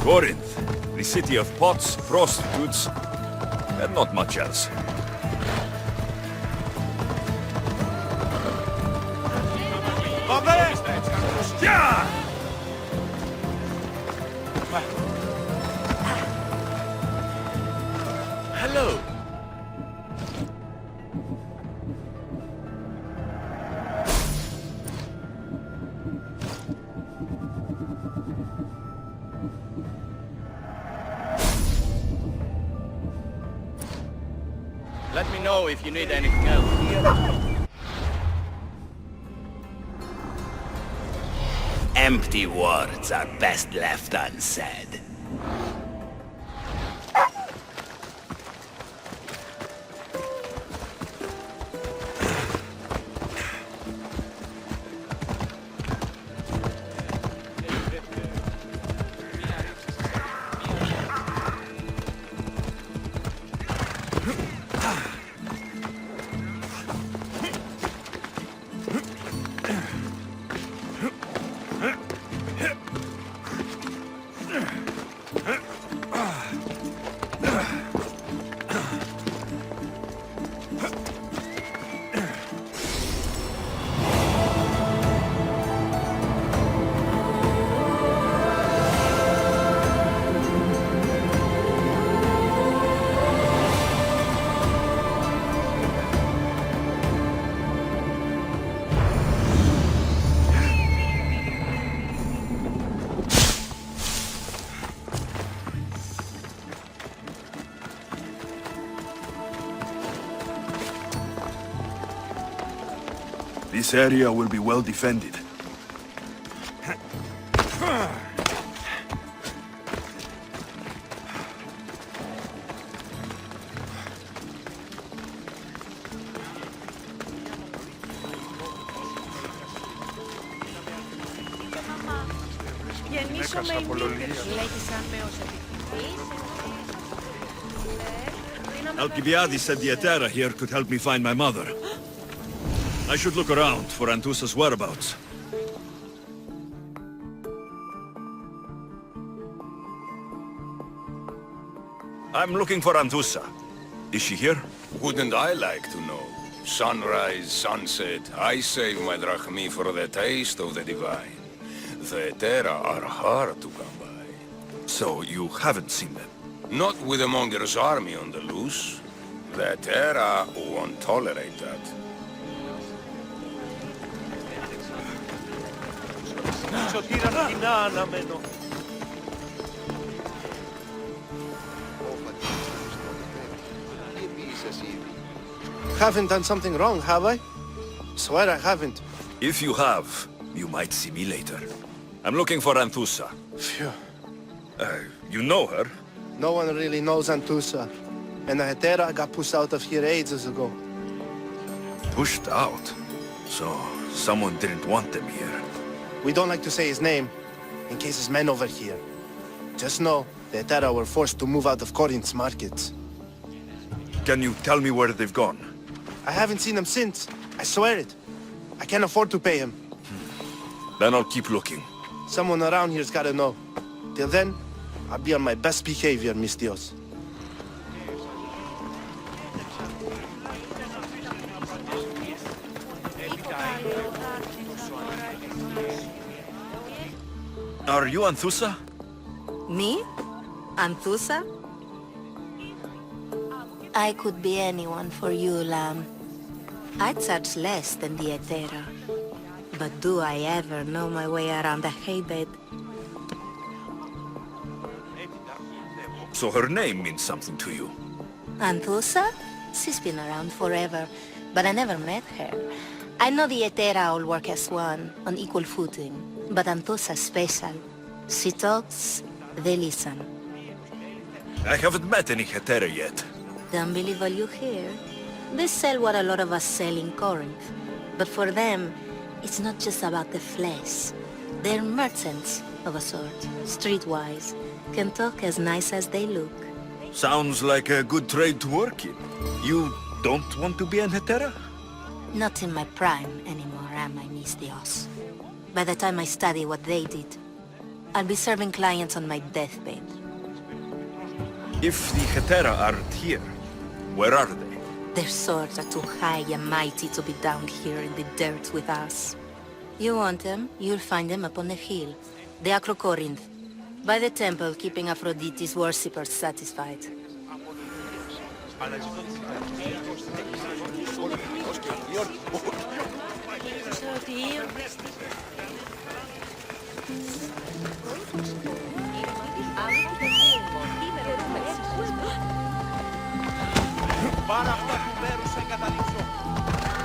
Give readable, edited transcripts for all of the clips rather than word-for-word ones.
Corinth, the city of pots, prostitutes, and not much else. Hello. Let me know if you need anything else. Empty words are best left unsaid. This area will be well defended. Alcibiades said the Atera here could help me find my mother. I should look around for Antusa's whereabouts. I'm looking for Antusa. Is she here? Wouldn't I like to know? Sunrise, sunset, I save my drachmi for the taste of the divine. The Terra are hard to come by. So you haven't seen them? Not with the Monger's army on the loose. The Terra won't tolerate that. Haven't done something wrong, have I? Swear I haven't. If you have, you might see me later. I'm looking for Antusa. Phew. You know her? No one really knows Antusa. And the Hetera got pushed out of here ages ago. Pushed out? So, someone didn't want them here. We don't like to say his name, in case his men over here. Just know, the Hetera were forced to move out of Corinth's markets. Can you tell me where they've gone? I haven't seen them since. I swear it. I can't afford to pay him. Then I'll keep looking. Someone around here's gotta know. Till then, I'll be on my best behavior, mis Dios. Are you Anthusa? Me? Anthusa? I could be anyone for you, Lamb. I'd charge less than the Aetera. But do I ever know my way around a haybed? So her name means something to you. Anthusa? She's been around forever, but I never met her. I know the Aetera all work as one, on equal footing. But Anthusa's special. She talks, they listen. I haven't met any Hetera yet. Don't believe all you hear. They sell what a lot of us sell in Corinth. But for them, it's not just about the flesh. They're merchants, of a sort, streetwise. Can talk as nice as they look. Sounds like a good trade to work in. You don't want to be an Hetera? Not in my prime anymore, am I, Mistios? By the time I study what they did, I'll be serving clients on my deathbed. If the Hetera aren't here, where are they? Their swords are too high and mighty to be down here in the dirt with us. You want them, you'll find them up on the hill. The Acrocorinth. By the temple, keeping Aphrodite's worshippers satisfied. Πάρα αυτά του μέρους σε εγκαταλείψω.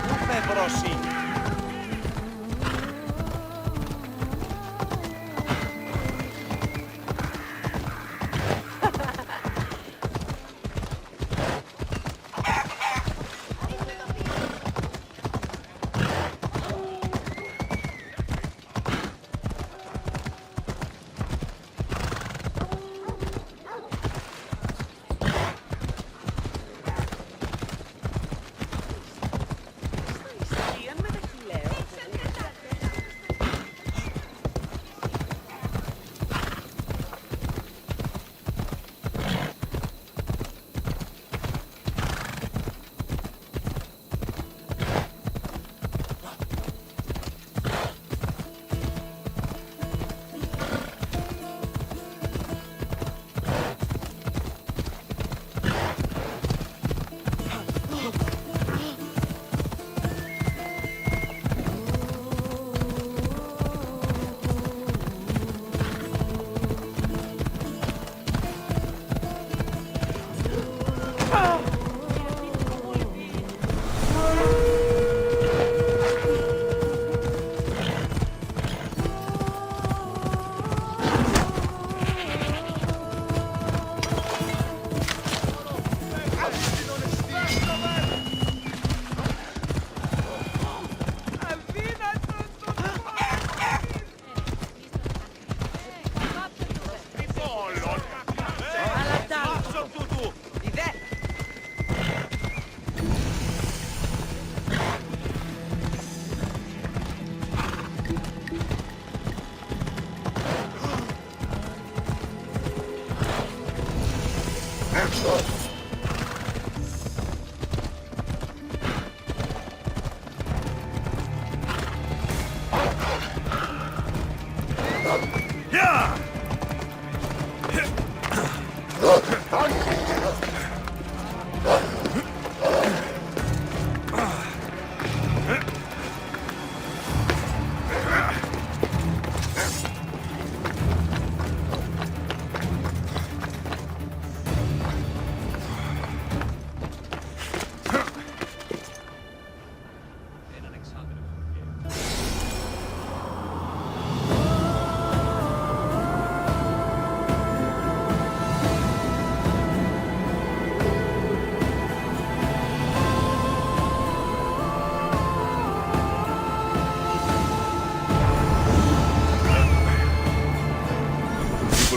Πού με βρώσει.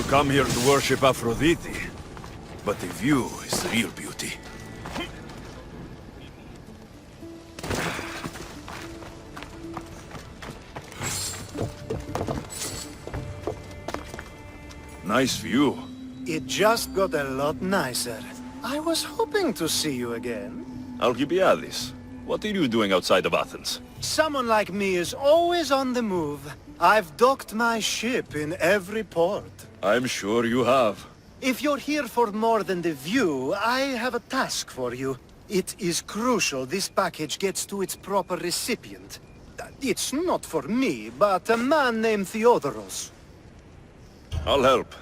Come here to worship Aphrodite, but the view is the real beauty. Nice view. It just got a lot nicer. I was hoping to see you again. Alcibiades, what are you doing outside of Athens? Someone like me is always on the move. I've docked my ship in every port. I'm sure you have. If you're here for more than the view, I have a task for you. It is crucial this package gets to its proper recipient. It's not for me, but a man named Theodoros. I'll help.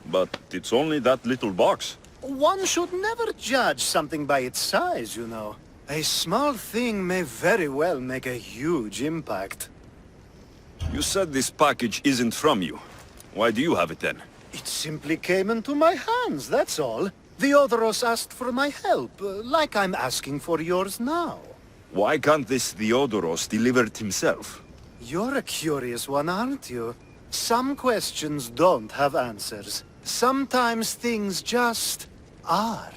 But it's only that little box. One should never judge something by its size, you know. A small thing may very well make a huge impact. You said this package isn't from you. Why do you have it then? It simply came into my hands, that's all. Theodoros asked for my help, like I'm asking for yours now. Why can't this Theodoros deliver it himself? You're a curious one, aren't you? Some questions don't have answers. Sometimes things just are.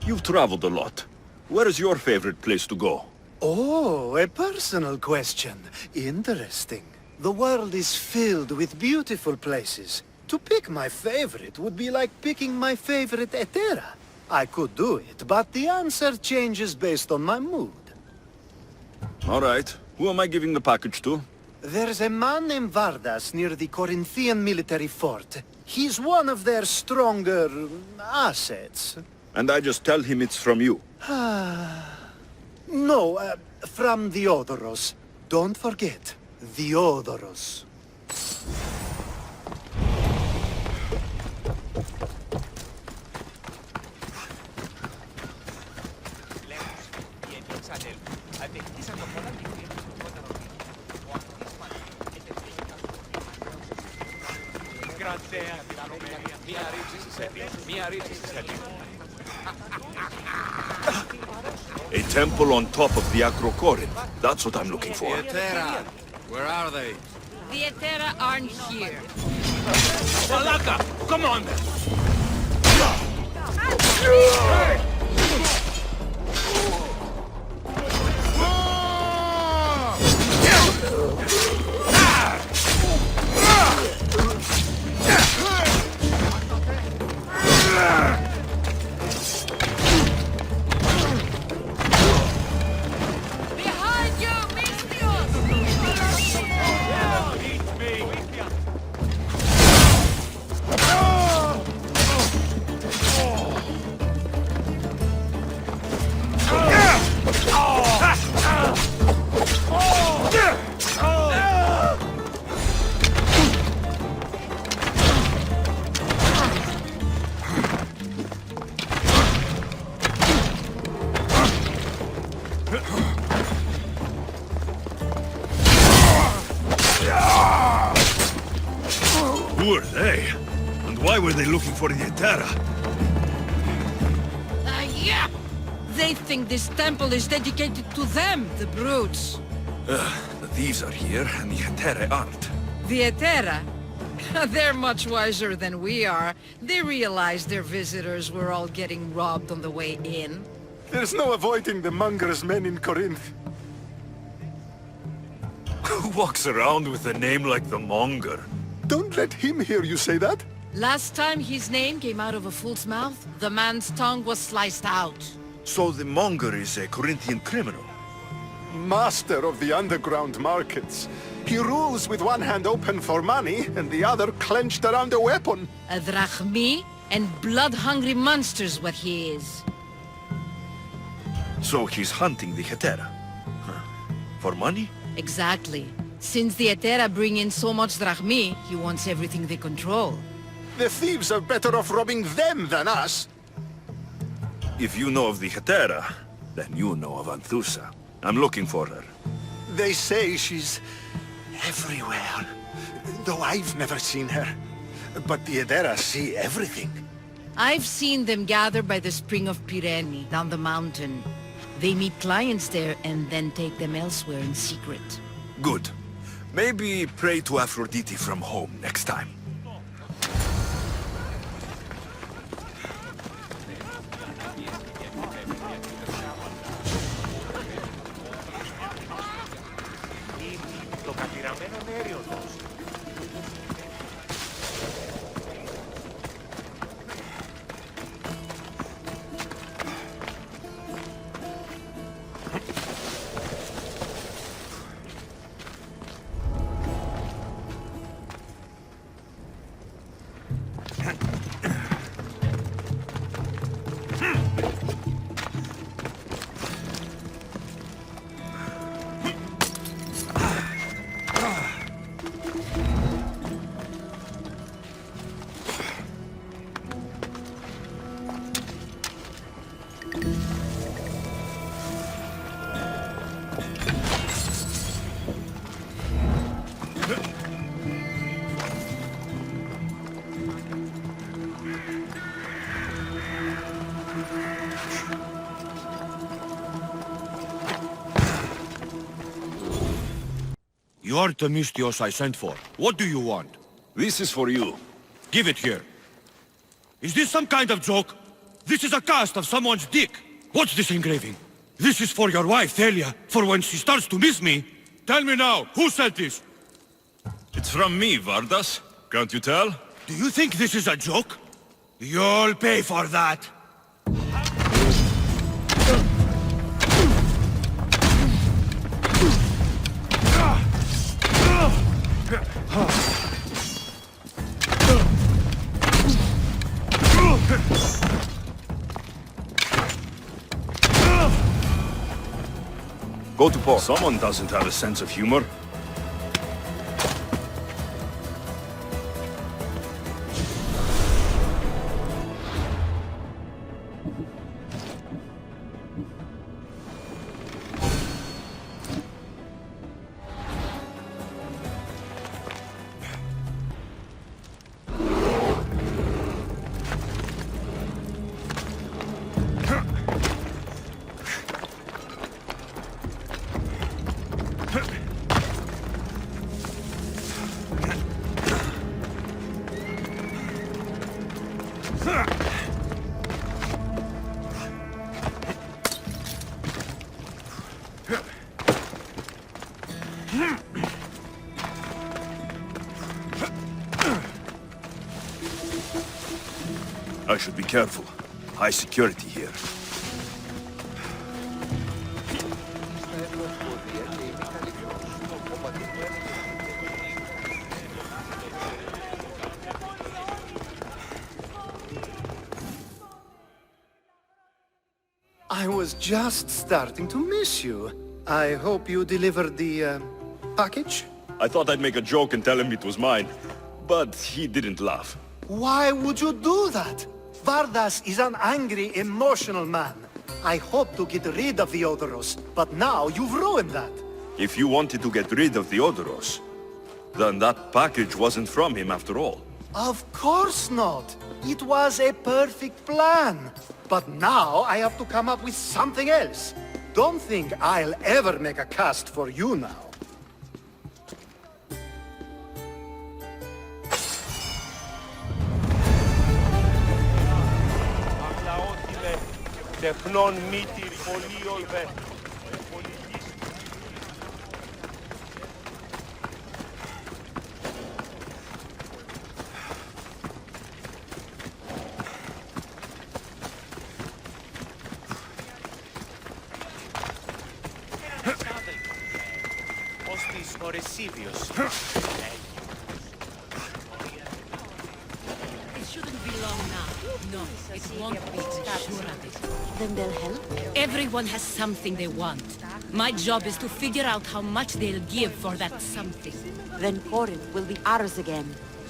You've traveled a lot. Where is your favorite place to go? Oh, a personal question. Interesting. The world is filled with beautiful places. To pick my favorite would be like picking my favorite Etera. I could do it, but the answer changes based on my mood. All right. Who am I giving the package to? There's a man named Vardas near the Corinthian military fort. He's one of their stronger assets. And I just tell him it's from you. No, from Theodoros. Don't forget, Theodoros. A temple on top of the Acrocorin. That's what I'm looking for. Etera, where are they? The Etera aren't here. Malaka, come on! Behind you, Mystios! Who are they? And why were they looking for the Etera? Yeah! They think this temple is dedicated to them, the brutes. The thieves are here, and the Etera aren't. The Etera? They're much wiser than we are. They realized their visitors were all getting robbed on the way in. There's no avoiding the monger's men in Corinth. Who walks around with a name like the Monger? Don't let him hear you say that. Last time his name came out of a fool's mouth, the man's tongue was sliced out. So the Monger is a Corinthian criminal. Master of the underground markets. He rules with one hand open for money and the other clenched around a weapon. A drachmi and blood-hungry monster's what he is. So he's hunting the Etera. For money? Exactly. Since the Etera bring in so much drachmi, he wants everything they control. The thieves are better off robbing them than us. If you know of the Etera, then you know of Anthusa. I'm looking for her. They say she's everywhere, though I've never seen her. But the Edera see everything. I've seen them gather by the spring of Pirene, down the mountain. They meet clients there and then take them elsewhere in secret. Good. Maybe pray to Aphrodite from home next time. Το κατηραμένο νεριοδός. You're Themistios I sent for. What do you want? This is for you. Give it here. Is this some kind of joke? This is a cast of someone's dick. What's this engraving? This is for your wife, Thalia, for when she starts to miss me. Tell me now, who sent this? It's from me, Vardas. Can't you tell? Do you think this is a joke? You'll pay for that. Go to port. Someone doesn't have a sense of humor. I should be careful. High security here. I was just starting to miss you. I hope you delivered the, package? I thought I'd make a joke and tell him it was mine, but he didn't laugh. Why would you do that? Vardas is an angry, emotional man. I hoped to get rid of the Odoros, but now you've ruined that. If you wanted to get rid of the Odoros, then that package wasn't from him after all. Of course not. It was a perfect plan. But now I have to come up with something else. Don't think I'll ever make a cast for you now. Αγλαότιμε, τεχνών μύτηρ, πολύολβε, πολιτής. Ώστις ο Ρεσίβιος. It shouldn't be long now. No, it won't be. Sure of it. Then they'll help? Everyone has something they want. My job is to figure out how much they'll give for that something. Then Corinth will be ours again.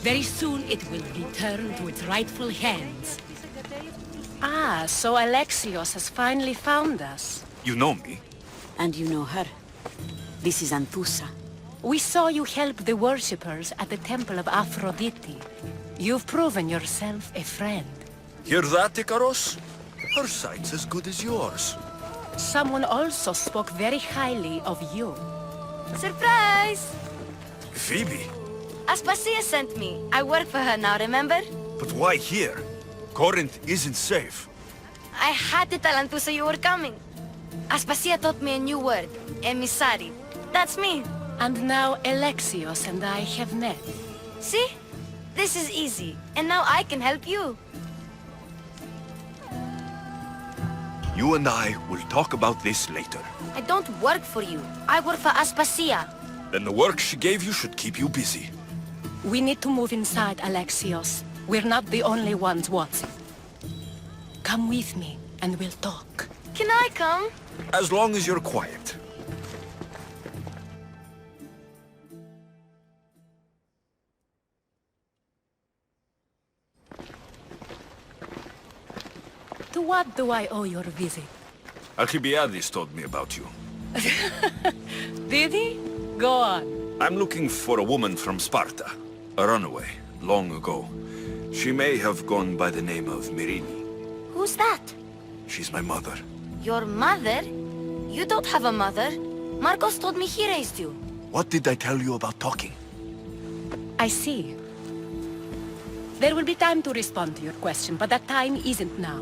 Very soon it will return to its rightful hands. Ah, so Alexios has finally found us. You know me? And you know her. This is Anthusa. We saw you help the worshippers at the temple of Aphrodite. You've proven yourself a friend. Hear that, Ikaros? Her sight's as good as yours. Someone also spoke very highly of you. Surprise! Phoebe? Aspasia sent me. I work for her now, remember? But why here? Corinth isn't safe. I had to tell Anthusa you were coming. Aspasia taught me a new word. Emissary. That's me. And now Alexios and I have met. See? This is easy. And now I can help you. You and I will talk about this later. I don't work for you. I work for Aspasia. Then the work she gave you should keep you busy. We need to move inside, Alexios. We're not the only ones watching. Come with me, and we'll talk. Can I come? As long as you're quiet. To what do I owe your visit? Alcibiades told me about you. Did he? Go on. I'm looking for a woman from Sparta. A runaway, long ago. She may have gone by the name of Myrine. Who's that? She's my mother. Your mother? You don't have a mother. Marcos told me he raised you. What did I tell you about talking? I see. There will be time to respond to your question, but that time isn't now.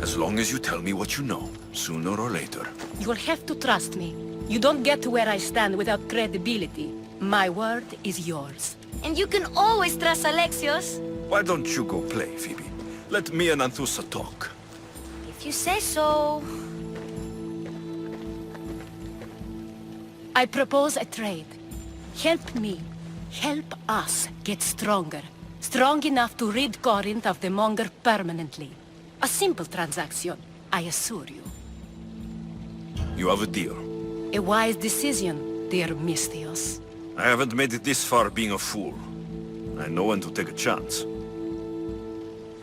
As long as you tell me what you know, sooner or later. You'll have to trust me. You don't get to where I stand without credibility. My word is yours. And you can always trust Alexios. Why don't you go play, Phoebe? Let me and Anthusa talk. If you say so. I propose a trade. Help me. Help us get stronger. Strong enough to rid Corinth of the Monger permanently. A simple transaction, I assure you. You have a deal. A wise decision, dear Misthios. I haven't made it this far being a fool. I know when to take a chance.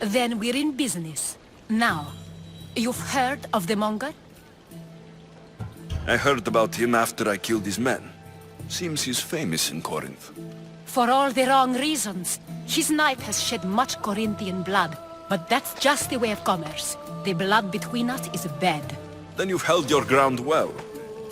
Then we're in business. Now, you've heard of the Monger? I heard about him after I killed his men. Seems he's famous in Corinth. For all the wrong reasons. His knife has shed much Corinthian blood, but that's just the way of commerce. The blood between us is bad. Then you've held your ground well.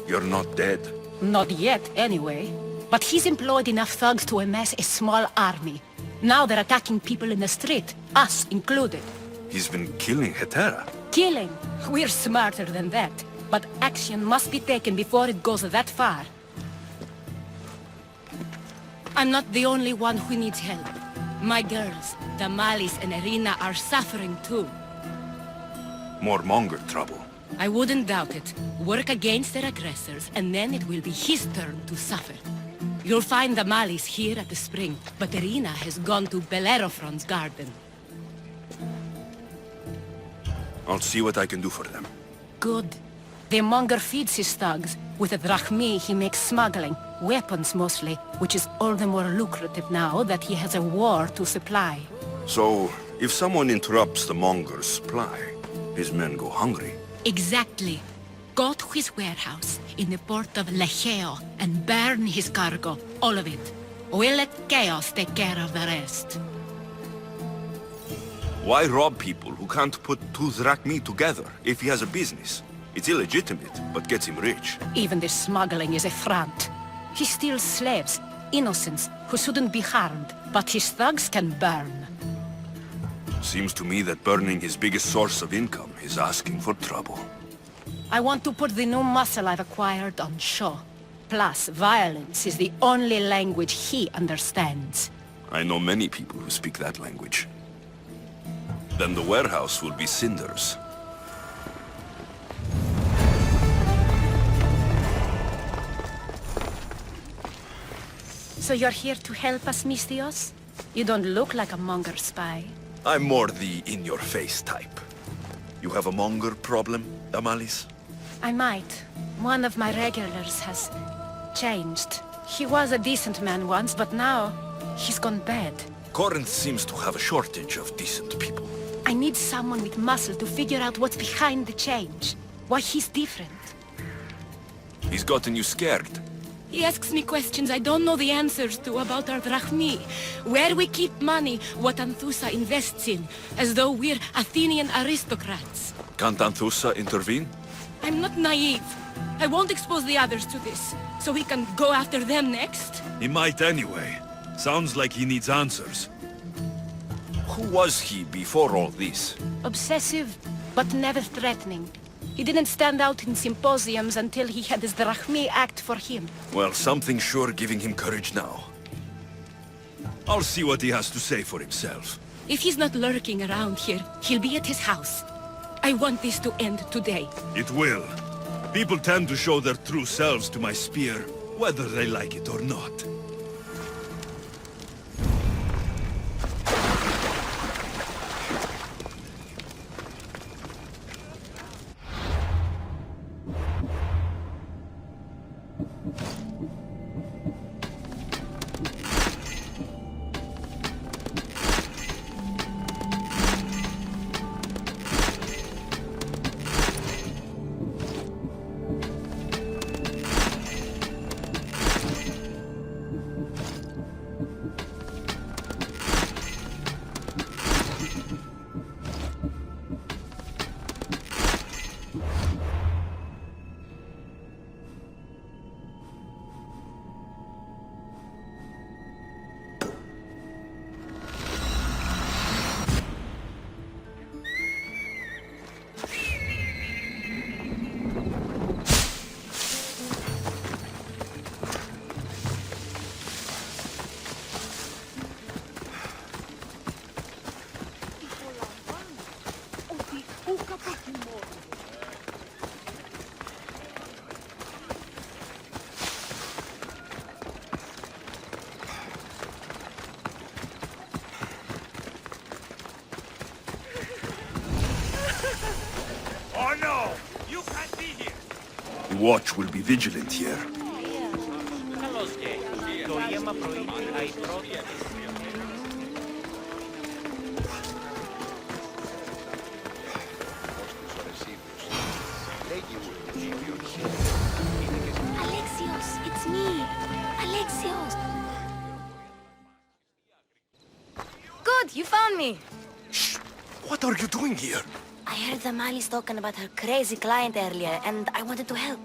You're not dead. Not yet, anyway. But he's employed enough thugs to amass a small army. Now they're attacking people in the street, us included. He's been killing Hetera. Killing? We're smarter than that. But action must be taken before it goes that far. I'm not the only one who needs help. My girls, Damalis and Irina, are suffering too. More Monger trouble. I wouldn't doubt it. Work against their aggressors, and then it will be his turn to suffer. You'll find Damalis here at the spring, but Irina has gone to Bellerophon's garden. I'll see what I can do for them. Good. The Monger feeds his thugs. With the drachmi, he makes smuggling. Weapons, mostly, which is all the more lucrative now that he has a war to supply. So, if someone interrupts the Monger's supply, his men go hungry. Exactly. Go to his warehouse in the port of Lecheo and burn his cargo, all of it. We'll let chaos take care of the rest. Why rob people who can't put two drachmi together if he has a business? It's illegitimate, but gets him rich. Even the smuggling is a front. He steals slaves, innocents, who shouldn't be harmed, but his thugs can burn. Seems to me that burning his biggest source of income is asking for trouble. I want to put the new muscle I've acquired on show. Plus, violence is the only language he understands. I know many people who speak that language. Then the warehouse will be cinders. So you're here to help us, Misthios? You don't look like a Monger spy. I'm more the in-your-face type. You have a Monger problem, Damalis? I might. One of my regulars has changed. He was a decent man once, but now he's gone bad. Corinth seems to have a shortage of decent people. I need someone with muscle to figure out what's behind the change. Why he's different. He's gotten you scared. He asks me questions I don't know the answers to about our drachmi, where we keep money, what Anthusa invests in, as though we're Athenian aristocrats. Can't Anthusa intervene? I'm not naive. I won't expose the others to this, so we can go after them next. He might anyway. Sounds like he needs answers. Who was he before all this? Obsessive, but never threatening. He didn't stand out in symposiums until he had his drachmi act for him. Well, something's sure giving him courage now. I'll see what he has to say for himself. If he's not lurking around here, he'll be at his house. I want this to end today. It will. People tend to show their true selves to my spear, whether they like it or not. The watch will be vigilant here. Καλώς γέι. Το ίαμα προήλθει πρώτα. Alexios, it's me. Alexios. Good, you found me. Shh! What are you doing here? I heard the Mali's talking about her crazy client earlier, and I wanted to help.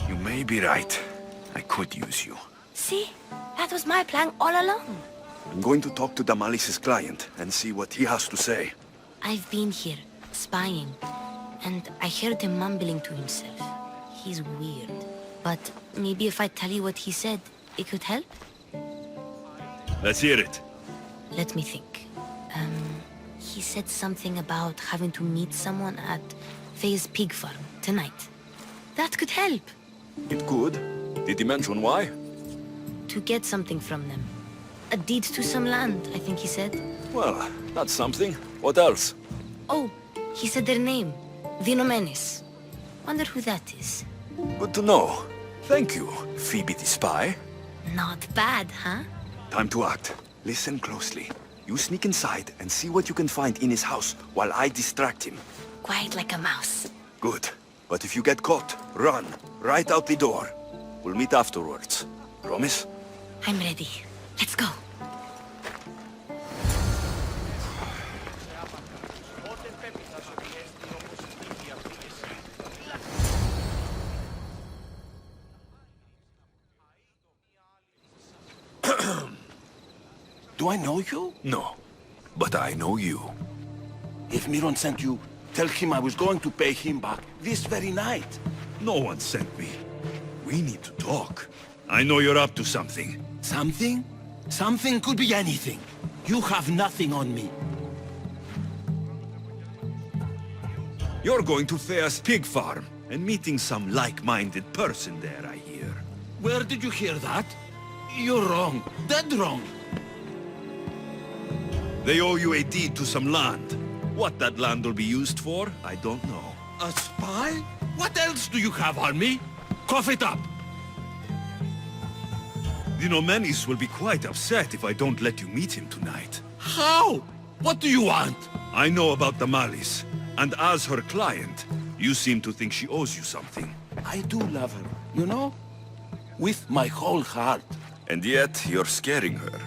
You may be right. I could use you. See? That was my plan all along. I'm going to talk to Damalis's client and see what he has to say. I've been here, spying, and I heard him mumbling to himself. He's weird. But maybe if I tell you what he said, it could help? Let's hear it. Let me think. He said something about having to meet someone at Faye's pig farm tonight. That could help. It could. Did he mention why? To get something from them. A deed to some land, I think he said. Well, that's something. What else? Oh, he said their name. Vinomenis. Wonder who that is. Good to know. Thank you, Phoebe the spy. Not bad, huh? Time to act. Listen closely. You sneak inside and see what you can find in his house while I distract him. Quiet like a mouse. Good. But if you get caught, run. Right out the door. We'll meet afterwards. Promise? I'm ready. Let's go. Do I know you? No. But I know you. If Miron sent you, tell him I was going to pay him back this very night. No one sent me. We need to talk. I know you're up to something. Something? Something could be anything. You have nothing on me. You're going to Thea's pig farm and meeting some like-minded person there, I hear. Where did you hear that? You're wrong. Dead wrong. They owe you a deed to some land. What that land will be used for, I don't know. A spy? What else do you have on me? Cough it up. The Nomenis will be quite upset if I don't let you meet him tonight. How? What do you want? I know about Damalis, and as her client, you seem to think she owes you something. I do love her, you know? With my whole heart. And yet, you're scaring her.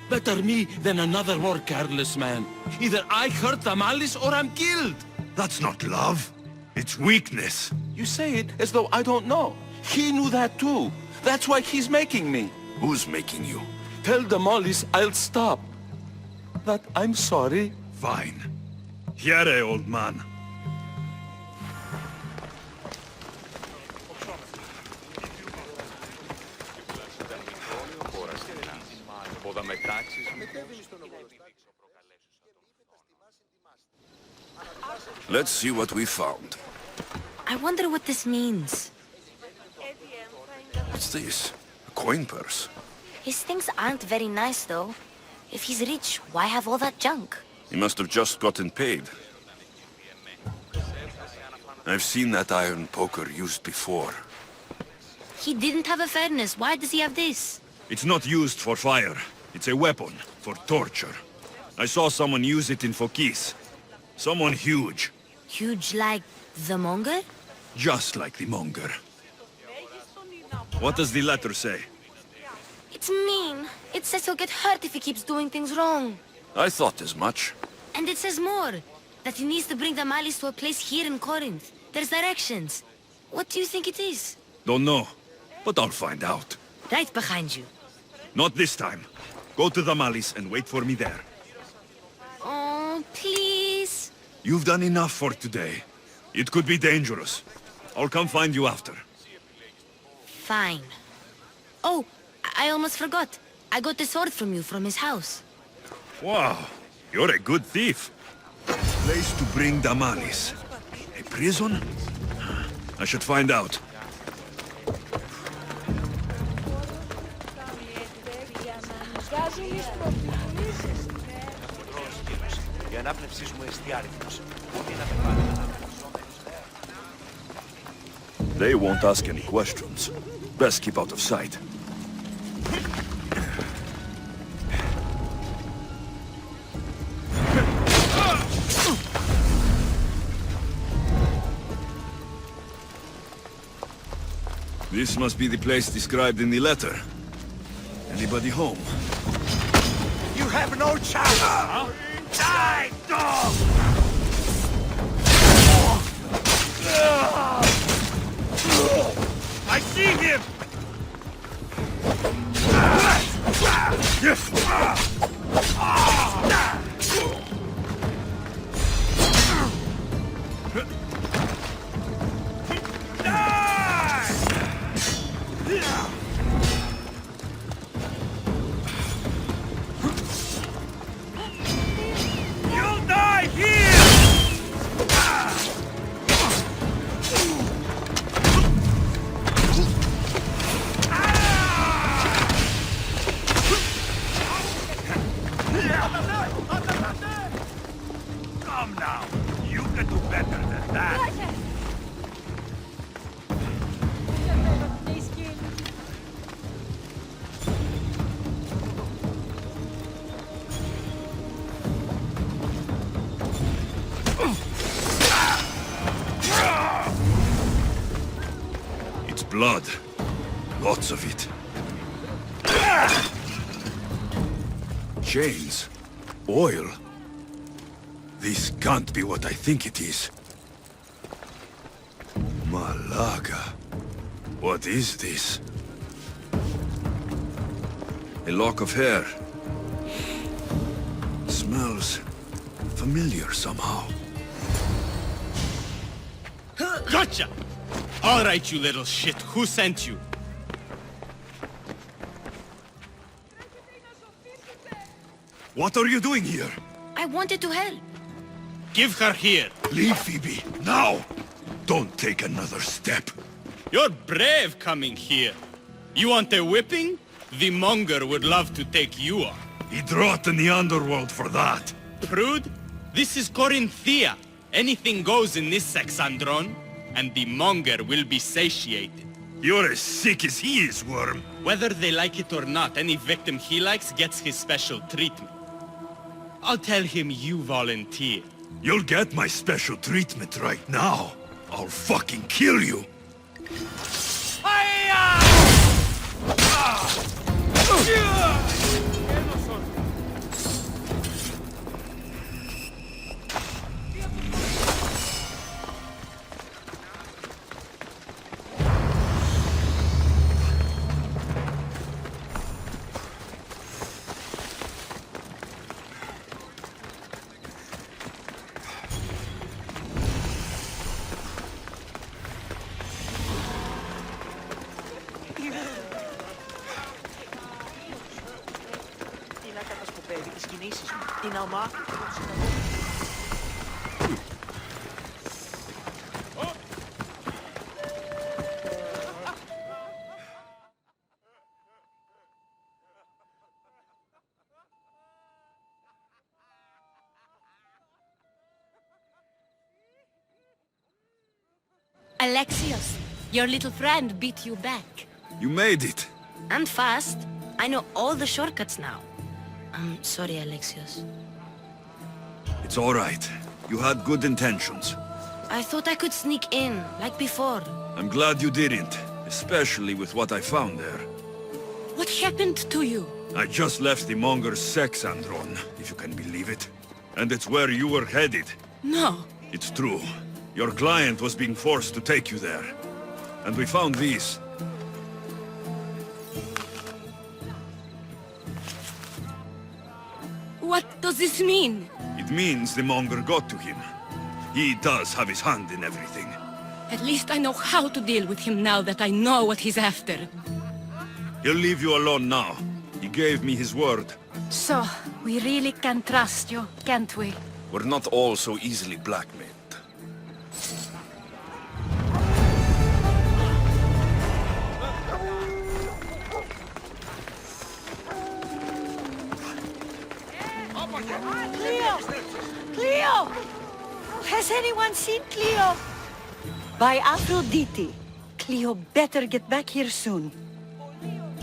Better me than another more careless man. Either I hurt Damalis or I'm killed. That's not love. It's weakness. You say it as though I don't know. He knew that too. That's why he's making me. Who's making you? Tell Damalis I'll stop. That I'm sorry. Fine. Here, old man. Let's see what we found. I wonder what this means. What's this? A coin purse? His things aren't very nice, though. If he's rich, why have all that junk? He must have just gotten paid. I've seen that iron poker used before. He didn't have a furnace. Why does he have this? It's not used for fire. It's a weapon for torture. I saw someone use it in Fokis. Someone huge. Huge like the monger? Just like the monger. What does the letter say? It's mean. It says he'll get hurt if he keeps doing things wrong. I thought as much. And it says more. That he needs to bring the Malis to a place here in Corinth. There's directions. What do you think it is? Don't know, but I'll find out. Right behind you. Not this time. Go to the Malis and wait for me there. Oh, please. You've done enough for today. It could be dangerous. I'll come find you after. Fine. Oh, I almost forgot. I got the sword from you from his house. Wow, you're a good thief. Place to bring Damalis. A prison? I should find out. Η ανάπνευσή μου εστιάρει. Ό,τι να με πάρει. They won't ask any questions. Best keep out of sight. This must be the place described in the letter. Anybody home? You have no chance! Die, dog! I see him! You'll die here! Come now, you can do better than that. It's blood. Lots of it. Chains. Oil. This can't be what I think it is. Malaga. What is this? A lock of hair. Smells familiar somehow. Gotcha! All right, you little shit. Who sent you? What are you doing here? I wanted to help. Give her here. Leave, Phoebe, now! Don't take another step. You're brave coming here. You want a whipping? The monger would love to take you on. He'd rot in the underworld for that. Prude, this is Corinthia. Anything goes in this Sexandron, and the monger will be satiated. You're as sick as he is, Worm. Whether they like it or not, any victim he likes gets his special treatment. I'll tell him you volunteer. You'll get my special treatment right now. I'll fucking kill you. Alexios, your little friend beat you back. You made it. And fast. I know all the shortcuts now. I'm sorry, Alexios. It's all right. You had good intentions. I thought I could sneak in, like before. I'm glad you didn't, especially with what I found there. What happened to you? I just left the monger's Sexandron, if you can believe it. And it's where you were headed. No. It's true. Your client was being forced to take you there. And we found these. What does this mean? It means the monger got to him. He does have his hand in everything. At least I know how to deal with him now that I know what he's after. He'll leave you alone now. He gave me his word. So, we really can trust you, can't we? We're not all so easily blackmailed. Cleo! Cleo! Has anyone seen Cleo? By Aphrodite. Cleo better get back here soon.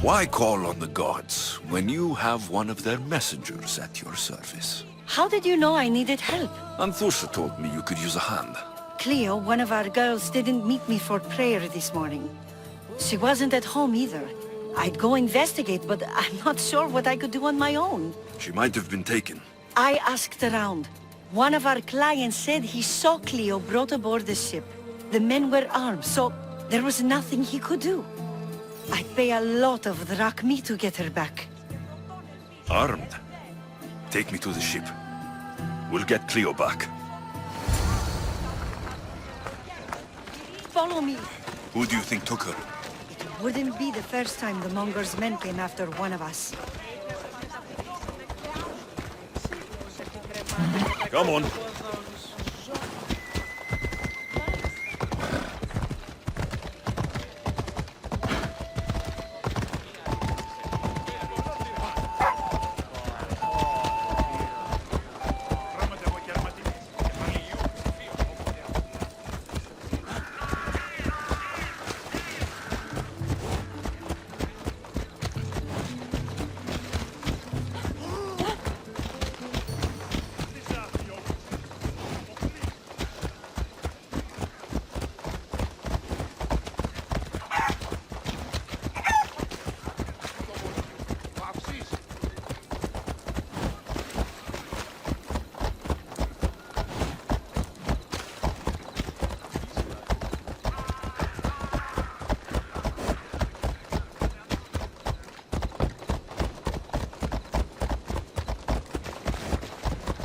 Why call on the gods when you have one of their messengers at your service? How did you know I needed help? Anthusa told me you could use a hand. Cleo, one of our girls, didn't meet me for prayer this morning. She wasn't at home either. I'd go investigate, but I'm not sure what I could do on my own. She might have been taken. I asked around. One of our clients said he saw Cleo brought aboard the ship. The men were armed, so there was nothing he could do. I'd pay a lot of drachmi to get her back. Armed? Take me to the ship. We'll get Cleo back. Follow me. Who do you think took her? It wouldn't be the first time the Monger's men came after one of us. Come on.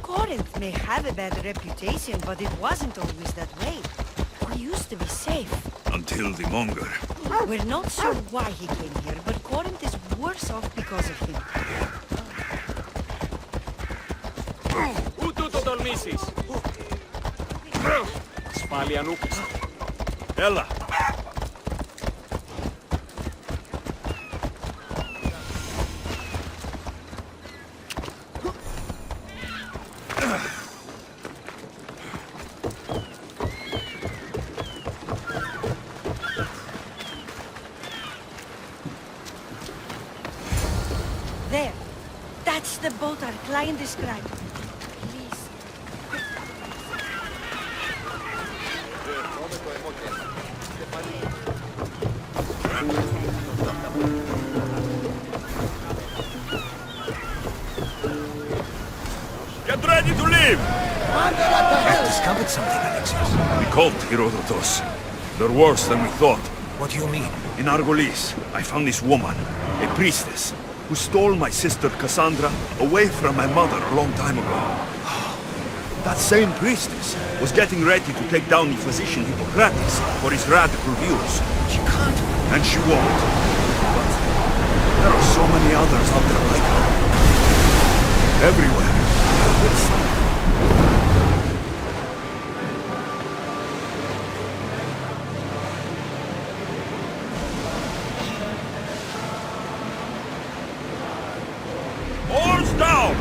Corinth may have a bad reputation, but it wasn't always that way. We used to be safe. Until the Monger. We're not sure why he came here, but Corinth is worse off because of him. Ούτου το τολμήσεις! Σπαλιανούκης. Ella! There. That's the boat our client described. Please. Get ready to leave! I've discovered something, Alexios. We called Herodotus. They're worse than we thought. What do you mean? In Argolis, I found this woman, a priestess, who stole my sister Cassandra away from my mother a long time ago. That same priestess was getting ready to take down the physician Hippocrates for his radical views. She can't. And she won't. But there are so many others out there like her. Everywhere. Oars down!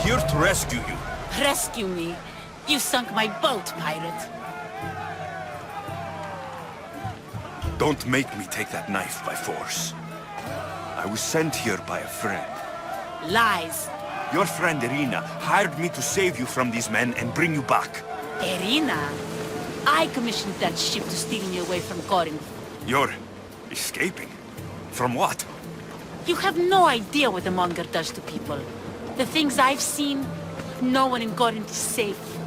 here to rescue you. Rescue me. You sunk my boat, pirate. Don't make me take that knife by force. I was sent here by a friend. Lies. Your friend Irina hired me to save you from these men and bring you back. Irina? I commissioned that ship to steal me away from Corinth. You're escaping? From what? You have no idea what the Monger does to people. The things I've seen, no one in Corinth is safe.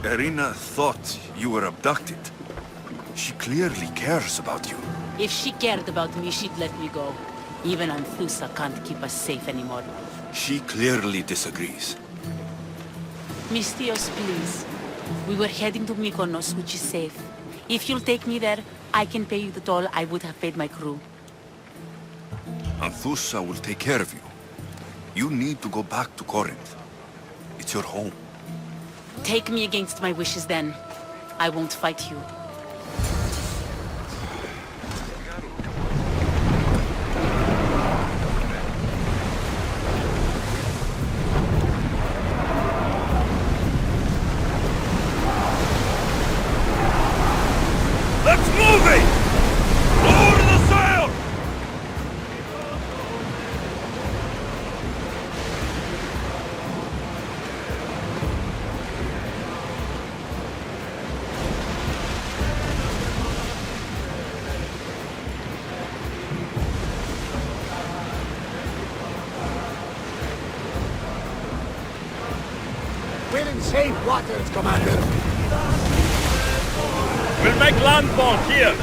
Irina thought you were abducted. She clearly cares about you. If she cared about me, she'd let me go. Even Anthusa can't keep us safe anymore. She clearly disagrees. Mystios, please. We were heading to Mykonos, which is safe. If you'll take me there, I can pay you the toll I would have paid my crew. Anthusa will take care of you. You need to go back to Corinth. It's your home. Take me against my wishes then. I won't fight you. Let's move it! Lower the sail! We're in safe waters, Commander. We'll make landfall here!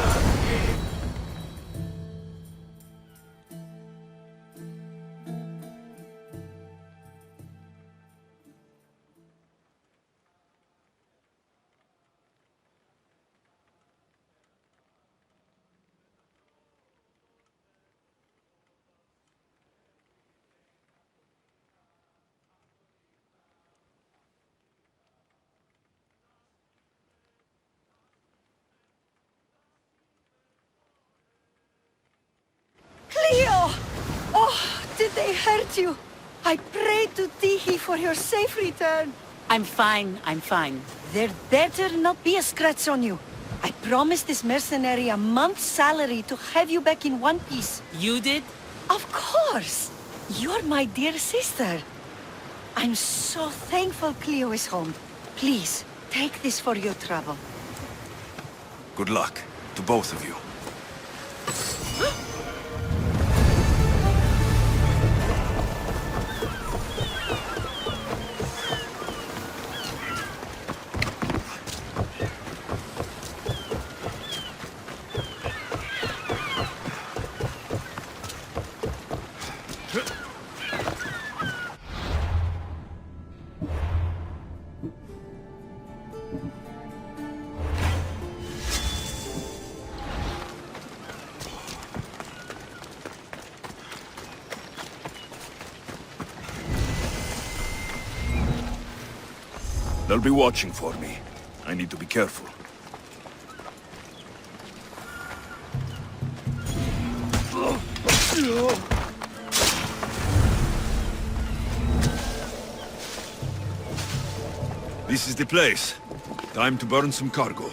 Cleo! Oh, did they hurt you? I prayed to Tihi for your safe return. I'm fine, I'm fine. There better not be a scratch on you. I promised this mercenary a month's salary to have you back in one piece. You did? Of course! You're my dear sister. I'm so thankful Cleo is home. Please, take this for your trouble. Good luck to both of you. They'll be watching for me. I need to be careful. This is the place. Time to burn some cargo.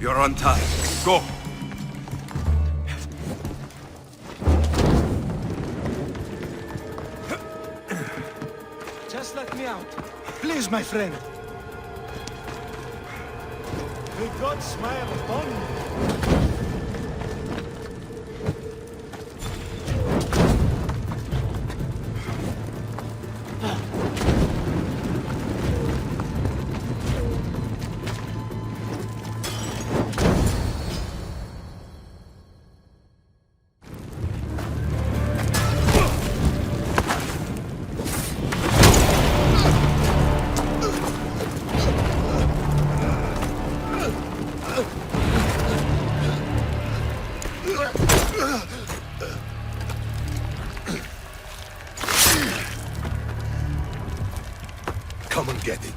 You're untied. Go! Just let me out. Please, my friend. May God smile upon you. Come and get it.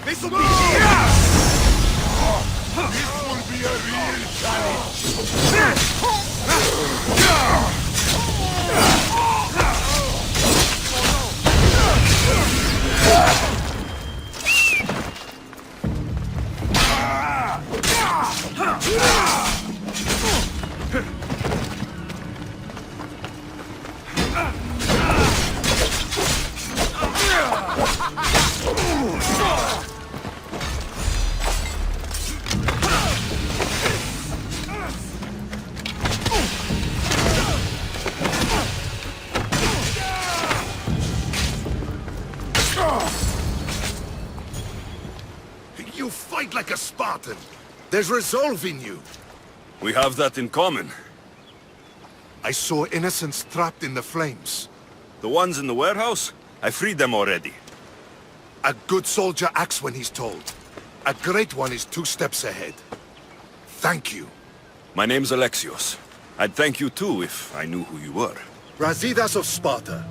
This will be a real challenge. You fight like a Spartan. There's resolve in you. We have that in common. I saw innocents trapped in the flames. The ones in the warehouse? I freed them already. A good soldier acts when he's told. A great one is 2 steps ahead. Thank you. My name's Alexios. I'd thank you too if I knew who you were. Razidas of Sparta.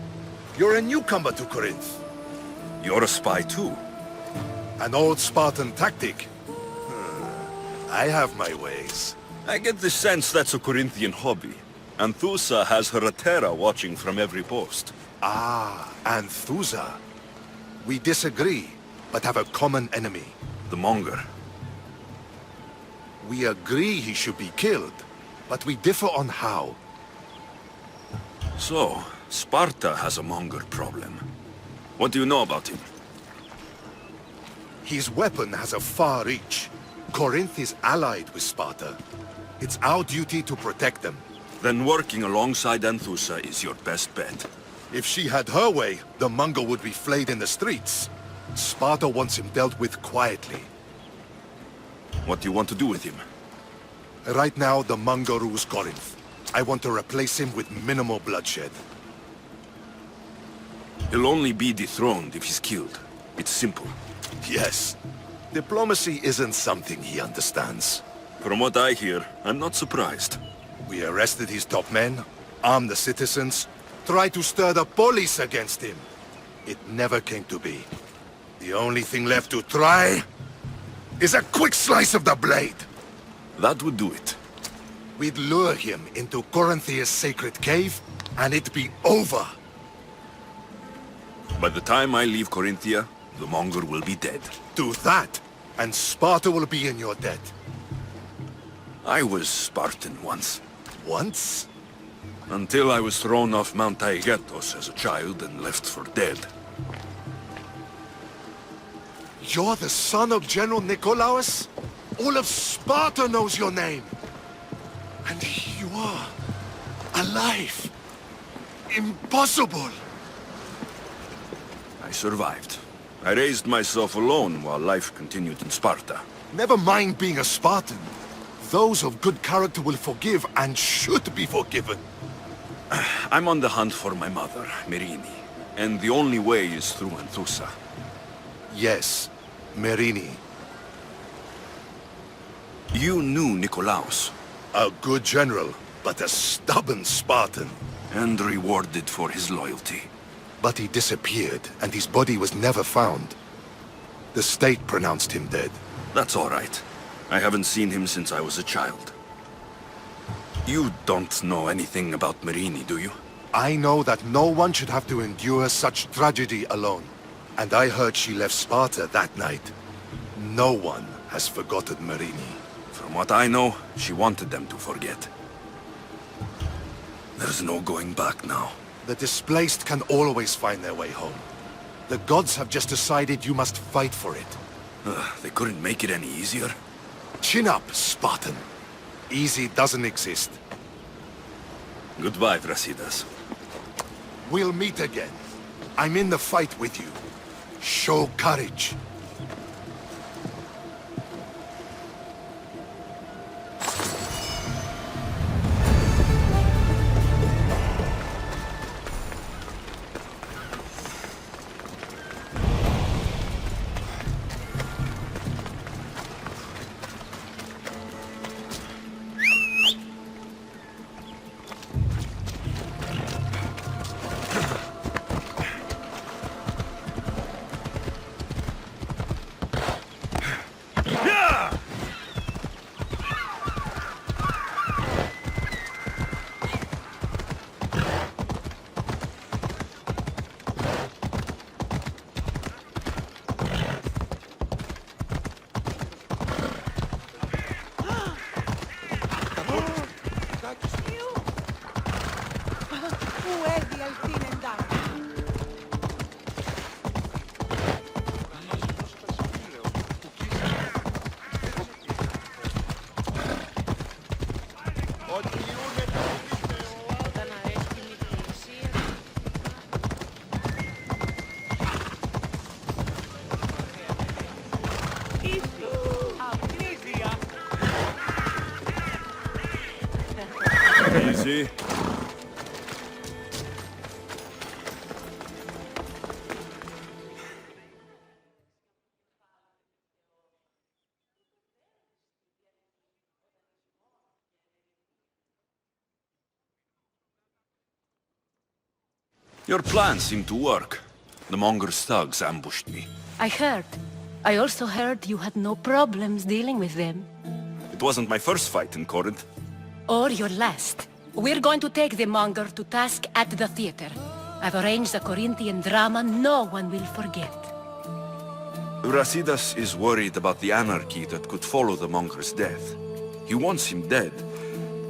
You're a newcomer to Corinth. You're a spy too. An old Spartan tactic. I have my ways. I get the sense that's a Corinthian hobby. Anthusa has her Atera watching from every post. Ah, Anthusa. We disagree, but have a common enemy. The Monger. We agree he should be killed, but we differ on how. So, Sparta has a Monger problem. What do you know about him? His weapon has a far reach. Corinth is allied with Sparta. It's our duty to protect them. Then working alongside Anthusa is your best bet. If she had her way, the Mongol would be flayed in the streets. Sparta wants him dealt with quietly. What do you want to do with him? Right now, the Mongol rules Corinth. I want to replace him with minimal bloodshed. He'll only be dethroned if he's killed. It's simple. Yes. Diplomacy isn't something he understands. From what I hear, I'm not surprised. We arrested his top men, armed the citizens, tried to stir the police against him. It never came to be. The only thing left to try is a quick slice of the blade. That would do it. We'd lure him into Corinthia's sacred cave, and it'd be over. By the time I leave Corinthia, the Monger will be dead. Do that, and Sparta will be in your debt. I was Spartan once. Once? Until I was thrown off Mount Taygetos as a child and left for dead. You're the son of General Nikolaos? All of Sparta knows your name. And you are alive. Impossible. I survived. I raised myself alone while life continued in Sparta. Never mind being a Spartan. Those of good character will forgive and should be forgiven. I'm on the hunt for my mother, Merini. And the only way is through Anthusa. Yes, Merini. You knew Nikolaos. A good general, but a stubborn Spartan. And rewarded for his loyalty. But he disappeared, and his body was never found. The state pronounced him dead. That's all right. I haven't seen him since I was a child. You don't know anything about Merini, do you? I know that no one should have to endure such tragedy alone. And I heard she left Sparta that night. No one has forgotten Merini. From what I know, she wanted them to forget. There's no going back now. The displaced can always find their way home. The gods have just decided you must fight for it. They couldn't make it any easier. Chin up, Spartan. Easy doesn't exist. Goodbye, Brasidas. We'll meet again. I'm in the fight with you. Show courage. Easy. Your plan seemed to work. The Monger's thugs ambushed me. I heard. I also heard you had no problems dealing with them. It wasn't my first fight in Corinth. Or your last. We're going to take the Monger to task at the theater. I've arranged a Corinthian drama no one will forget. Brasidas is worried about the anarchy that could follow the Monger's death. He wants him dead,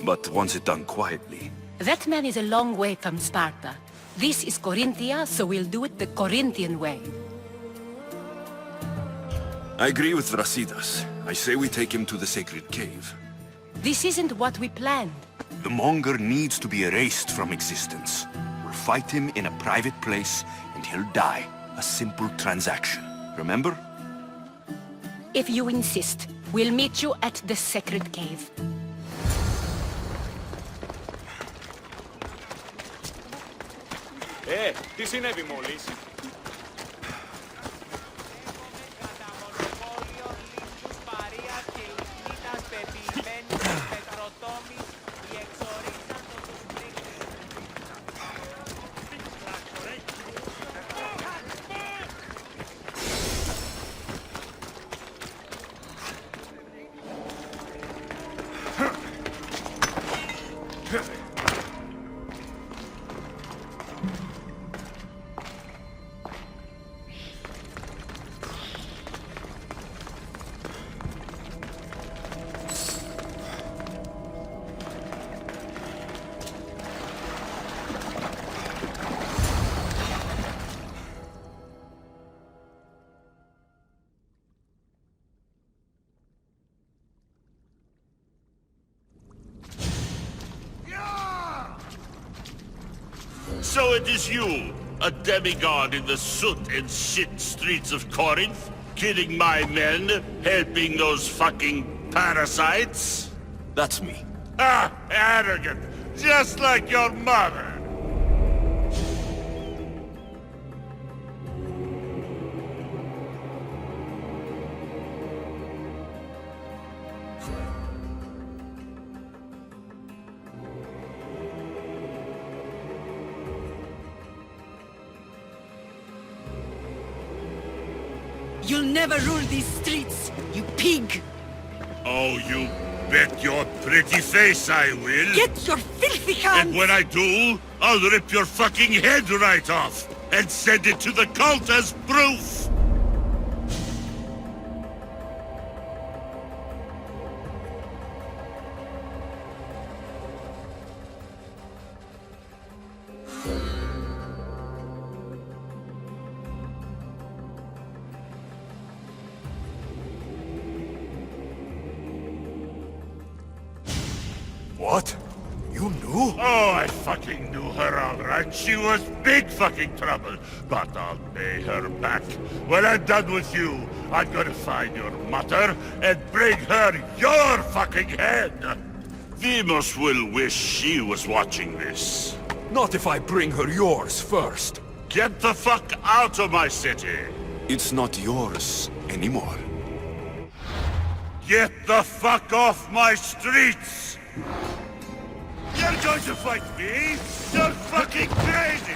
but wants it done quietly. That man is a long way from Sparta. This is Corinthia, so we'll do it the Corinthian way. I agree with Brasidas. I say we take him to the sacred cave. This isn't what we planned. The Monger needs to be erased from existence. We'll fight him in a private place, and he'll die. A simple transaction. Remember? If you insist, we'll meet you at the sacred cave. Τι συνέβη μόλις? So it is you, a demigod in the soot and shit streets of Corinth, killing my men, helping those fucking parasites? That's me. Ah, arrogant, just like your mother. You'll never rule these streets, you pig! Oh, you bet your pretty face I will. Get your filthy hands! And when I do, I'll rip your fucking head right off and send it to the cult as proof. What? You knew? Oh, I fucking knew her all right. She was big fucking trouble. But I'll pay her back. When I'm done with you, I'm gonna find your mother and bring her your fucking head. Demos will wish she was watching this. Not if I bring her yours first. Get the fuck out of my city. It's not yours anymore. Get the fuck off my streets! You're going to fight me? You're fucking crazy!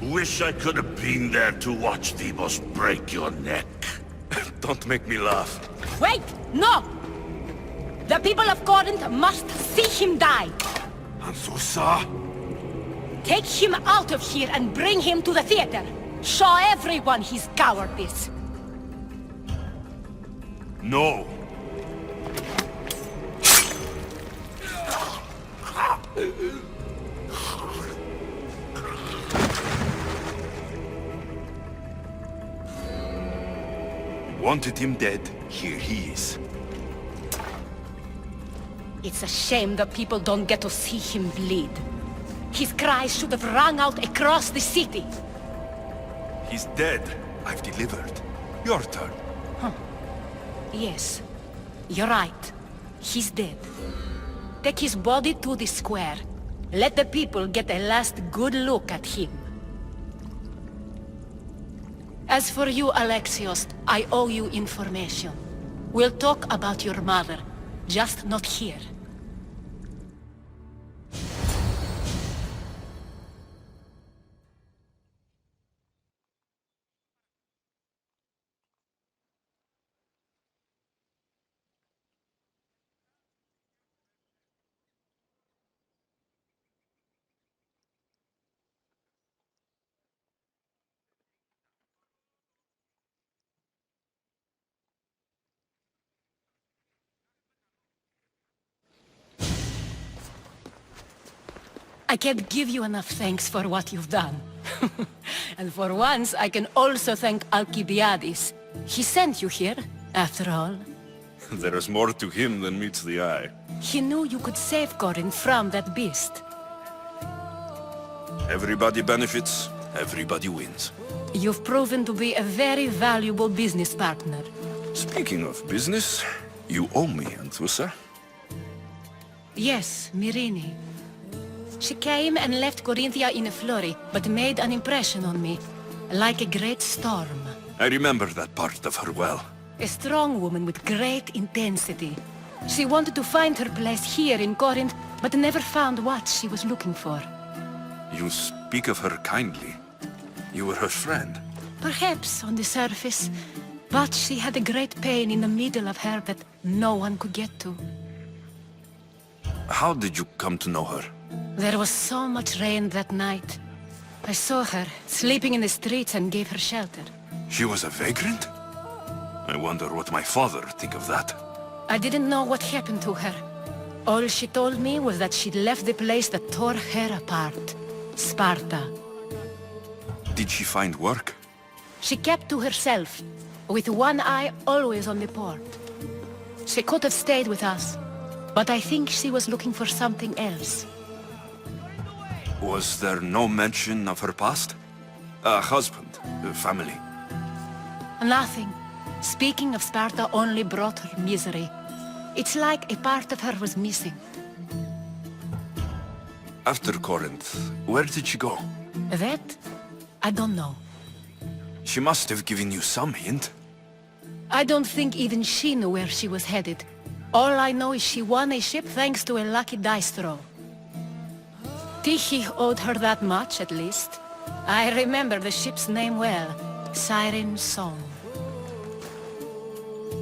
Wish I could have been there to watch Demos break your neck. Don't make me laugh. Wait! No! The people of Corinth must see him die. Anthusa? Take him out of here and bring him to the theater. Show everyone his cowardice. No. Wanted him dead. Here he is. It's a shame that people don't get to see him bleed. His cries should have rung out across the city. He's dead. I've delivered. Your turn. Yes, you're right. He's dead. Take his body to the square. Let the people get a last good look at him. As for you, Alexios, I owe you information. We'll talk about your mother, just not here. I can't give you enough thanks for what you've done. And for once, I can also thank Alcibiades. He sent you here, after all. There is more to him than meets the eye. He knew you could save Corinth from that beast. Everybody benefits, everybody wins. You've proven to be a very valuable business partner. Speaking of business, you owe me, Anthusa. Yes, Myrine. She came and left Corinthia in a flurry, but made an impression on me, like a great storm. I remember that part of her well. A strong woman with great intensity. She wanted to find her place here in Corinth, but never found what she was looking for. You speak of her kindly. You were her friend. Perhaps on the surface, but she had a great pain in the middle of her that no one could get to. How did you come to know her? There was so much rain that night. I saw her, sleeping in the streets, and gave her shelter. She was a vagrant? I wonder what my father think of that. I didn't know what happened to her. All she told me was that she'd left the place that tore her apart. Sparta. Did she find work? She kept to herself, with one eye always on the port. She could have stayed with us, but I think she was looking for something else. Was there no mention of her past? A husband, a family? Nothing. Speaking of Sparta only brought her misery. It's like a part of her was missing. After Corinth, where did she go? That? I don't know. She must have given you some hint. I don't think even she knew where she was headed. All I know is she won a ship thanks to a lucky dice throw. Tyche owed her that much, at least. I remember the ship's name well. Siren Song.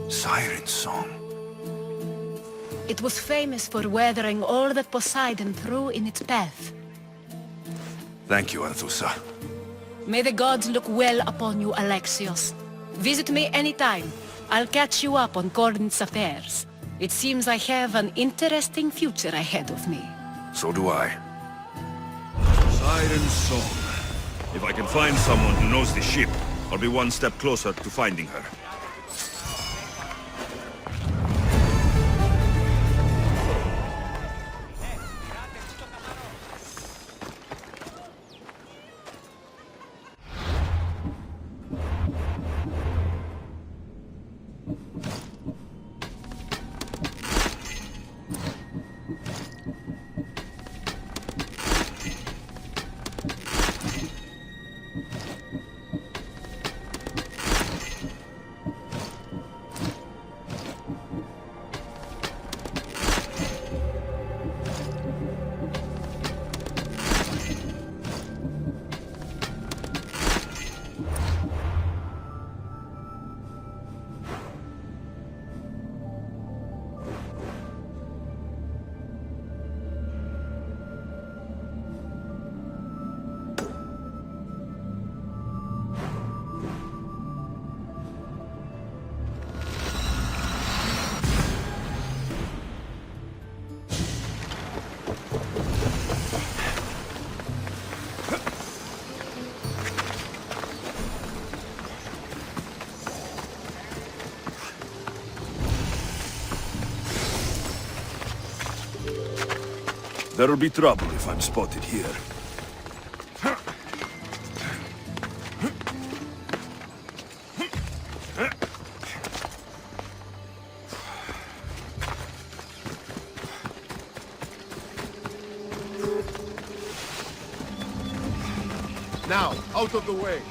Siren Song. It was famous for weathering all that Poseidon threw in its path. Thank you, Anthusa. May the gods look well upon you, Alexios. Visit me anytime. I'll catch you up on Corinth's affairs. It seems I have an interesting future ahead of me. So do I. Siren Song. If I can find someone who knows the ship, I'll be one step closer to finding her. There'll be trouble if I'm spotted here. Now, out of the way.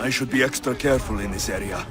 I should be extra careful in this area.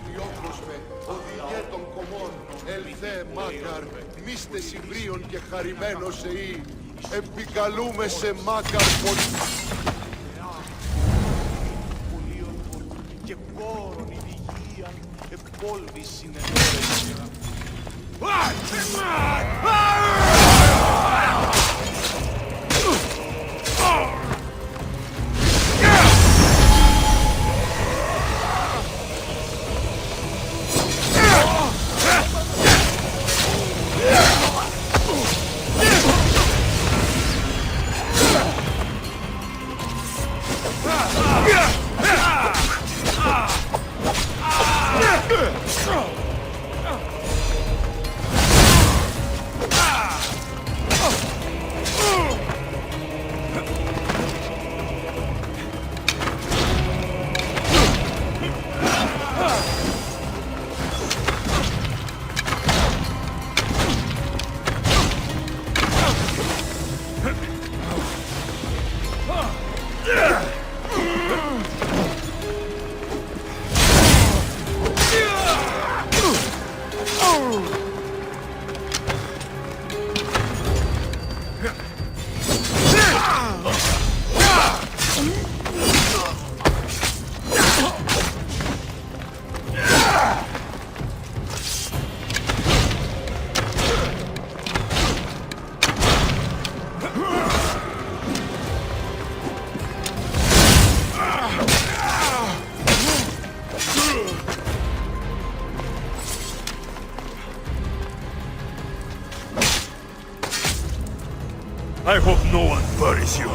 I hope no one buries you.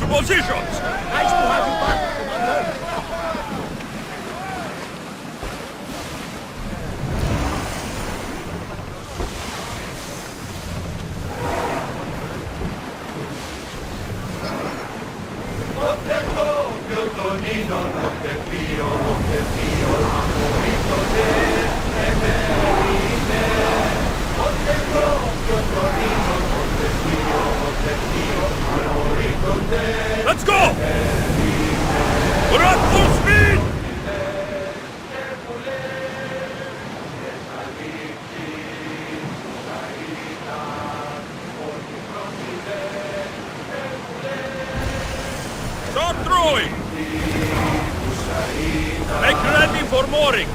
positions! Nice to have you back, Commander. Let's go! We're at full speed! Start throwing! Make ready for mooring!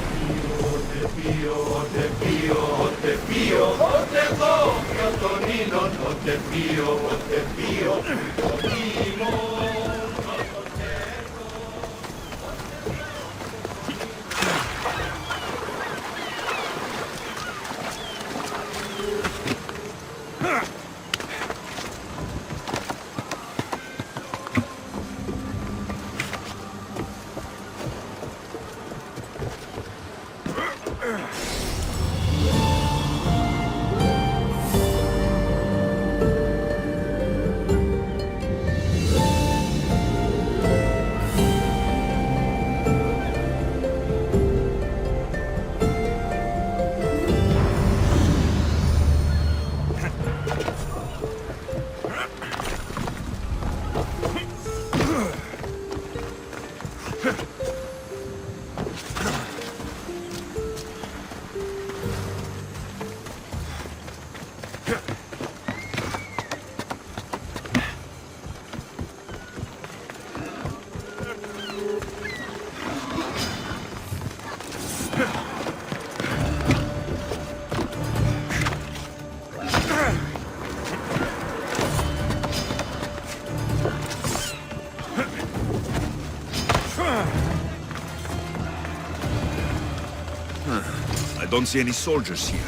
I don't see any soldiers here.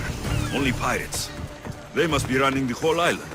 Only pirates. They must be running the whole island.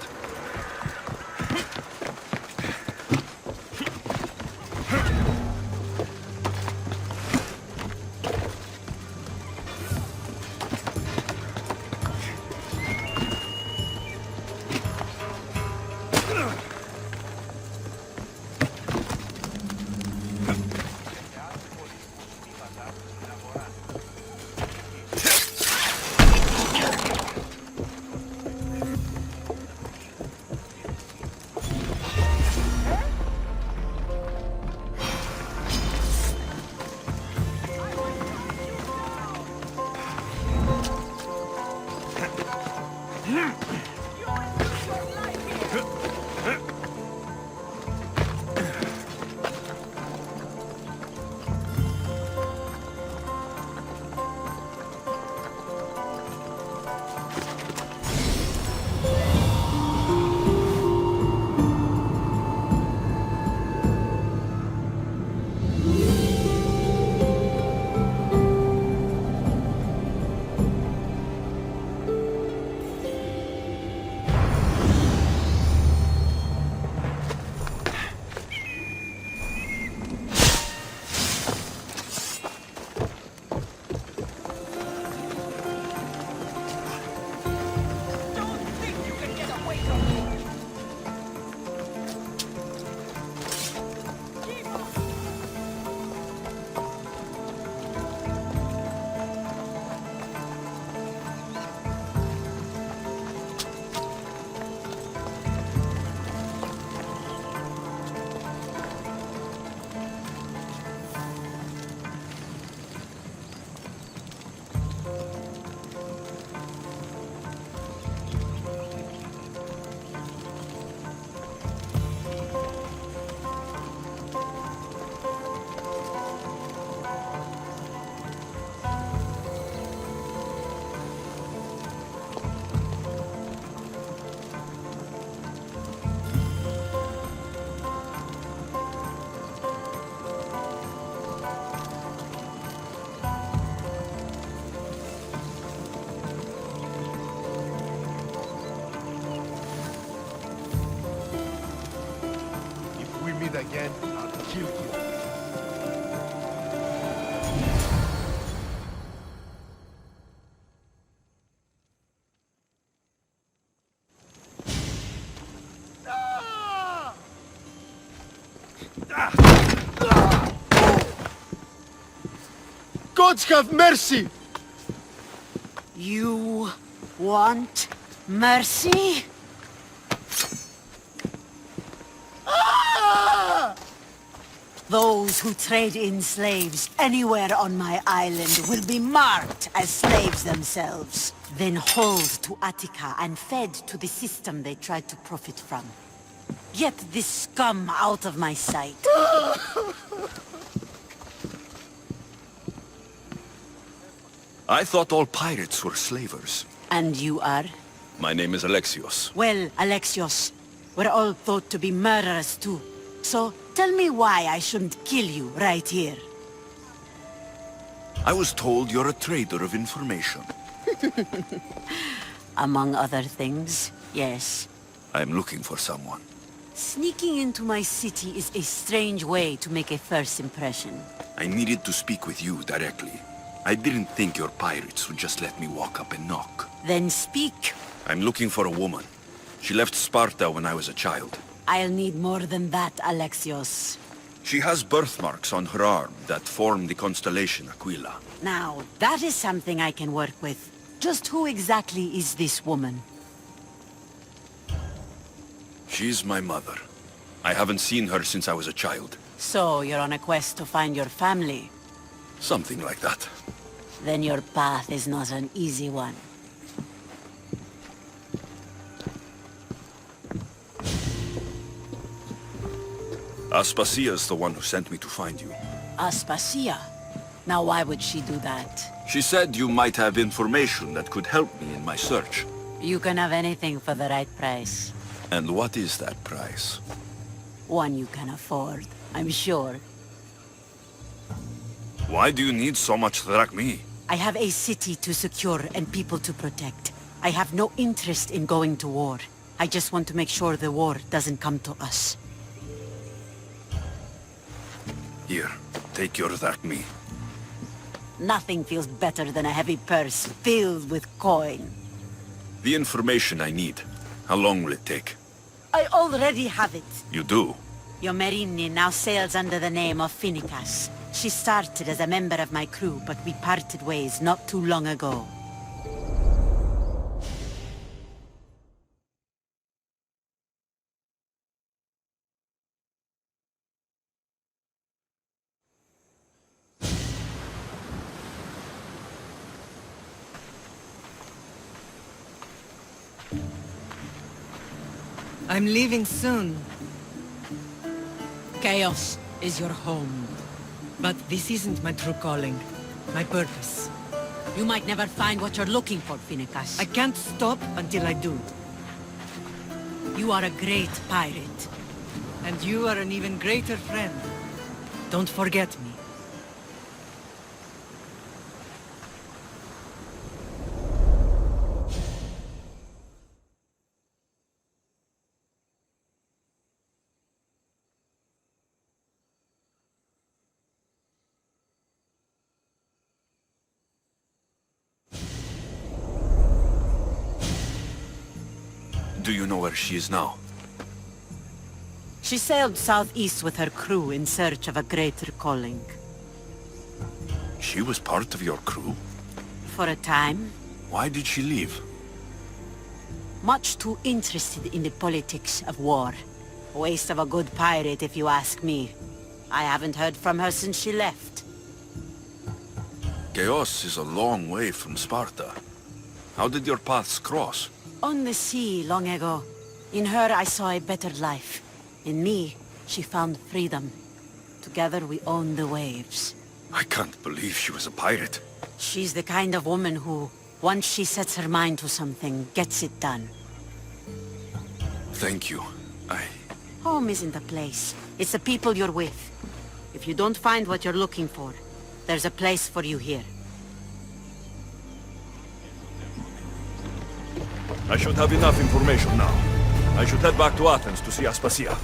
breathe again, I'll kill you. Gods have mercy! You want mercy? Those who trade in slaves anywhere on my island will be marked as slaves themselves, then hauled to Attica and fed to the system they tried to profit from. Get this scum out of my sight. I thought all pirates were slavers. And you are? My name is Alexios. Well, Alexios, we're all thought to be murderers too. So, tell me why I shouldn't kill you right here. I was told you're a trader of information. Among other things, yes. I'm looking for someone. Sneaking into my city is a strange way to make a first impression. I needed to speak with you directly. I didn't think your pirates would just let me walk up and knock. Then speak. I'm looking for a woman. She left Sparta when I was a child. I'll need more than that, Alexios. She has birthmarks on her arm that form the constellation Aquila. Now, that is something I can work with. Just who exactly is this woman? She's my mother. I haven't seen her since I was a child. So, you're on a quest to find your family? Something like that. Then your path is not an easy one. Aspasia's the one who sent me to find you. Aspasia? Now why would she do that? She said you might have information that could help me in my search. You can have anything for the right price. And what is that price? One you can afford, I'm sure. Why do you need so much drachmi? I have a city to secure and people to protect. I have no interest in going to war. I just want to make sure the war doesn't come to us. Here, take your drachmi. Nothing feels better than a heavy purse filled with coin. The information I need. How long will it take? I already have it. You do? Yomerini now sails under the name of Finicas. She started as a member of my crew, but we parted ways not too long ago. I'm leaving soon. Chaos is your home. But this isn't my true calling. My purpose. You might never find what you're looking for, Finicas. I can't stop until I do. You are a great pirate. And you are an even greater friend. Don't forget me. Do you know where she is now? She sailed southeast with her crew in search of a greater calling. She was part of your crew? For a time. Why did she leave? Much too interested in the politics of war. A waste of a good pirate, if you ask me. I haven't heard from her since she left. Chaos is a long way from Sparta. How did your paths cross? On the sea, long ago. In her, I saw a better life. In me, she found freedom. Together, we own the waves. I can't believe she was a pirate. She's the kind of woman who, once she sets her mind to something, gets it done. Thank you. Home isn't a place. It's the people you're with. If you don't find what you're looking for, there's a place for you here. I should have enough information now. I should head back to Athens to see Aspasia.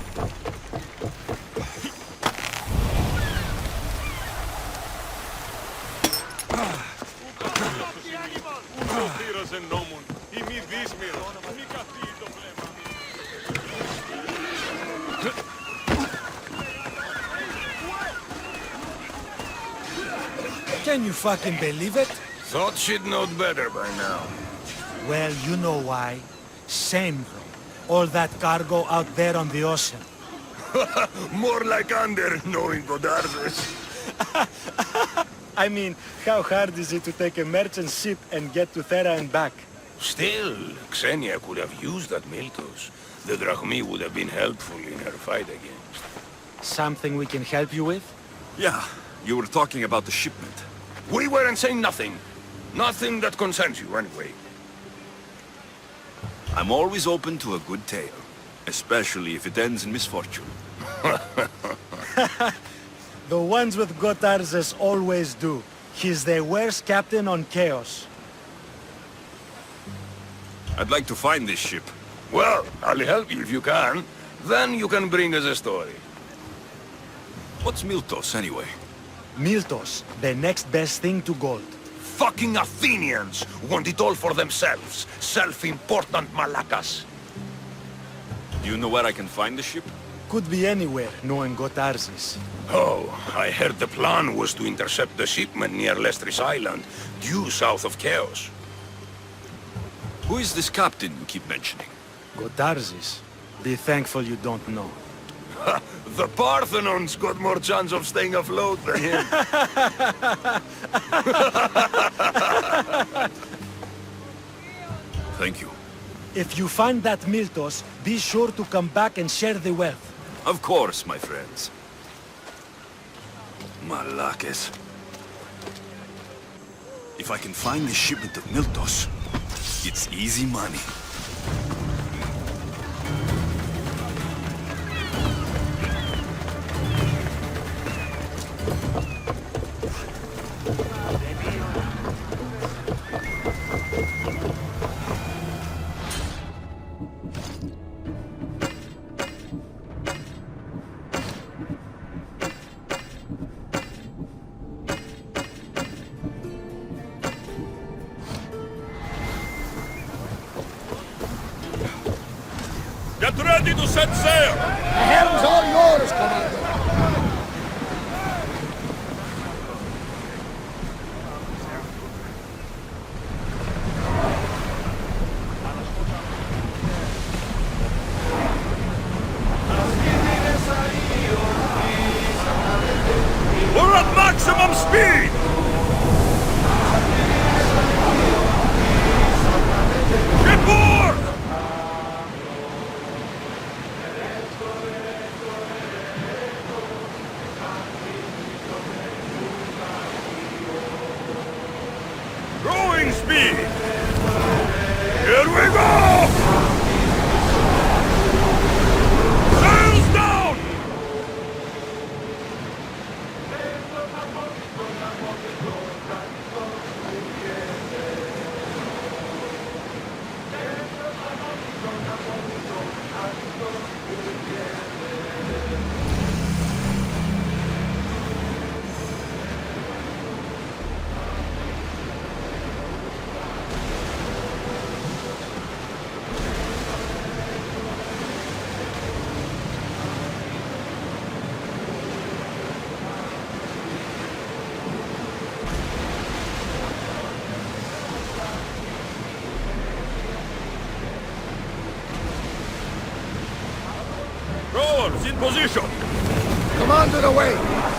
Can you fucking believe it? Thought she'd know better by now. Well, you know why. Same, bro. All that cargo out there on the ocean. More like under, knowing Godardes. I mean, how hard is it to take a merchant ship and get to Thera and back? Still, Xenia could have used that Miltos. The Drachmi would have been helpful in her fight against. Something we can help you with? Yeah, you were talking about the shipment. We weren't saying nothing. Nothing that concerns you, anyway. I'm always open to a good tale, especially if it ends in misfortune. The ones with Gotarzes always do. He's the worst captain on Chaos. I'd like to find this ship. Well, I'll help you if you can. Then you can bring us a story. What's Miltos, anyway? Miltos, the next best thing to gold. Fucking Athenians want it all for themselves. Self-important malacas. Do you know where I can find the ship? Could be anywhere, knowing Gotarzes. Oh, I heard the plan was to intercept the shipment near Lestris Island, due south of Chaos. Who is this captain you keep mentioning? Gotarzes. Be thankful you don't know. The Parthenon's got more chance of staying afloat than him. Thank you. If you find that Miltos, be sure to come back and share the wealth. Of course, my friends. Malakes. If I can find the shipment of Miltos, it's easy money. Get ready to set sail! The helm's all yours, Commander. We're at maximum speed! Shipboard! Growing speed! Here we go! Sails down! Rowers in position! Commander away!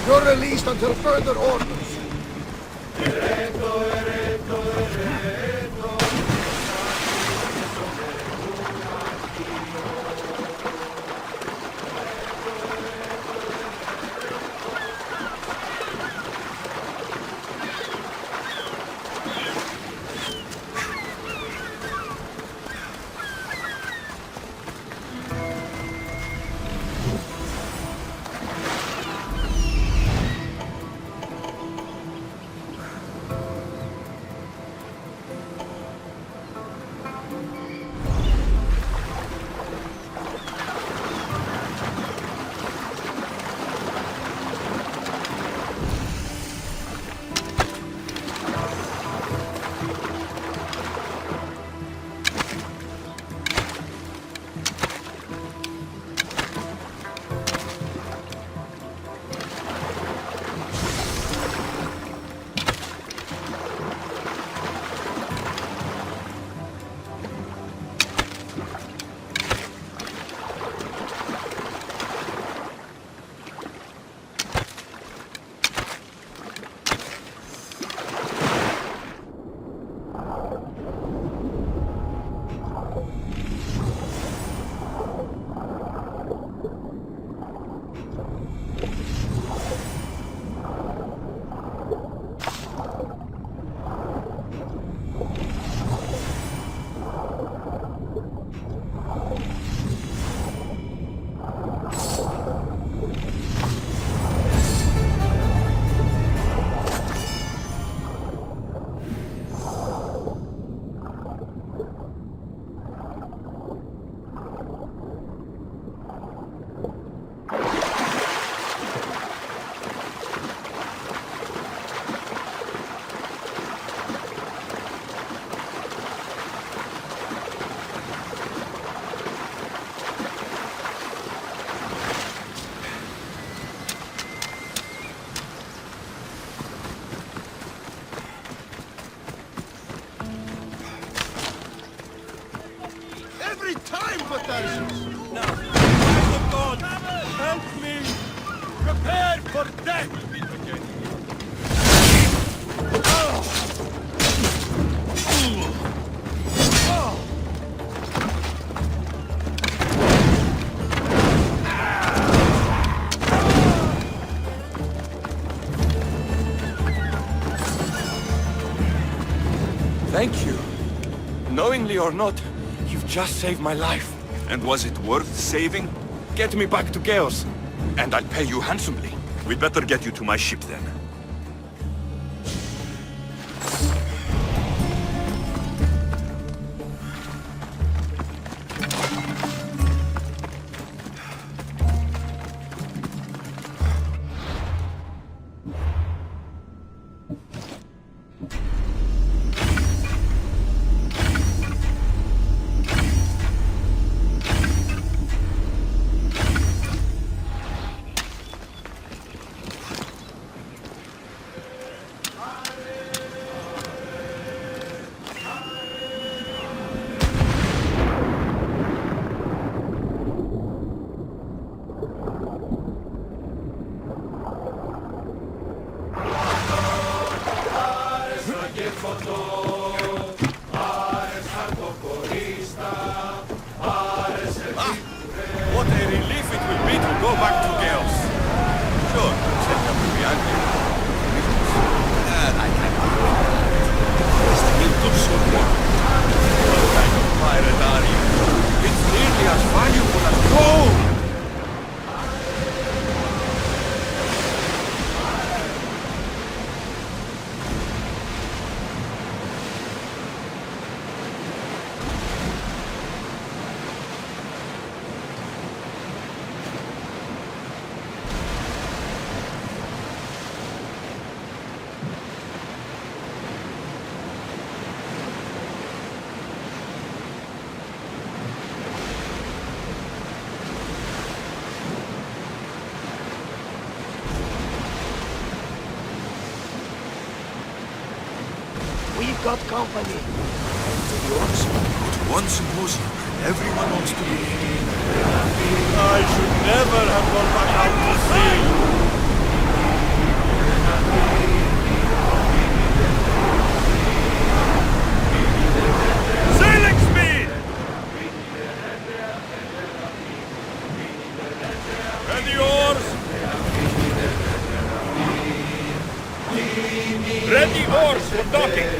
You're released until further orders. Knowingly or not, you've just saved my life. And was it worth saving? Get me back to Chaos, and I'll pay you handsomely. We'd better get you to my ship then. What a relief it will be to go back to Chaos. Sure, Selia will be angry. I cannot. Still do so well. What kind of pirate are you? It's nearly as valuable as gold! We've got company. The orcs put one symposium, and everyone wants to be. I should never have gone back out to sea. Sailing speed! Ready oars! Ready oars for docking!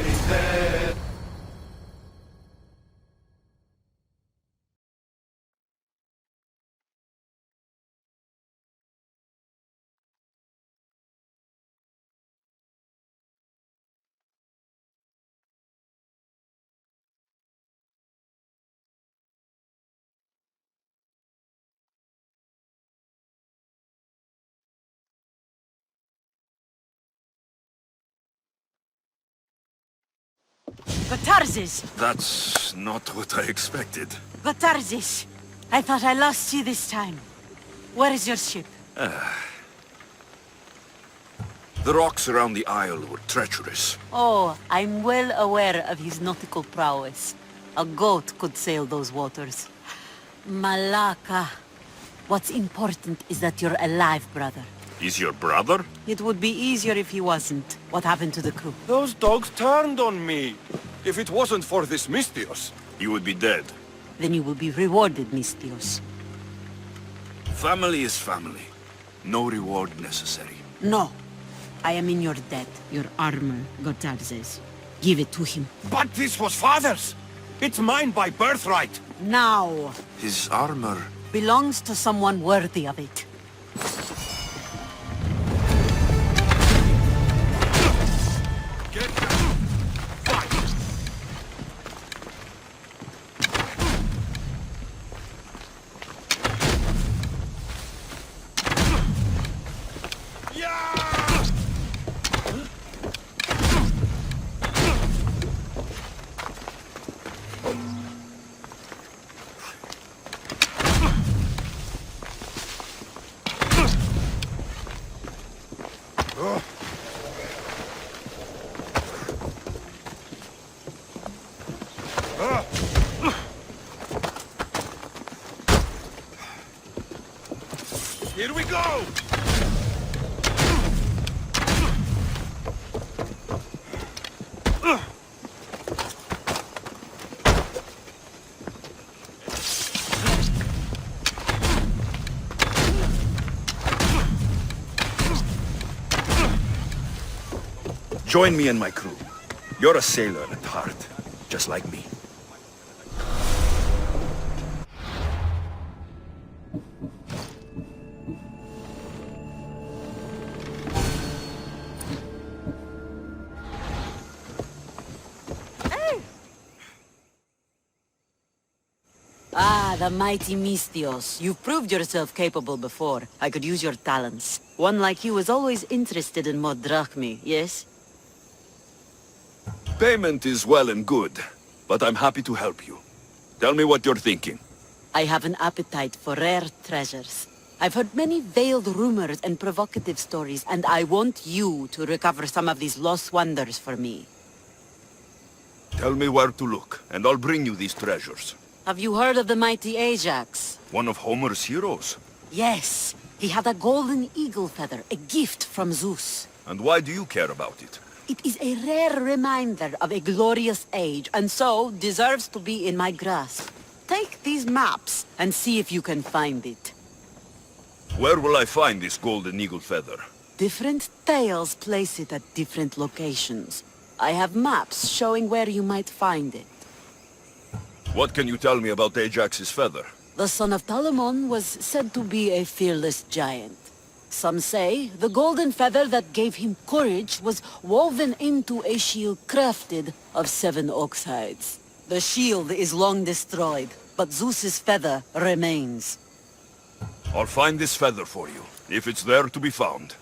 Batarzes! That's not what I expected. Batarzes! I thought I lost you this time. Where is your ship? The rocks around the isle were treacherous. Oh, I'm well aware of his nautical prowess. A goat could sail those waters. Malaka. What's important is that you're alive, brother. Is your brother? It would be easier if he wasn't. What happened to the crew? Those dogs turned on me. If it wasn't for this Mystios. You would be dead. Then you will be rewarded, Mystios. Family is family. No reward necessary. No. I am in your debt. Your armor, Gotarzes. Give it to him. But this was father's! It's mine by birthright! Now! His armor... belongs to someone worthy of it. Here we go! Join me and my crew. You're a sailor at heart, just like me. the mighty Mistios. You've proved yourself capable before. I could use your talents. One like you is always interested in more drachmi, yes? Payment is well and good, but I'm happy to help you. Tell me what you're thinking. I have an appetite for rare treasures. I've heard many veiled rumors and provocative stories, and I want you to recover some of these lost wonders for me. Tell me where to look, and I'll bring you these treasures. Have you heard of the mighty Ajax? One of Homer's heroes? Yes. He had a golden eagle feather, a gift from Zeus. And why do you care about it? It is a rare reminder of a glorious age, and so deserves to be in my grasp. Take these maps and see if you can find it. Where will I find this golden eagle feather? Different tales place it at different locations. I have maps showing where you might find it. What can you tell me about Ajax's feather? The son of Telamon was said to be a fearless giant. Some say the golden feather that gave him courage was woven into a shield crafted of 7 ox hides. The shield is long destroyed, but Zeus's feather remains. I'll find this feather for you, if it's there to be found.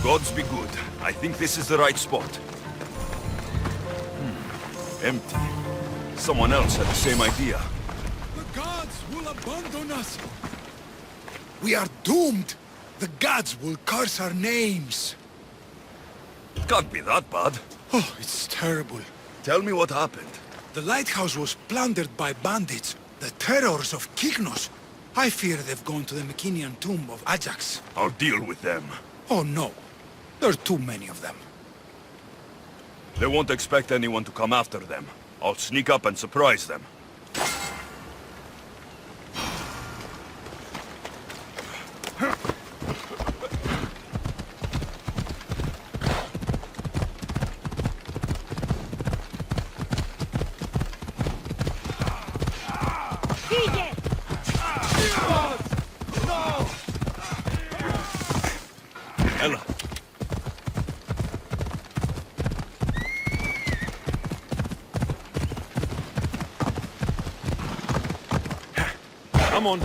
Gods be good. I think this is the right spot. Empty. Someone else had the same idea. The gods will abandon us! We are doomed! The gods will curse our names! It can't be that bad. Oh, it's terrible. Tell me what happened. The lighthouse was plundered by bandits, the terrors of Kyknos. I fear they've gone to the Mycenaean tomb of Ajax. I'll deal with them. Oh no. There are too many of them. They won't expect anyone to come after them. I'll sneak up and surprise them. Ella. Come on.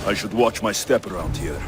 I should watch my step around here.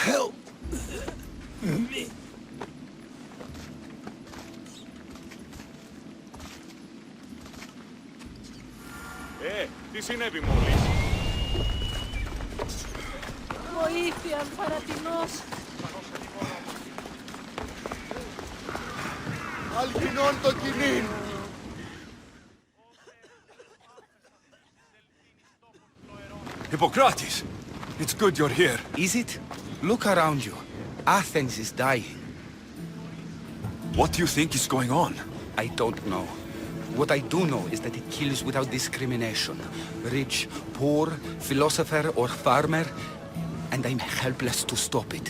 Help me. Τι συνέβη μόλις? Βοήθεια, παρατηνός. Αλκινών το κοινήν! Hippocrates! It's good you're here. Is it? Look around you. Athens is dying. What do you think is going on? I don't know. What I do know is that it kills without discrimination. Rich, poor, philosopher or farmer, and I'm helpless to stop it.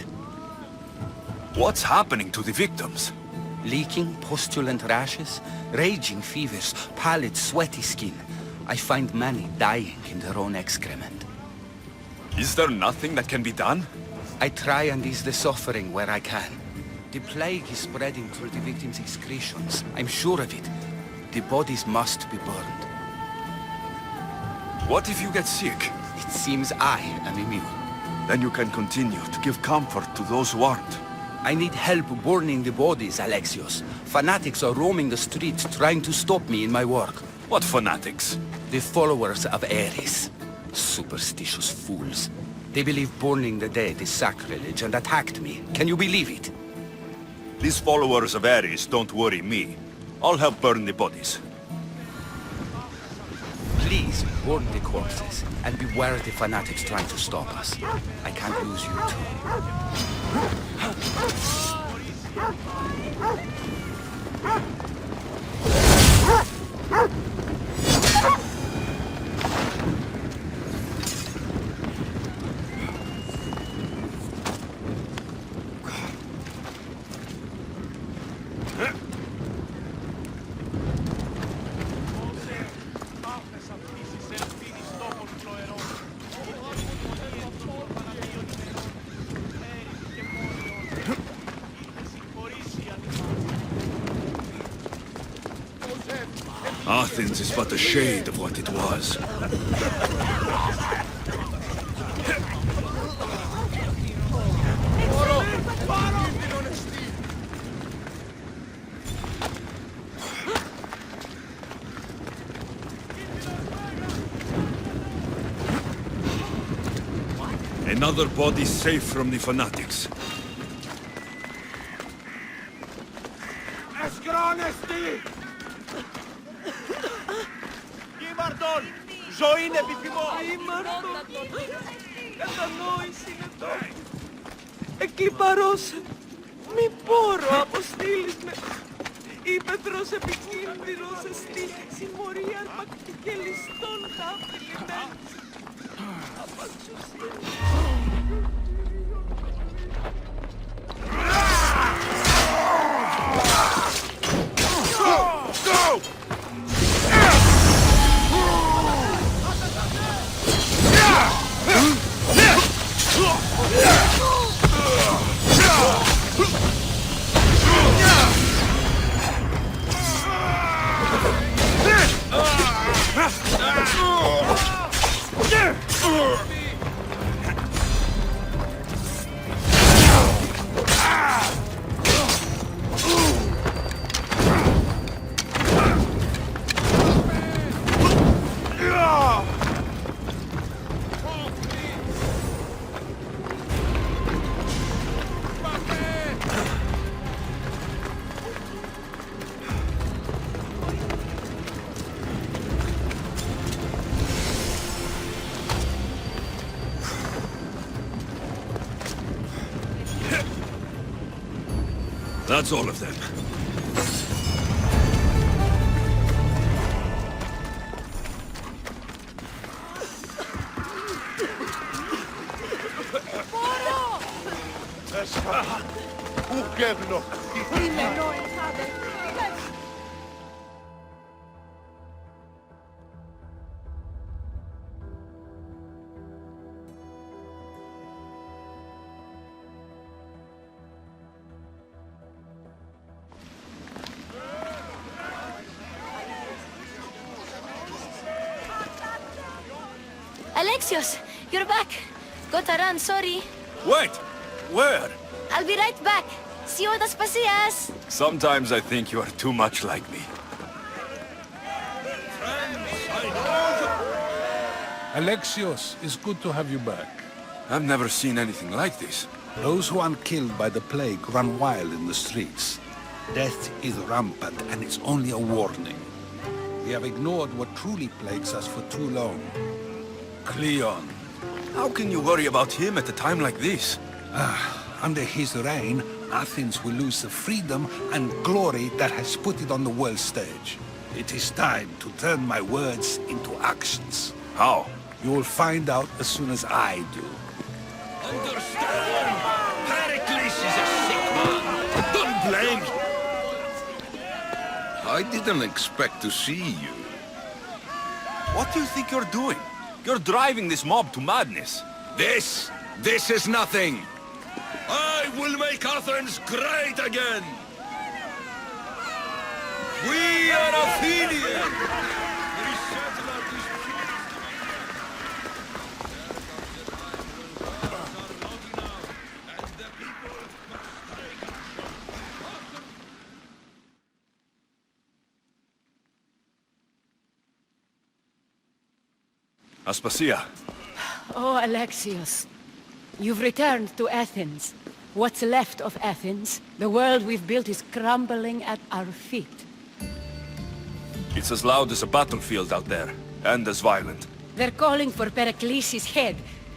What's happening to the victims? Leaking, postulant rashes, raging fevers, pallid, sweaty skin. I find many dying in their own excrement. Is there nothing that can be done? I try and ease the suffering where I can. The plague is spreading through the victims' excretions. I'm sure of it. The bodies must be burned. What if you get sick? It seems I am immune. Then you can continue to give comfort to those who aren't. I need help burning the bodies, Alexios. Fanatics are roaming the streets trying to stop me in my work. What fanatics? The followers of Ares. Superstitious fools. They believe burning the dead is sacrilege and attacked me. Can you believe it? These followers of Ares don't worry me. I'll help burn the bodies. Please burn the corpses and beware of the fanatics trying to stop us. I can't lose you too. Athens is but a shade of what it was. Another body safe from the fanatics. Ζωή είναι επιθυμώ! Ήμαρτον! Κατανόηση είναι το... Εκλιπαρώσε! Μη πόρο αποστείλεις με... Ήπεθρος επικίνδυνος εστί συμμορία αρπακτή και ληστών τα απειλημένης. That's all of them. Alexios, you're back. Got to run, sorry. Wait! Where? I'll be right back. See you at Aspasias. Sometimes I think you are too much like me. Alexios, it's good to have you back. I've never seen anything like this. Those who aren't killed by the plague run wild in the streets. Death is rampant, and it's only a warning. We have ignored what truly plagues us for too long. Cleon. How can you worry about him at a time like this? Under his reign, Athens will lose the freedom and glory that has put it on the world stage. It is time to turn my words into actions. How? You will find out as soon as I do. Understand? Pericles is a sick man. Don't blame him. I didn't expect to see you. What do you think you're doing? You're driving this mob to madness. This is nothing. I will make Athens great again. We are Athenians. Aspasia. Oh, Alexios. You've returned to Athens. What's left of Athens? The world we've built is crumbling at our feet. It's as loud as a battlefield out there, and as violent. They're calling for Pericles' head,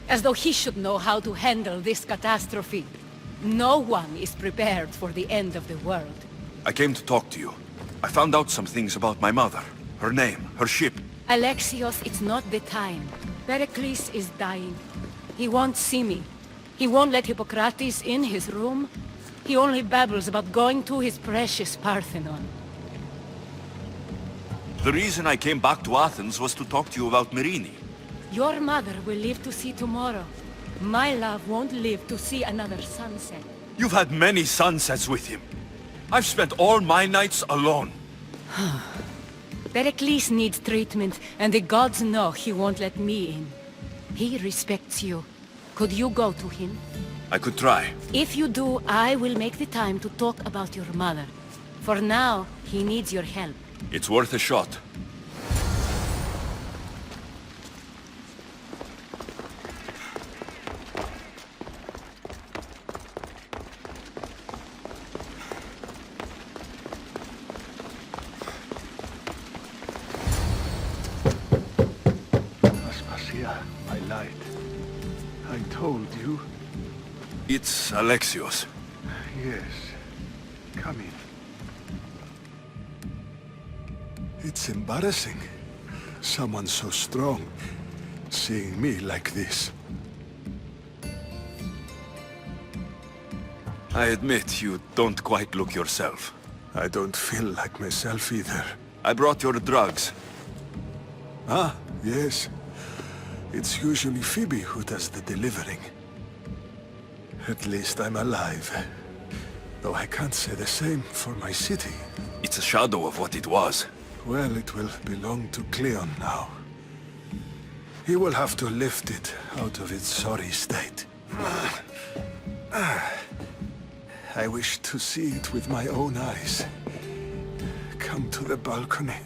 as though he should know how to handle this catastrophe. No one is prepared for the end of the world. I came to talk to you. I found out some things about my mother. Her name, her ship. Alexios, it's not the time. Pericles is dying. He won't see me. He won't let Hippocrates in his room. He only babbles about going to his precious Parthenon. The reason I came back to Athens was to talk to you about Myrine. Your mother will live to see tomorrow. My love won't live to see another sunset. You've had many sunsets with him. I've spent all my nights alone. Pericles needs treatment, and the gods know he won't let me in. He respects you. Could you go to him? I could try. If you do, I will make the time to talk about your mother. For now, he needs your help. It's worth a shot. I lied. I told you. It's Alexios. Yes. Come in. It's embarrassing. Someone so strong seeing me like this. I admit you don't quite look yourself. I don't feel like myself either. I brought your drugs. Ah, yes. It's usually Phoebe who does the delivering. At least I'm alive. Though I can't say the same for my city. It's a shadow of what it was. Well, it will belong to Cleon now. He will have to lift it out of its sorry state. I wish to see it with my own eyes. Come to the balcony.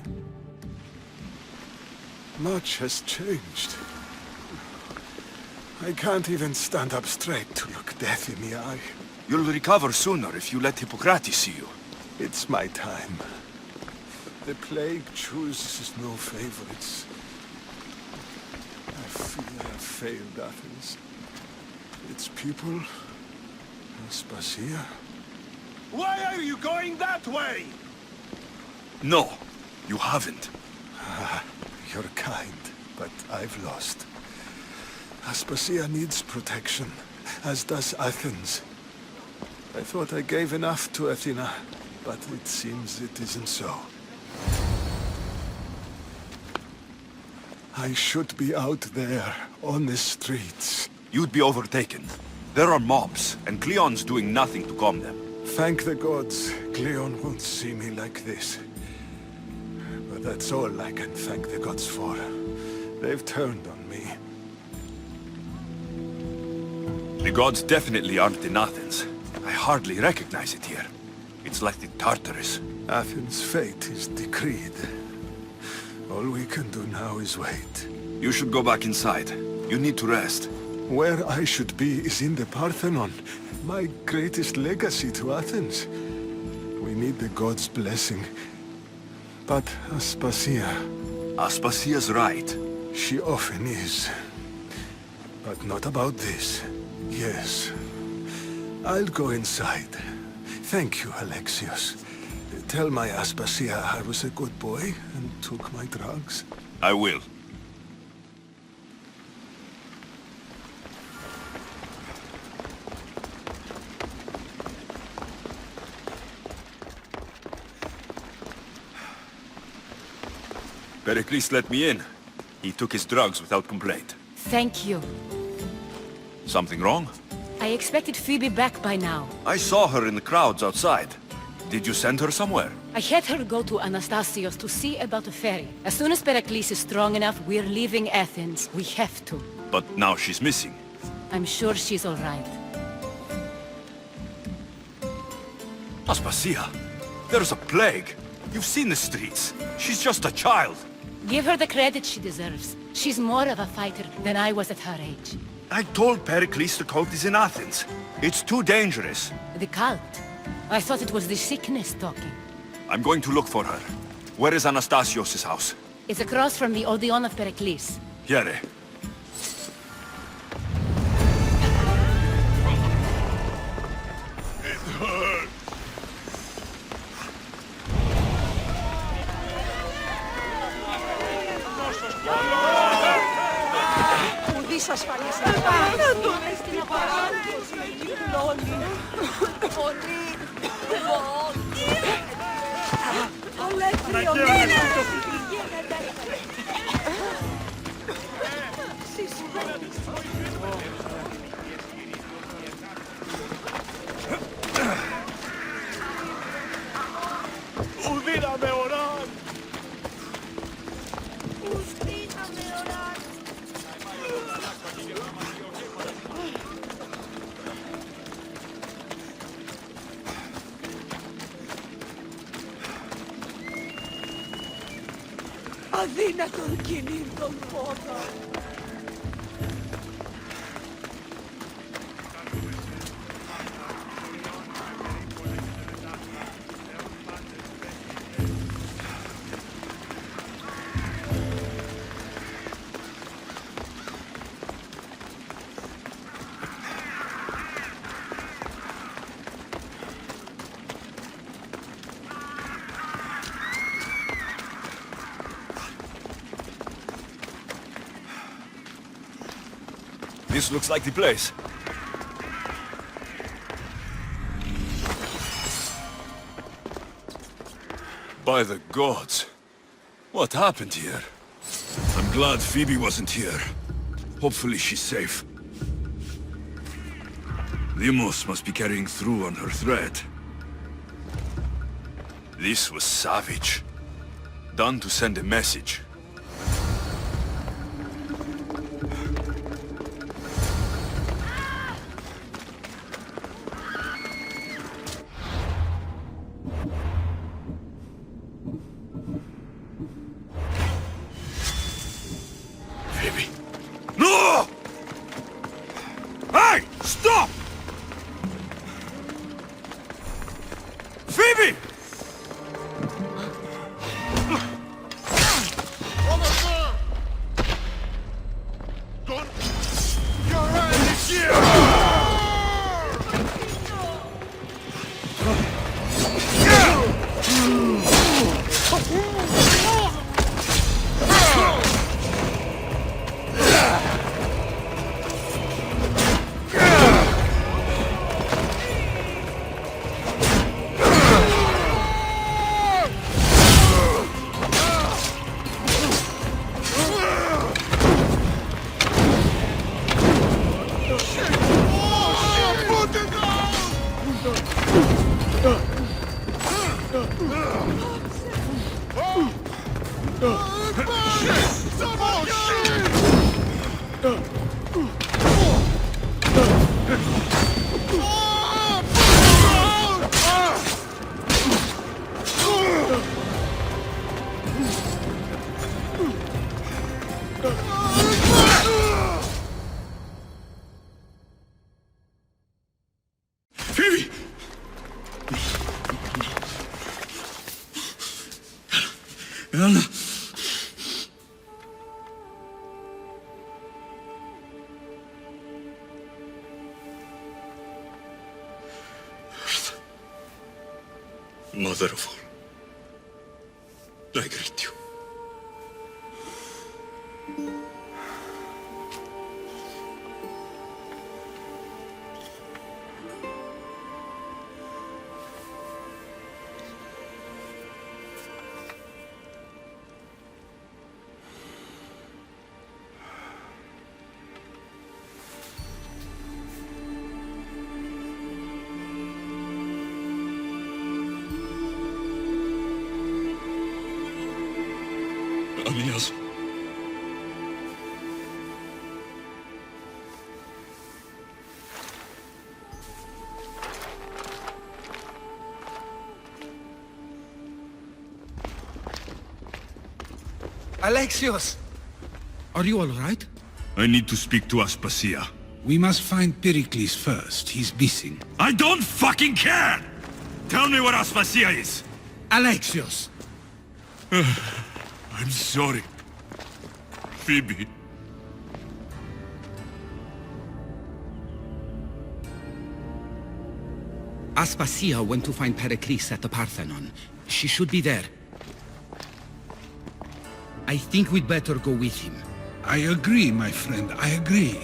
Much has changed. I can't even stand up straight to look death in the eye. You'll recover sooner if you let Hippocrates see you. It's my time. The plague chooses no favorites. I fear I've failed Athens. Its people, Aspasia. Why are you going that way? No, you haven't. You're kind, but I've lost. Aspasia needs protection, as does Athens. I thought I gave enough to Athena, but it seems it isn't so. I should be out there, on the streets. You'd be overtaken. There are mobs, and Cleon's doing nothing to calm them. Thank the gods, Cleon won't see me like this. But that's all I can thank the gods for. They've turned on me. The gods definitely aren't in Athens. I hardly recognize it here. It's like the Tartarus. Athens' fate is decreed. All we can do now is wait. You should go back inside. You need to rest. Where I should be is in the Parthenon, my greatest legacy to Athens. We need the gods' blessing. But Aspasia... Aspasia's right. She often is. But not about this. Yes. I'll go inside. Thank you, Alexios. Tell my Aspasia I was a good boy and took my drugs. I will. Pericles let me in. He took his drugs without complaint. Thank you. Something wrong? I expected Phoebe back by now. I saw her in the crowds outside. Did you send her somewhere? I had her go to Anastasios to see about a ferry. As soon as Pericles is strong enough, we're leaving Athens. We have to. But now she's missing. I'm sure she's all right. Aspasia, there's a plague. You've seen the streets. She's just a child. Give her the credit she deserves. She's more of a fighter than I was at her age. I told Pericles the cult is in Athens. It's too dangerous. The cult? I thought it was the sickness talking. I'm going to look for her. Where is Anastasios' house? It's across from the Odeon of Pericles. Here. Ασφαλής στην αγορά πλώνει πολύ ολέθριο Ουδίναμε οράν! αδύνατον κινήν τον πόδα. This looks like the place. By the gods. What happened here? I'm glad Phoebe wasn't here. Hopefully she's safe. Limos must be carrying through on her threat. This was savage. Done to send a message. Phoebe. No! Hey! Stop! Phoebe! Anna. Mother of all, I greet you. Alexios. Alexios! Are you all right? I need to speak to Aspasia. We must find Pericles first. He's missing. I don't fucking care! Tell me where Aspasia is! Alexios! I'm sorry. Phoebe. Aspasia went to find Pericles at the Parthenon. She should be there. I think we'd better go with him. I agree, my friend. I agree.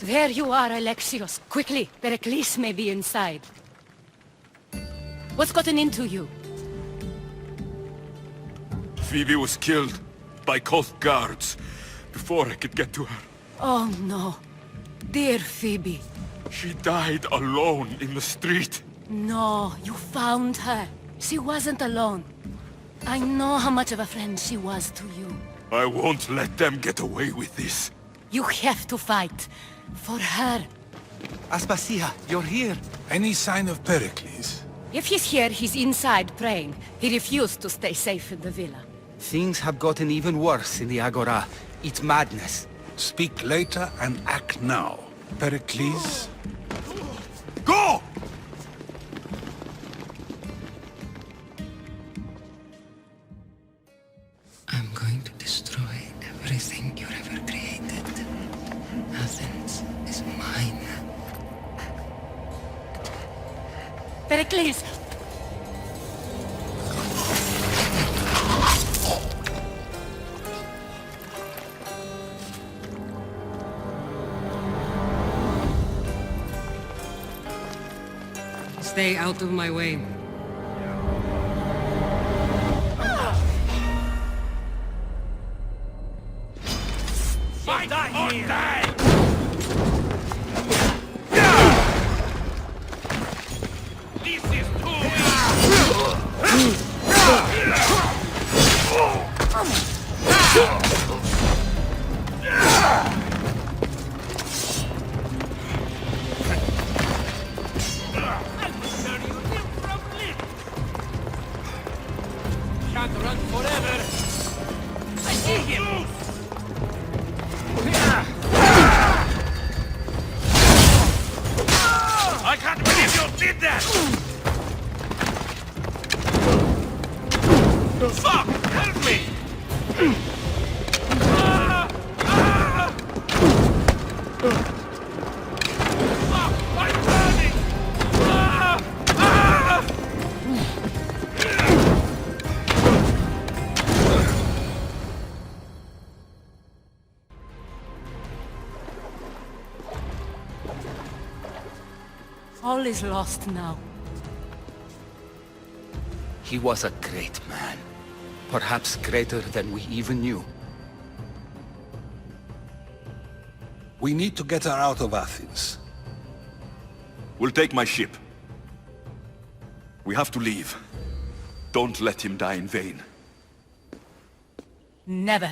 There you are, Alexios. Quickly, Pericles may be inside. What's gotten into you? Phoebe was killed by cult guards before I could get to her. Oh no. Dear Phoebe. She died alone in the street. No, you found her. She wasn't alone. I know how much of a friend she was to you. I won't let them get away with this. You have to fight. For her. Aspasia, you're here. Any sign of Pericles? If he's here, he's inside praying. He refused to stay safe in the villa. Things have gotten even worse in the Agora. It's madness. Speak later and act now. Pericles? Go! I'm going to destroy everything you've ever created. Athens is mine. Pericles! Stay out of my way. Fight or die! This is too Can't run forever. I see him. I can't believe you did that! Fuck! Help me! Fuck! I'm burning! All is lost now. He was a great man. Perhaps greater than we even knew. We need to get her out of Athens. We'll take my ship. We have to leave. Don't let him die in vain. Never.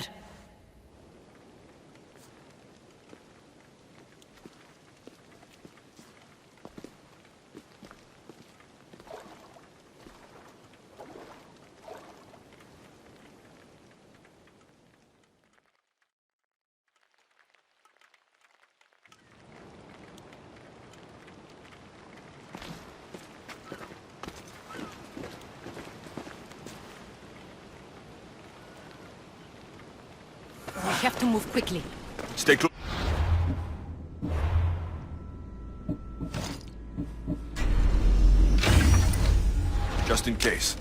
We have to move quickly. Stay close. Just in case.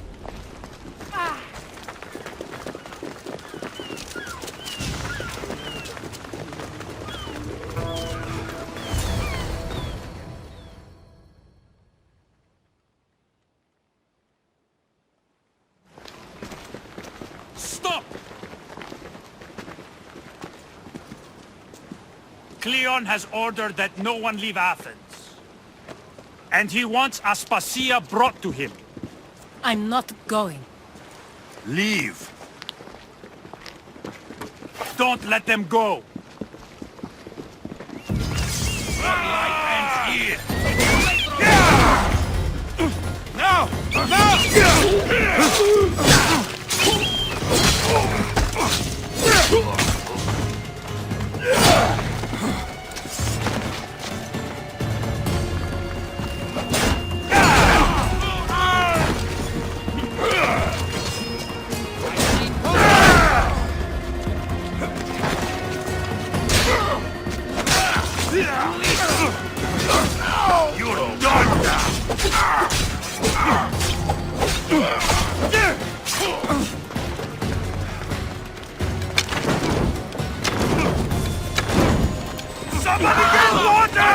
Stop! Cleon has ordered that no one leave Athens. And he wants Aspasia brought to him. I'm not going. Leave. Don't let them go. Your life ends here. Now! You're done now! Somebody get water!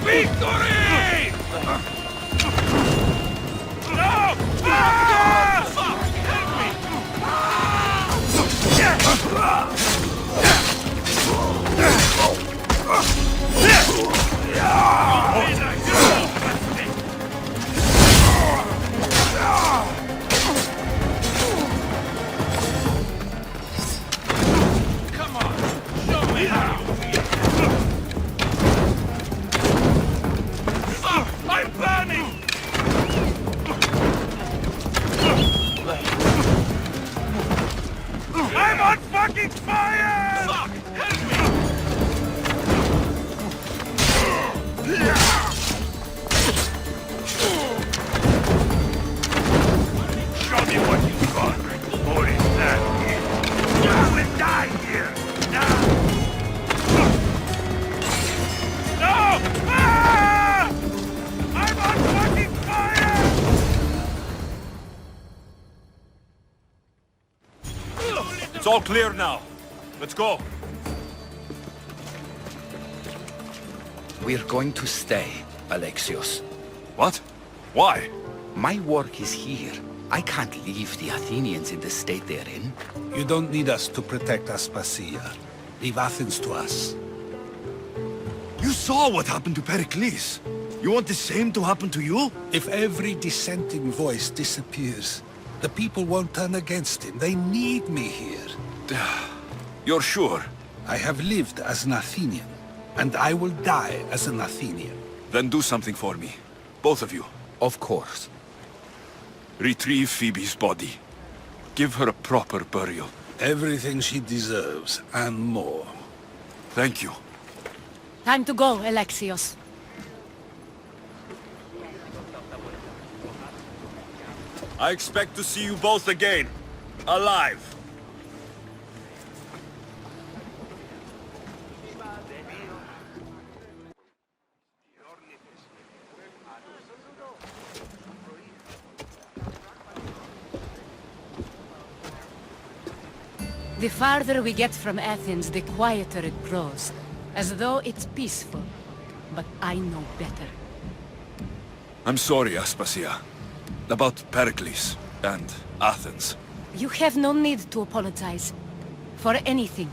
Victory! No! Ah! Fuck! Help Come on, show me how! Fuck! I'm burning! I'm on fucking fire! Fuck! Help me! Show me what you've got, or is that it? You will die here! Now! No! Ah! I'm on fucking fire! It's all clear now. Let's go. We're going to stay, Alexios. What? Why? My work is here. I can't leave the Athenians in the state they're in. You don't need us to protect Aspasia. Leave Athens to us. You saw what happened to Pericles. You want the same to happen to you? If every dissenting voice disappears, the people won't turn against him. They need me here. You're sure? I have lived as an Athenian, and I will die as an Athenian. Then do something for me. Both of you. Of course. Retrieve Phoebe's body. Give her a proper burial. Everything she deserves, and more. Thank you. Time to go, Alexios. I expect to see you both again. Alive. The farther we get from Athens, the quieter it grows. as though it's peaceful. But I know better. I'm sorry, Aspasia. About Pericles and Athens. You have no need to apologize. For anything.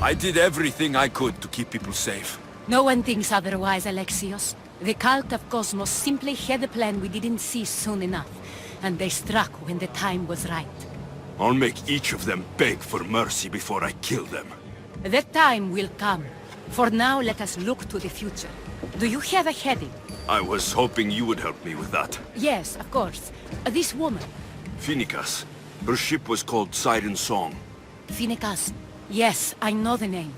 I did everything I could to keep people safe. No one thinks otherwise, Alexios. The cult of Cosmos simply had a plan we didn't see soon enough. And they struck when the time was right. I'll make each of them beg for mercy before I kill them. That time will come. For now, let us look to the future. Do you have a heading? I was hoping you would help me with that. Yes, of course. This woman. Phoenicas. Her ship was called Siren Song. Phoenicas. Yes, I know the name.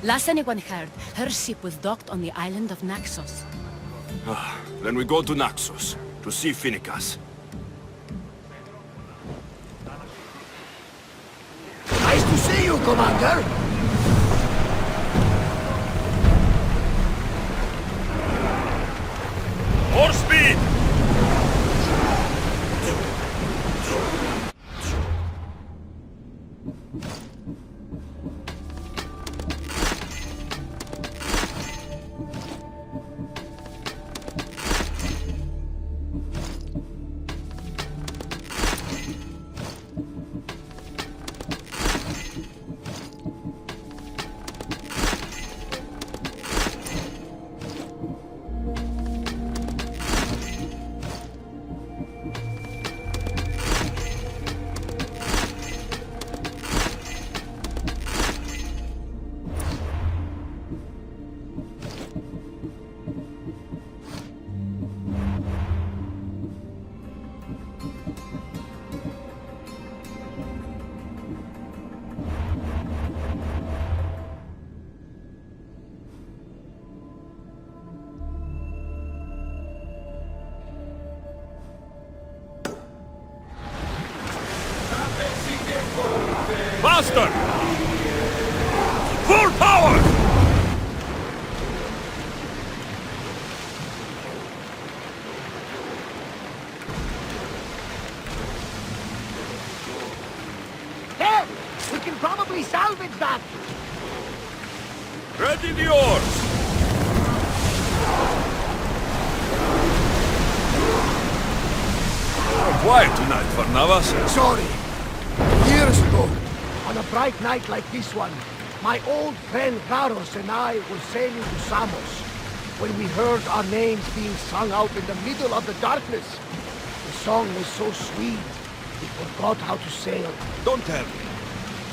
Last anyone heard, her ship was docked on the island of Naxos. Then we go to Naxos, to see Phoenicas. Nice to see you, Commander! More speed! Faster! Full power! There! We can probably salvage that! Ready the oars! Quiet tonight, Varnavas. Sorry. Years ago, on a bright night like this one, my old friend Garos and I were sailing to Samos when we heard our names being sung out in the middle of the darkness. The song was so sweet, we forgot how to sail. Don't tell me.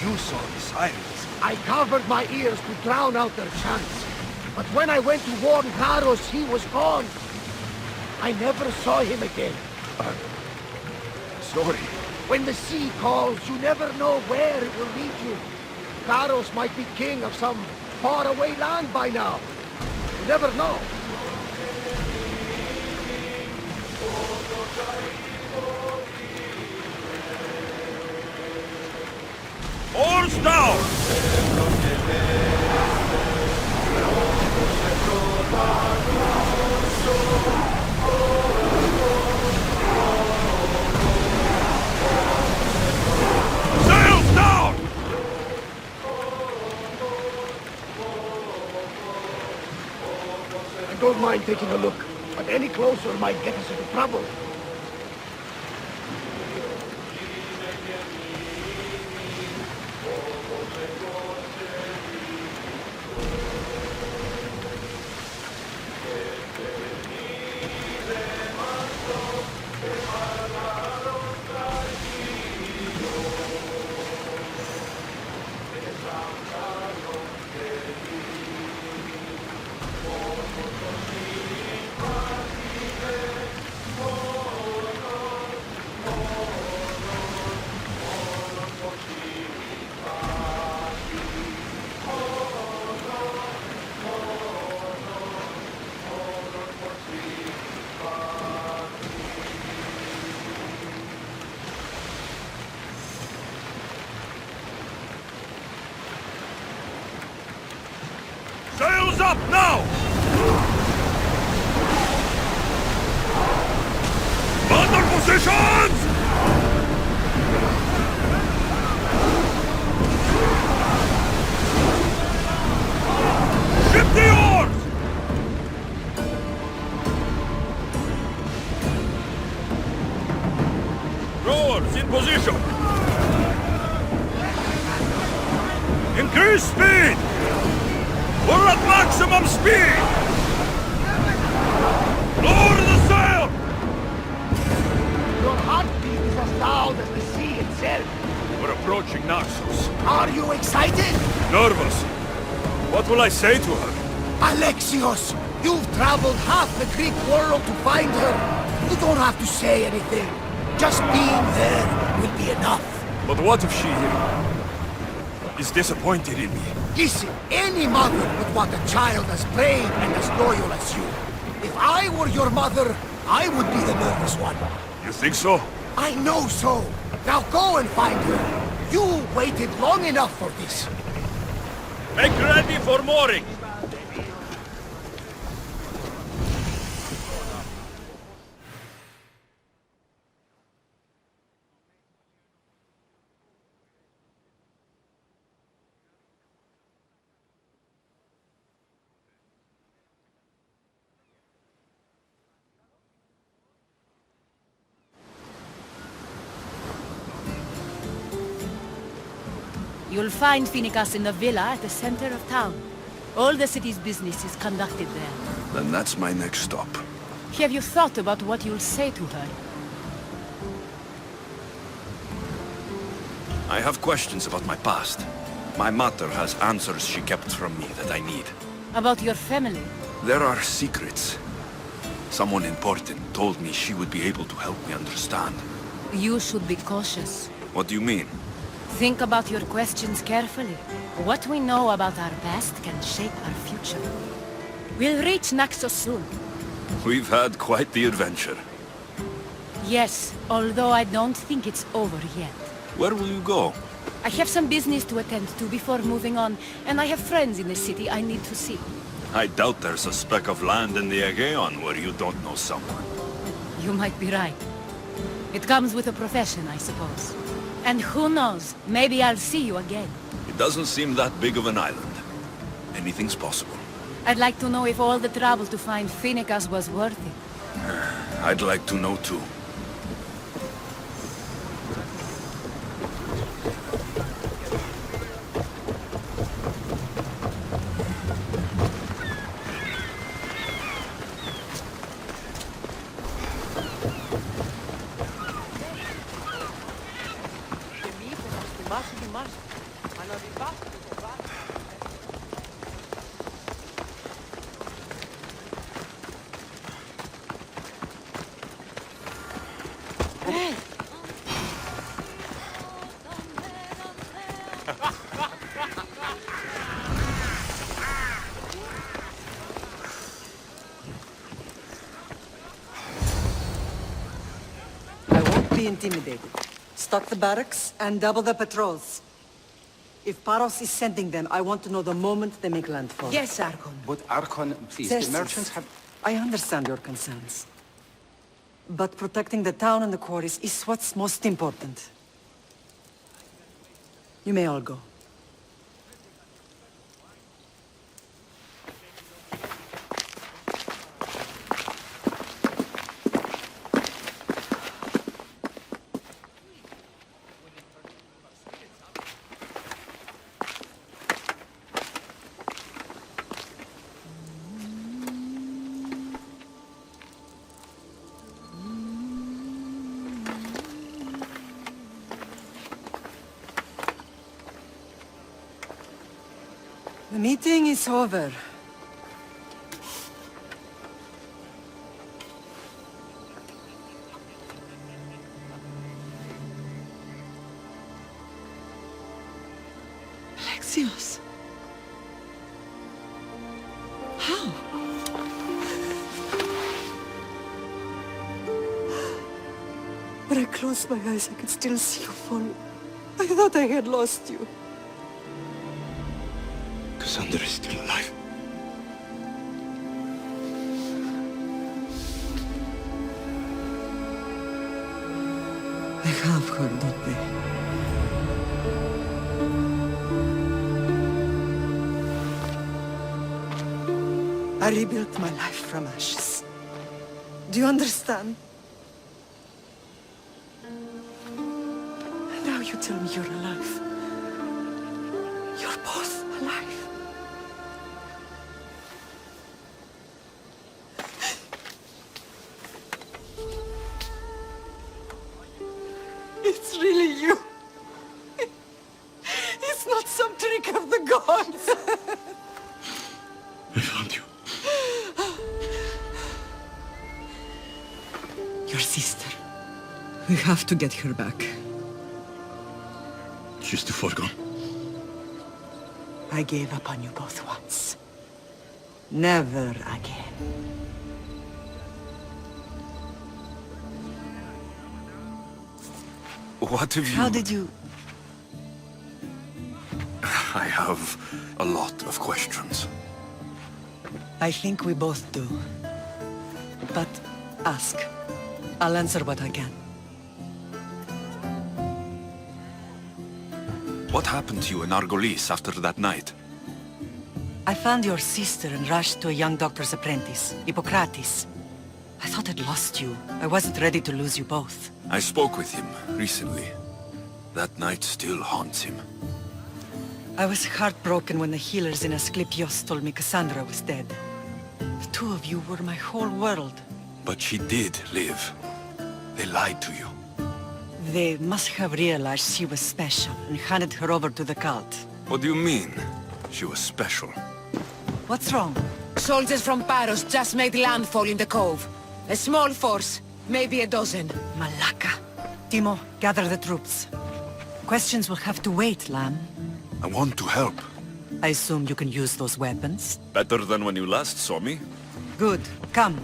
You saw the sirens. I covered my ears to drown out their chants. But when I went to warn Garos, he was gone. I never saw him again. Sorry. When the sea calls, you never know where it will lead you. Garos might be king of some faraway land by now. You never know. Oars down! Sails down! I don't mind taking a look, but any closer might get us into trouble. Sails up now! Battle positions! Rowers in position! Increase speed! We're at maximum speed! Lower the sail! Your heartbeat is as loud as the sea itself. We're approaching Naxos. Are you excited? Nervous. What will I say to her? Alexios, you've traveled half the Greek world to find her. You don't have to say anything. Just being there will be enough. But what if she is disappointed in me? Listen, any mother would want a child as brave and as loyal as you. If I were your mother, I would be the nervous one. You think so? I know so. Now go and find her. You waited long enough for this. Make ready for mooring! You'll find Phoenicas in the villa at the center of town. All the city's business is conducted there. Then that's my next stop. Have you thought about what you'll say to her? I have questions about my past. My mother has answers she kept from me that I need. About your family? There are secrets. Someone important told me she would be able to help me understand. You should be cautious. What do you mean? Think about your questions carefully. What we know about our past can shape our future. We'll reach Naxos soon. We've had quite the adventure. Yes, although I don't think it's over yet. Where will you go? I have some business to attend to before moving on, and I have friends in the city I need to see. I doubt there's a speck of land in the Aegean where you don't know someone. You might be right. It comes with a profession, I suppose. And who knows, maybe I'll see you again. It doesn't seem that big of an island. Anything's possible. I'd like to know if all the trouble to find Phoenicas was worth it. I'd like to know too. Be intimidated. Stock the barracks and double the patrols. If Paros is sending them, I want to know the moment they make landfall. Yes, Archon. But Archon, please, Xerxes, the merchants have... I understand your concerns. But protecting the town and the quarries is what's most important. You may all go. The meeting is over. Alexios. How? When I closed my eyes, I could still see you fall. I thought I had lost you. Cassandra is still alive. They have her, don't they? I rebuilt my life from ashes. Do you understand? you tell me you're alive? You're both alive. It's really you. It's not some trick of the gods. I found you. Your sister. We have to get her back. She's too far gone. I gave up on you both once. Never again. What have you... How did you... I have a lot of questions. I think we both do. But ask. I'll answer what I can. What happened to you in Argolis after that night? I found your sister and rushed to a young doctor's apprentice, Hippocrates. I thought I'd lost you. I wasn't ready to lose you both. I spoke with him recently. That night still haunts him. I was heartbroken when the healers in Asclepios told me Cassandra was dead. The two of you were my whole world. But she did live. They lied to you. They must have realized she was special and handed her over to the cult. What do you mean? She was special. What's wrong? Soldiers from Paros just made landfall in the cove. A small force, maybe a dozen. Malaka. Timo, gather the troops. Questions will have to wait, Lamb. I want to help. I assume you can use those weapons? Better than when you last saw me. Good. Come.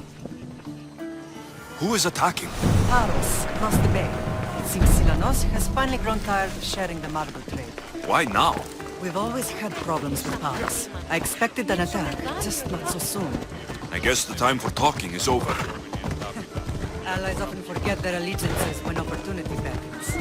Who is attacking? Paros, across the bay. It seems Silanos has finally grown tired of sharing the marble trade. Why now? We've always had problems with Paros. I expected an attack, just not so soon. I guess the time for talking is over. Allies often forget their allegiances when opportunity beckons.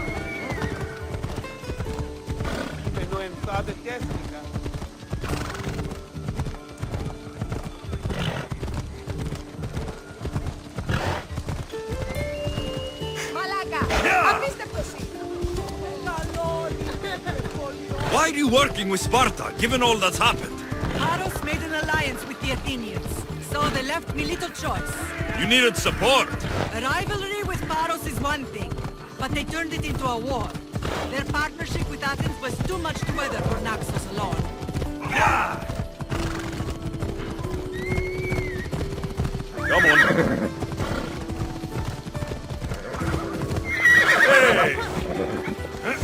Why are you working with Sparta, given all that's happened? Paros made an alliance with the Athenians, so they left me little choice. You needed support. A rivalry with Paros is one thing, but they turned it into a war. Their partnership with Athens was too much to weather for Naxos alone. Come on. Hey!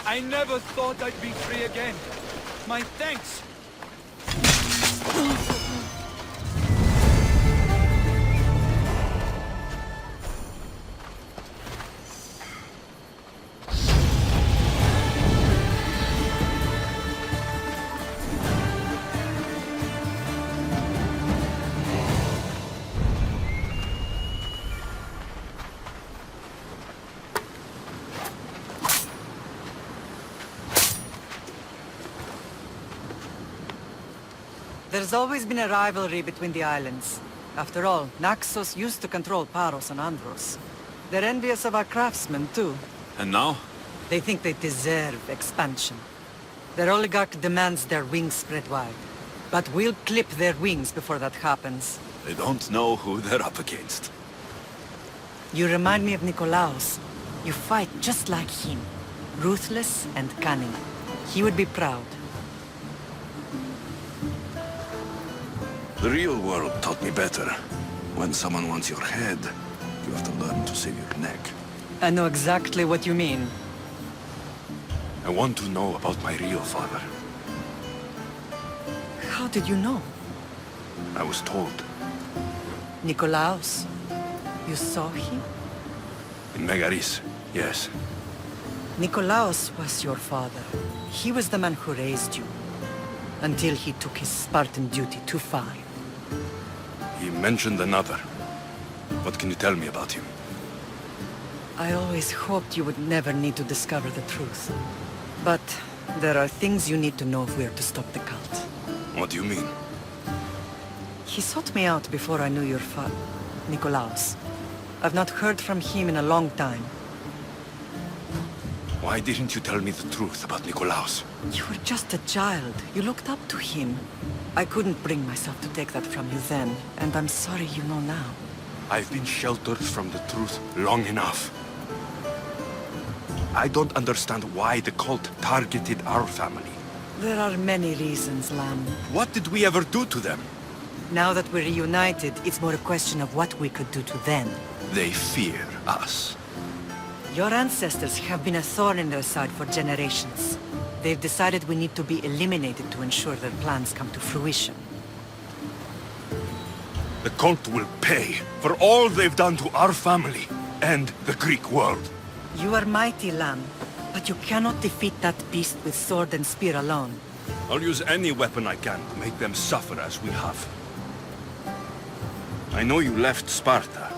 I never thought I'd be free again. My thanks. There's always been a rivalry between the islands. After all, Naxos used to control Paros and Andros. They're envious of our craftsmen, too. And now? They think they deserve expansion. Their oligarch demands their wings spread wide. But we'll clip their wings before that happens. They don't know who they're up against. You remind me of Nikolaos. You fight just like him. Ruthless and cunning. He would be proud. The real world taught me better. When someone wants your head, you have to learn to save your neck. I know exactly what you mean. I want to know about my real father. How did you know? I was told. Nikolaos? You saw him? In Megaris, yes. Nikolaos was your father. He was the man who raised you. Until he took his Spartan duty too far. He mentioned another. What can you tell me about him? I always hoped you would never need to discover the truth. But there are things you need to know if we are to stop the cult. What do you mean? He sought me out before I knew your father, Nikolaos. I've not heard from him in a long time. Why didn't you tell me the truth about Nikolaos? You were just a child. You looked up to him. I couldn't bring myself to take that from you then, and I'm sorry you know now. I've been sheltered from the truth long enough. I don't understand why the cult targeted our family. There are many reasons, Lam. What did we ever do to them? Now that we're reunited, it's more a question of what we could do to them. They fear us. Your ancestors have been a thorn in their side for generations. They've decided we need to be eliminated to ensure their plans come to fruition. The cult will pay for all they've done to our family and the Greek world. You are mighty, Lam, but you cannot defeat that beast with sword and spear alone. I'll use any weapon I can to make them suffer as we have. I know you left Sparta,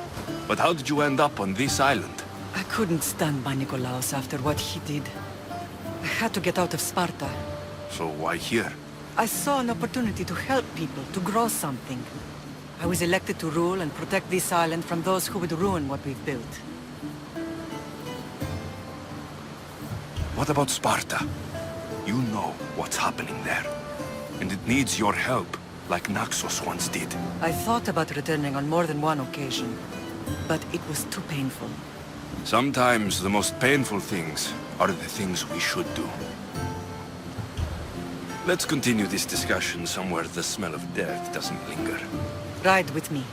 but how did you end up on this island? I couldn't stand by Nikolaos after what he did. I had to get out of Sparta. So why here? I saw an opportunity to help people, to grow something. I was elected to rule and protect this island from those who would ruin what we've built. What about Sparta? You know what's happening there. And it needs your help, like Naxos once did. I thought about returning on more than one occasion, but it was too painful. Sometimes the most painful things are the things we should do. Let's continue this discussion somewhere the smell of death doesn't linger. Ride with me.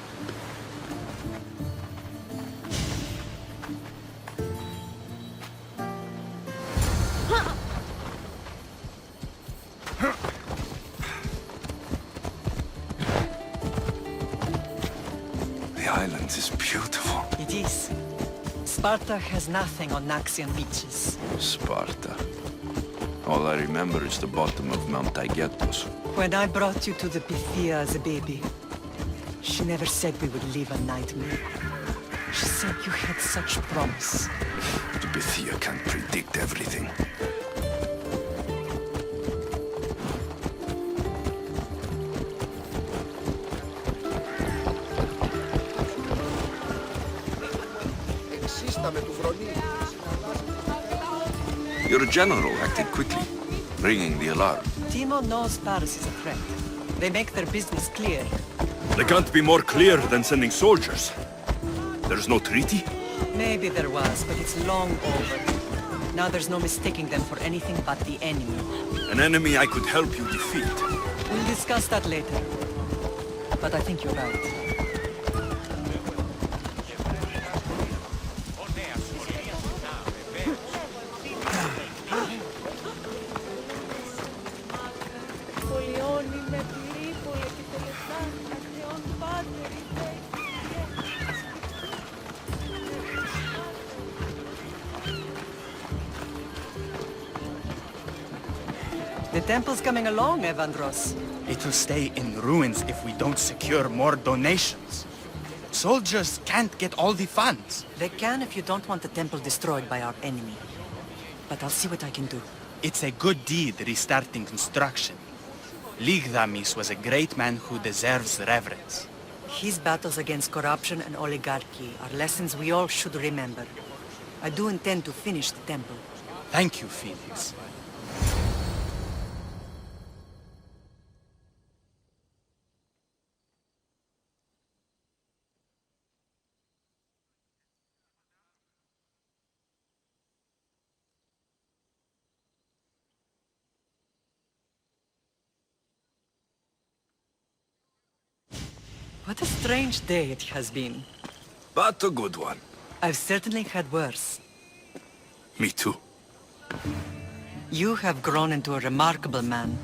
The island is beautiful. It is. Sparta has nothing on Naxian beaches. Sparta. All I remember is the bottom of Mount Taygetos. When I brought you to the Pythia as a baby, she never said we would live a nightmare. She said you had such promise. The Pythia can't predict everything. Your general acted quickly, ringing the alarm. Timo knows Paris is a threat. They make their business clear. They can't be more clear than sending soldiers. There's no treaty? Maybe there was, but it's long over. Now there's no mistaking them for anything but the enemy. An enemy I could help you defeat. We'll discuss that later. But I think you're right. The temple's coming along, Evandros. It will stay in ruins if we don't secure more donations. Soldiers can't get all the funds. They can if you don't want the temple destroyed by our enemy. But I'll see what I can do. It's a good deed restarting construction. Ligdamis was a great man who deserves reverence. His battles against corruption and oligarchy are lessons we all should remember. I do intend to finish the temple. Thank you, Felix. What a strange day it has been. But a good one. I've certainly had worse. Me too. You have grown into a remarkable man,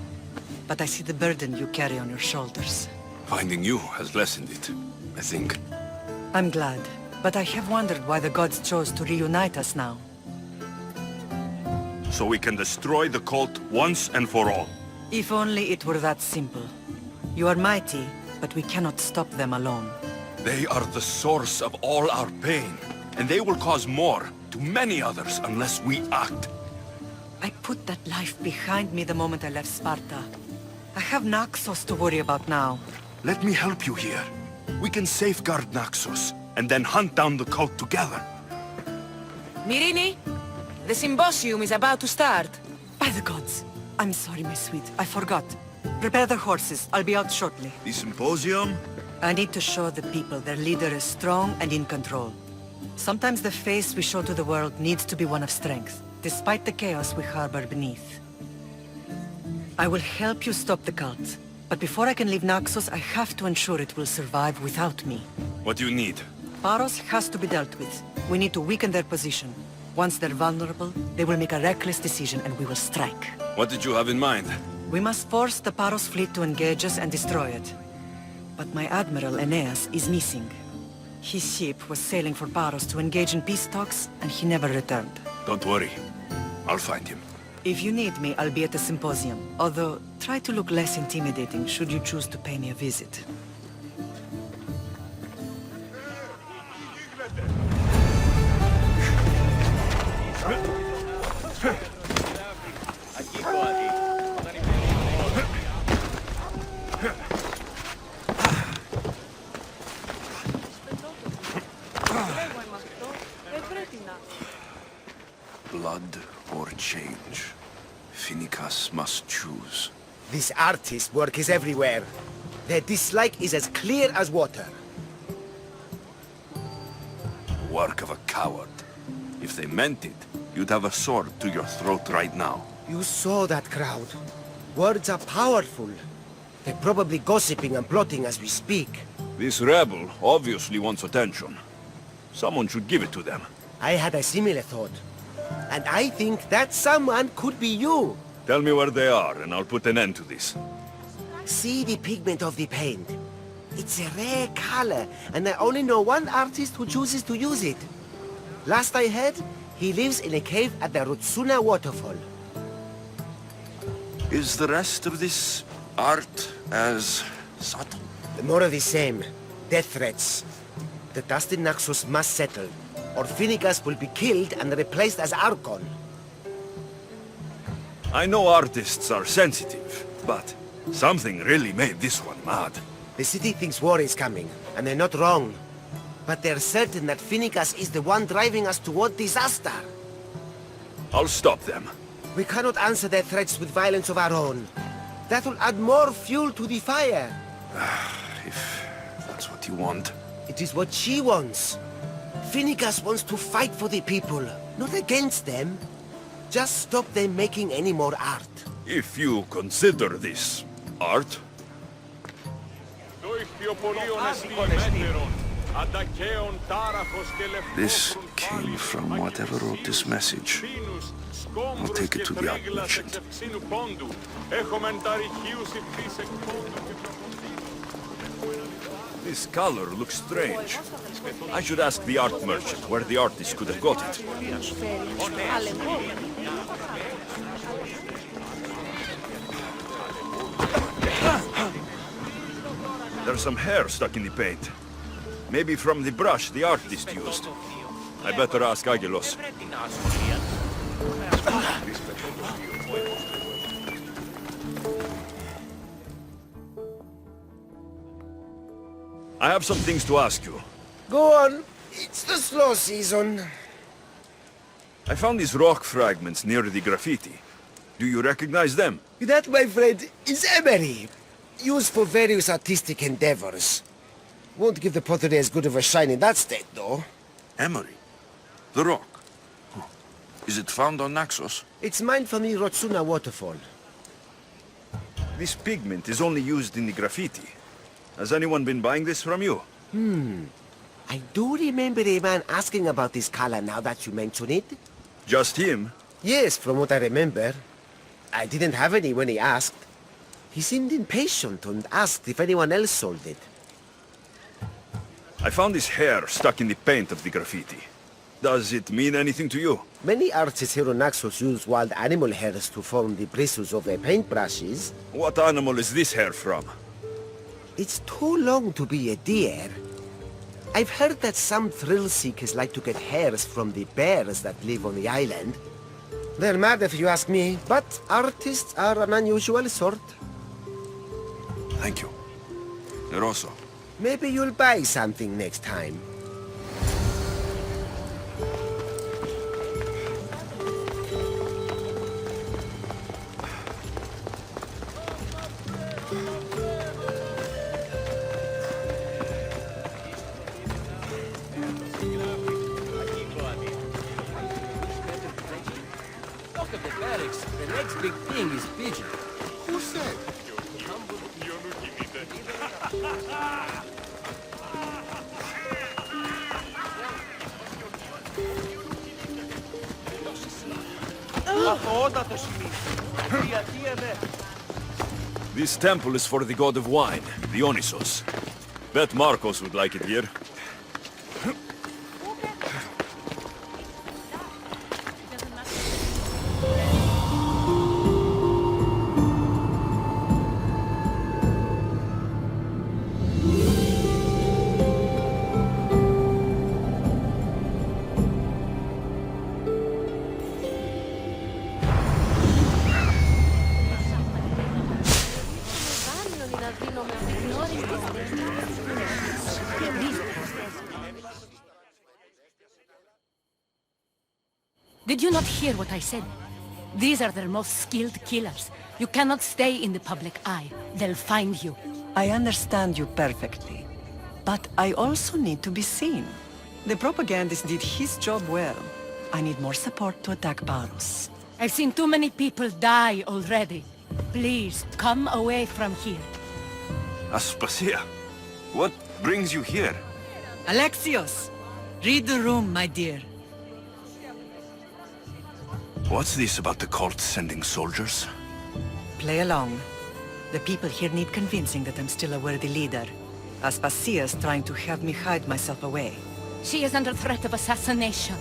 but I see the burden you carry on your shoulders. Finding you has lessened it, I think. I'm glad, but I have wondered why the gods chose to reunite us now. So we can destroy the cult once and for all. If only it were that simple. You are mighty, but we cannot stop them alone. They are the source of all our pain, and they will cause more to many others unless we act. I put that life behind me the moment I left Sparta. I have Naxos to worry about now. Let me help you here. We can safeguard Naxos, and then hunt down the cult together. Myrrine, the symposium is about to start. By the gods. I'm sorry, my sweet. I forgot. Prepare the horses. I'll be out shortly. The symposium? I need to show the people their leader is strong and in control. Sometimes the face we show to the world needs to be one of strength, despite the chaos we harbor beneath. I will help you stop the cult, but before I can leave Naxos, I have to ensure it will survive without me. What do you need? Paros has to be dealt with. We need to weaken their position. Once they're vulnerable, they will make a reckless decision and we will strike. What did you have in mind? We must force the Paros fleet to engage us and destroy it. But my admiral, Aeneas, is missing. His ship was sailing for Paros to engage in peace talks, and he never returned. Don't worry. I'll find him. If you need me, I'll be at the symposium. Although, try to look less intimidating should you choose to pay me a visit. Blood or change? Finicus must choose. This artist work is everywhere. Their dislike is as clear as water. Work of a coward. If they meant it, you'd have a sword to your throat right now. You saw that crowd. Words are powerful. They're probably gossiping and plotting as we speak. This rebel obviously wants attention. Someone should give it to them. I had a similar thought. And I think that someone could be you. Tell me where they are, and I'll put an end to this. See the pigment of the paint. It's a rare color, and I only know one artist who chooses to use it. Last I heard, he lives in a cave at the Rutsuna waterfall. Is the rest of this art as subtle? More of the same. Death threats. The dust in Naxos must settle, or Finicus will be killed and replaced as Archon. I know artists are sensitive, but something really made this one mad. The city thinks war is coming, and they're not wrong. But they're certain that Finicus is the one driving us toward disaster. I'll stop them. We cannot answer their threats with violence of our own. That will add more fuel to the fire. If that's what you want. It is what she wants. Finicus wants to fight for the people, not against them. Just stop them making any more art. If you consider this art. This came from whatever wrote this message. I'll take it to the art merchant. This color looks strange. I should ask the art merchant where the artist could have got it. There's some hair stuck in the paint. Maybe from the brush the artist used. I better ask Agilos. I have some things to ask you. Go on. It's the slow season. I found these rock fragments near the graffiti. Do you recognize them? That, my friend, is emery. Used for various artistic endeavors. Won't give the pottery as good of a shine in that state, though. Emery? The rock? Huh. Is it found on Naxos? It's mined from the Rotsuna waterfall. This pigment is only used in the graffiti. Has anyone been buying this from you? I do remember a man asking about this color now that you mention it. Just him? Yes, from what I remember. I didn't have any when he asked. He seemed impatient and asked if anyone else sold it. I found this hair stuck in the paint of the graffiti. Does it mean anything to you? Many artists here on Naxos use wild animal hairs to form the bristles of their paintbrushes. What animal is this hair from? It's too long to be a deer. I've heard that some thrill seekers like to get hairs from the bears that live on the island. They're mad if you ask me, but artists are an unusual sort. Thank you. Eroso. Maybe you'll buy something next time. Look at the barracks. The next big thing is pigeon. Who said? This temple is for the god of wine, Dionysos. Bet Marcos would like it here. Did you not hear what I said? These are their most skilled killers. You cannot stay in the public eye. They'll find you. I understand you perfectly. But I also need to be seen. The propagandist did his job well. I need more support to attack Baros. I've seen too many people die already. Please, come away from here. Aspasia, what brings you here? Alexios! Read the room, my dear. What's this about the cult sending soldiers? Play along. The people here need convincing that I'm still a worthy leader. Aspasia's trying to have me hide myself away. She is under threat of assassination.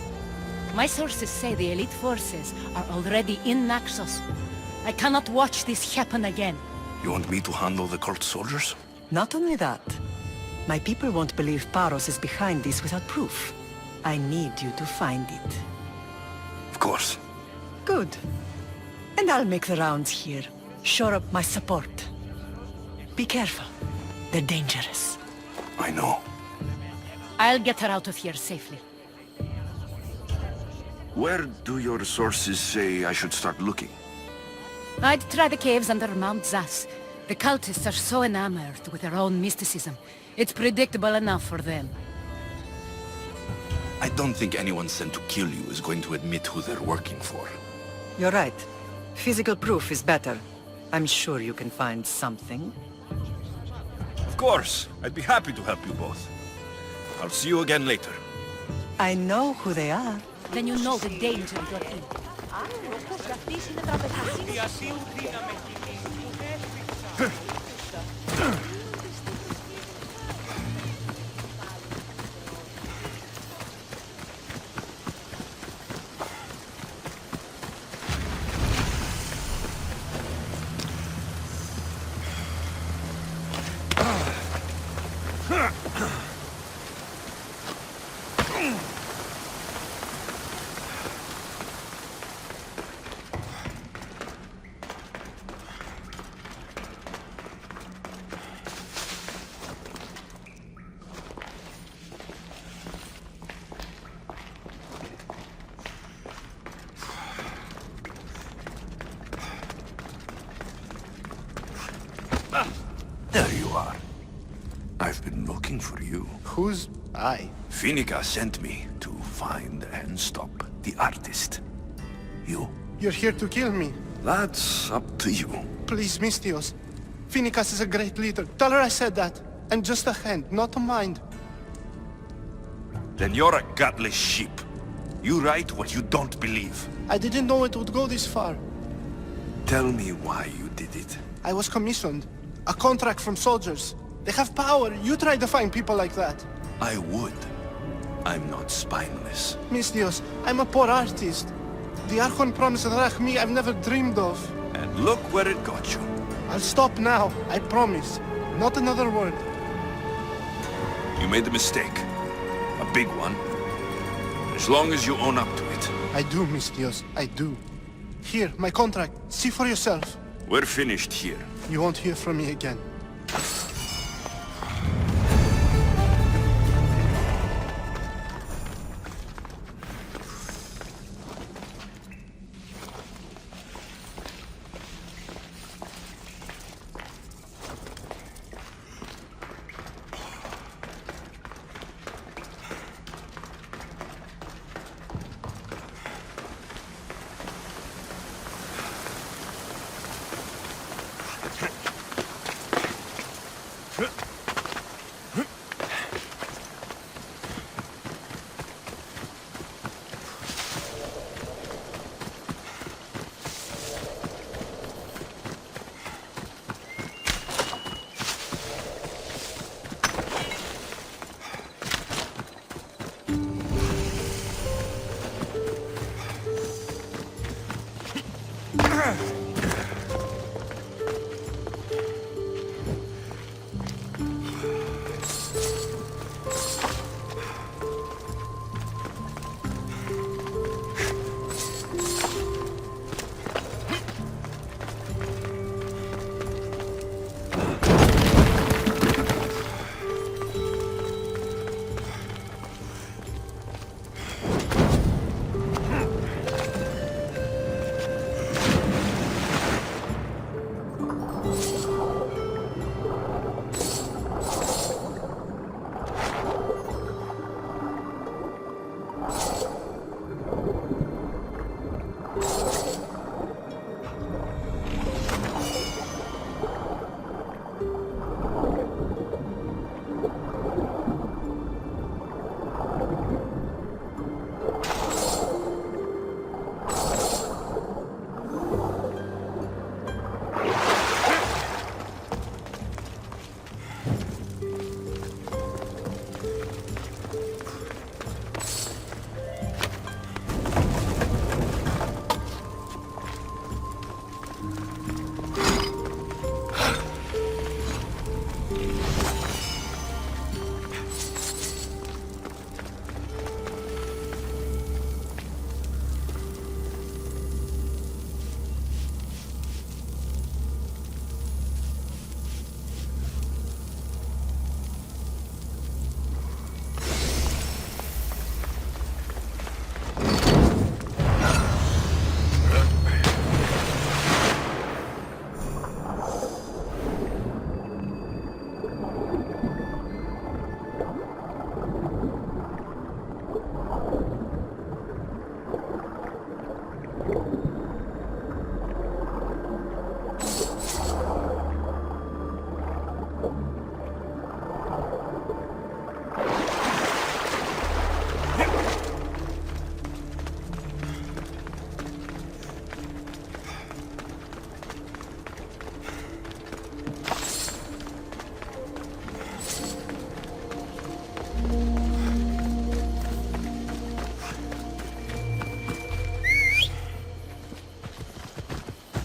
My sources say the elite forces are already in Naxos. I cannot watch this happen again. You want me to handle the cult soldiers? Not only that. My people won't believe Paros is behind this without proof. I need you to find it. Of course. Good. And I'll make the rounds here. Shore up my support. Be careful. They're dangerous. I know. I'll get her out of here safely. Where do your sources say I should start looking? I'd try the caves under Mount Zas. The cultists are so enamored with their own mysticism. It's predictable enough for them. I don't think anyone sent to kill you is going to admit who they're working for. You're right. Physical proof is better. I'm sure you can find something. Of course. I'd be happy to help you both. I'll see you again later. I know who they are. Then you know the danger you're in. are. I've been looking for you. Who's I? Finica sent me to find and stop the artist. You? You're here to kill me. That's up to you. Please, Mistios. Finicas is a great leader. Tell her I said that. I'm just a hand, not a mind. Then you're a godless sheep. You write what you don't believe. I didn't know it would go this far. Tell me why you did it. I was commissioned. A contract from soldiers. They have power. You try to find people like that. I would. I'm not spineless. Mistios, I'm a poor artist. The Archon promised Rachmi I've never dreamed of. And look where it got you. I'll stop now, I promise. Not another word. You made a mistake. A big one. As long as you own up to it. I do, Mistios, I do. Here, my contract. See for yourself. We're finished here. You won't hear from me again.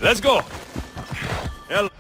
Let's go! Hell.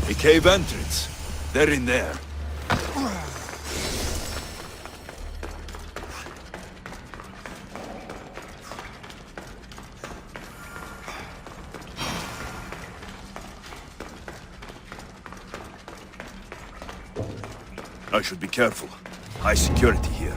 A cave entrance. They're in there. I should be careful. High security here.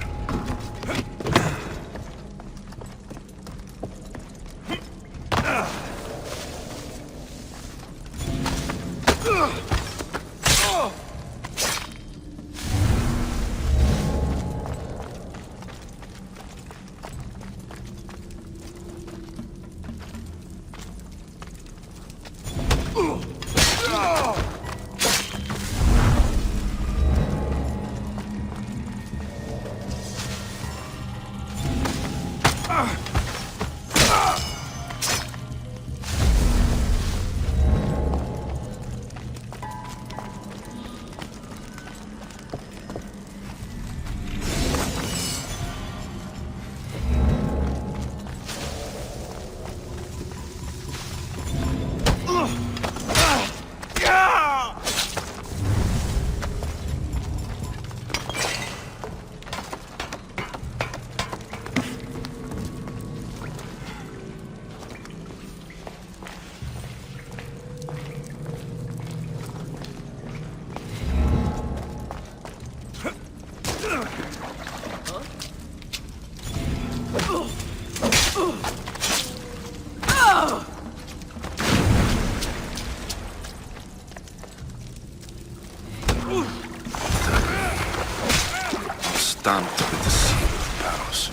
Stamped with the seal of Paros.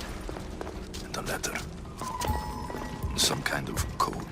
And a letter. Some kind of code.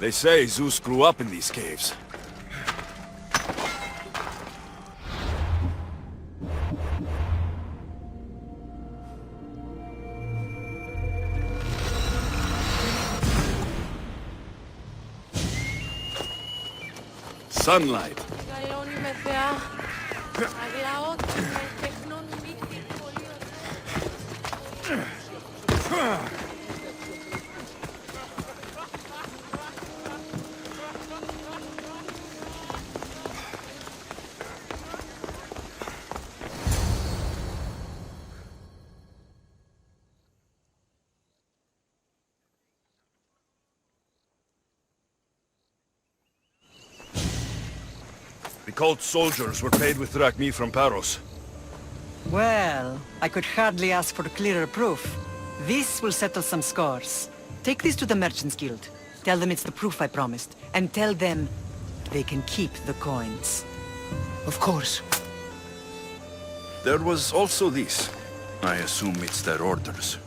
They say Zeus grew up in these caves. Sunlight. The cult soldiers were paid with drachmi from Paros. Well, I could hardly ask for clearer proof. This will settle some scores. Take this to the Merchants Guild. Tell them it's the proof I promised. And tell them they can keep the coins. Of course. There was also this. I assume it's their orders.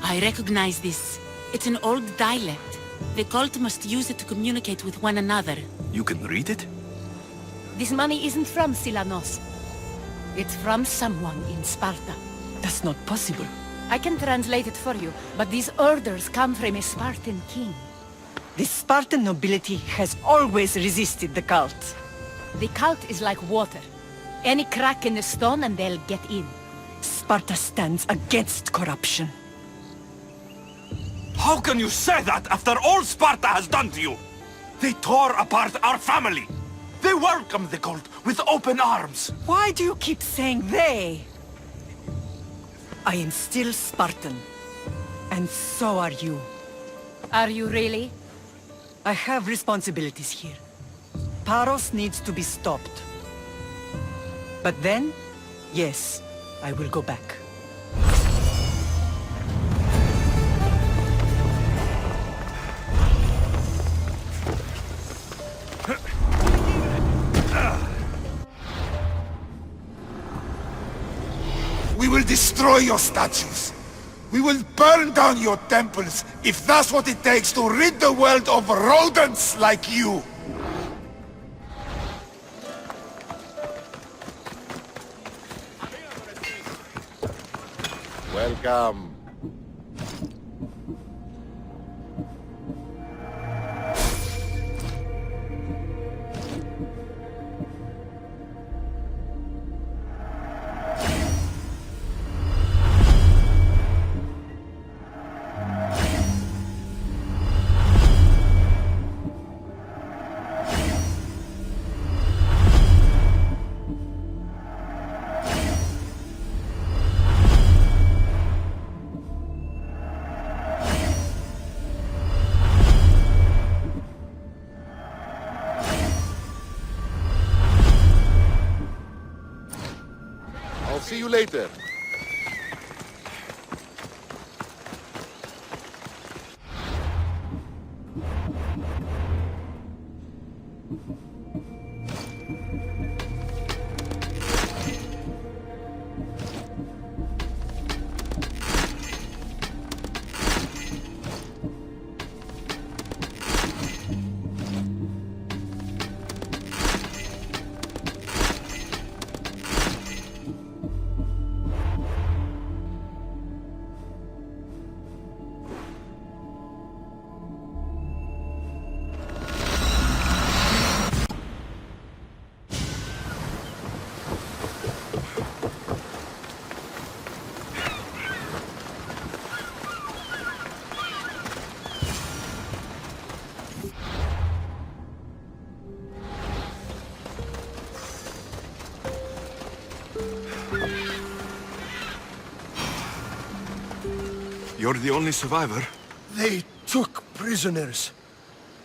I recognize this. It's an old dialect. The cult must use it to communicate with one another. You can read it? This money isn't from Silanos. It's from someone in Sparta. That's not possible. I can translate it for you, but these orders come from a Spartan king. The Spartan nobility has always resisted the cult. The cult is like water. Any crack in the stone and they'll get in. Sparta stands against corruption. How can you say that after all Sparta has done to you? They tore apart our family. They welcomed the cult with open arms. Why do you keep saying they? I am still Spartan. And so are you. Are you really? I have responsibilities here. Paros needs to be stopped. But then, yes, I will go back. We will destroy your statues. We will burn down your temples if that's what it takes to rid the world of rodents like you. Welcome. I'll see you later. You're the only survivor? They took prisoners.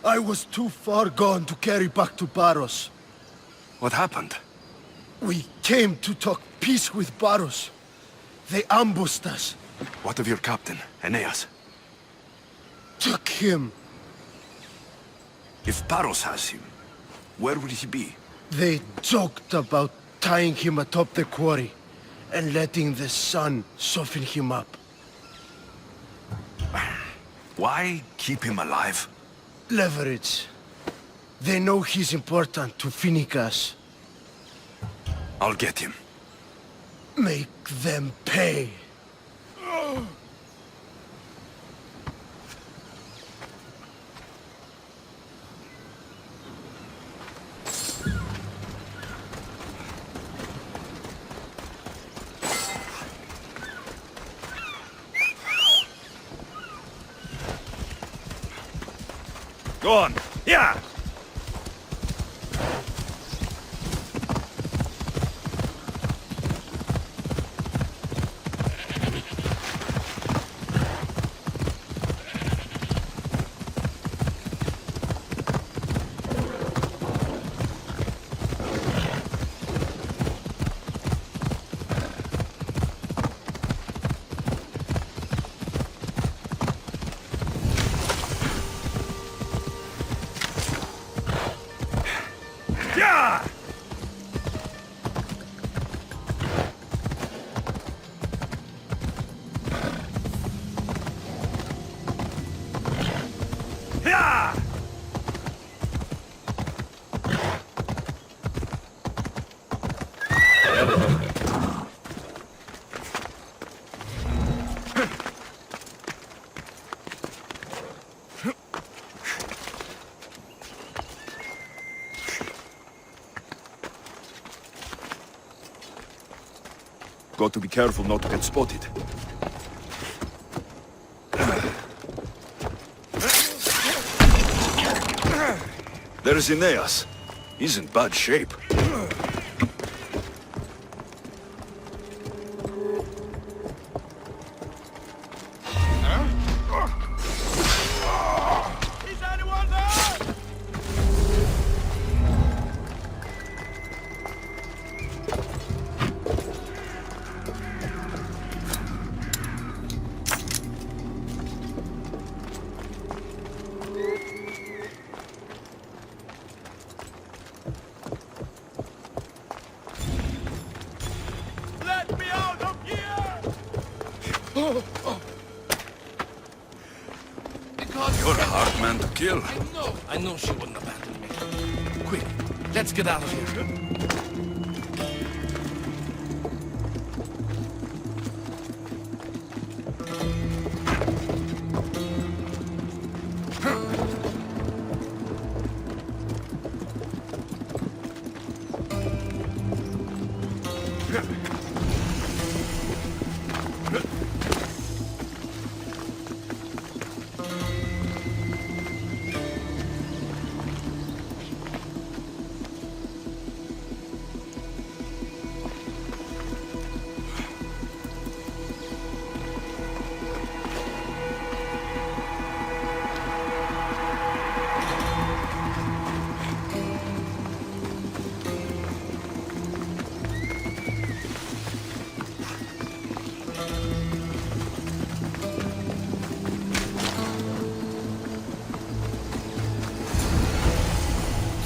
I was too far gone to carry back to Paros. What happened? We came to talk peace with Paros. They ambushed us. What of your captain, Aeneas? Took him. If Paros has him, where would he be? They joked about tying him atop the quarry and letting the sun soften him up. Why keep him alive? Leverage. They know he's important to Finicas. I'll get him. Make them pay. Go on. Yeah! Got to be careful not to get spotted. There's Aeneas. He's in bad shape. You're a hard man to kill. I know she wouldn't abandon me. Quick, let's get out of here.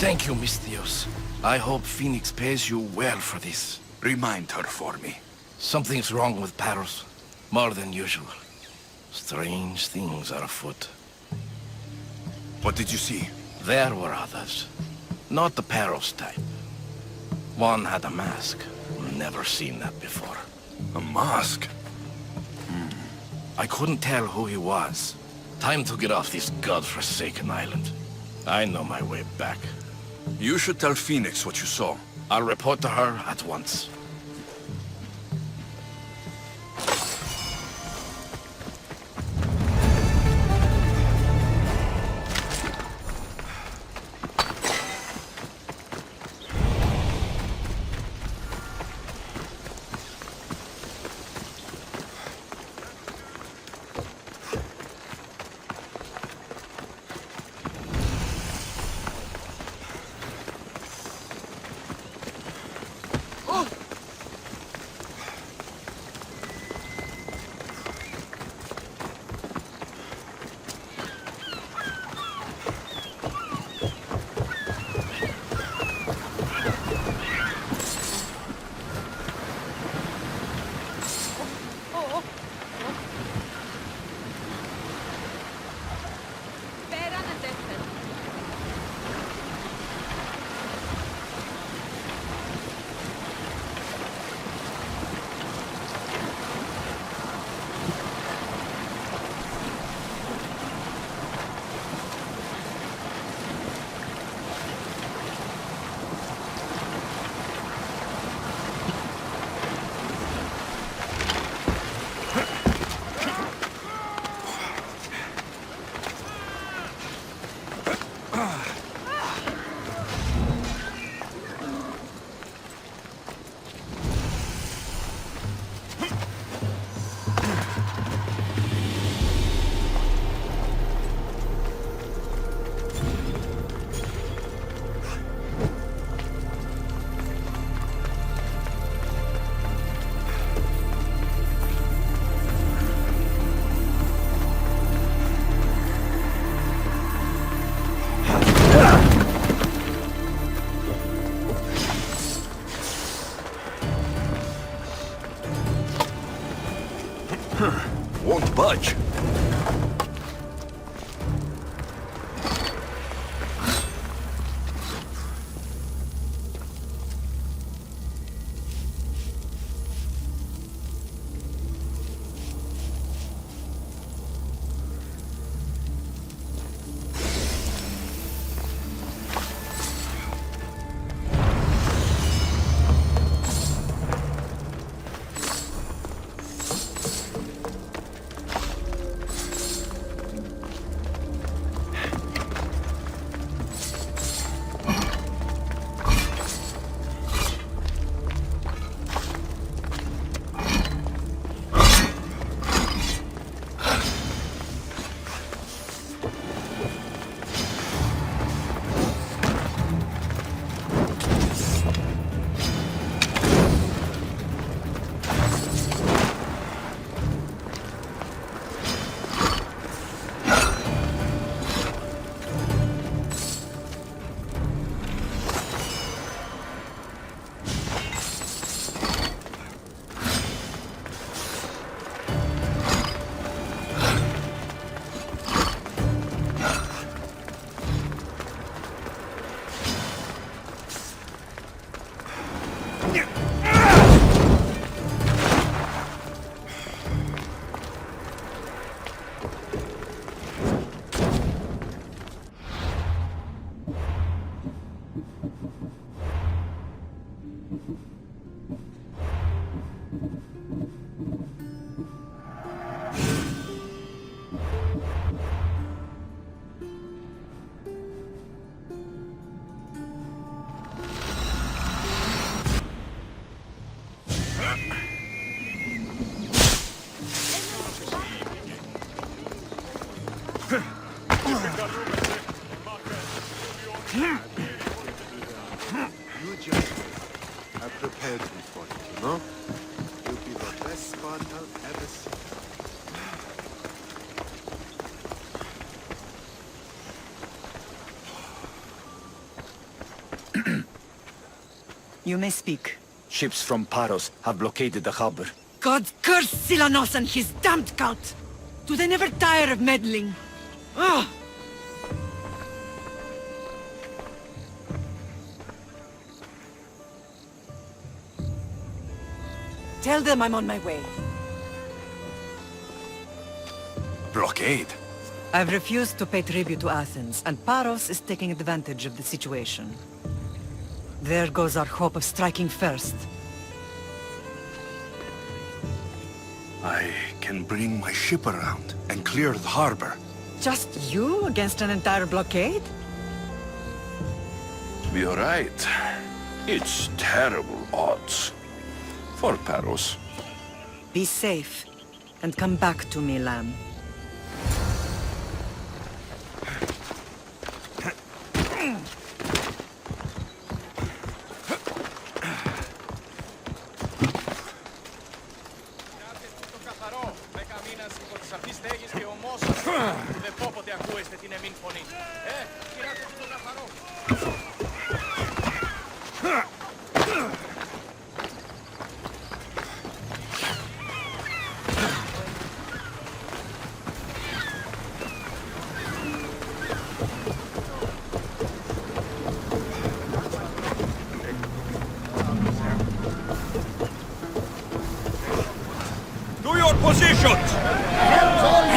Thank you, Misthios. I hope Phoenix pays you well for this. Remind her for me. Something's wrong with Paros. More than usual. Strange things are afoot. What did you see? There were others. Not the Paros type. One had a mask. Never seen that before. A mask? I couldn't tell who he was. Time to get off this godforsaken island. I know my way back. You should tell Phoenix what you saw. I'll report to her at once. Won't budge. You just have prepared me for it, you know? You'll be the best spot I've ever seen. You may speak. Ships from Paros have blockaded the harbor. God curse Silanos and his damned cult! Do they never tire of meddling? Ugh! Tell them I'm on my way. Blockade? I've refused to pay tribute to Athens, and Paros is taking advantage of the situation. There goes our hope of striking first. I can bring my ship around and clear the harbor. Just you against an entire blockade? You're right. It's terrible odds. For Paros. Be safe, and come back to me, lamb. Positions!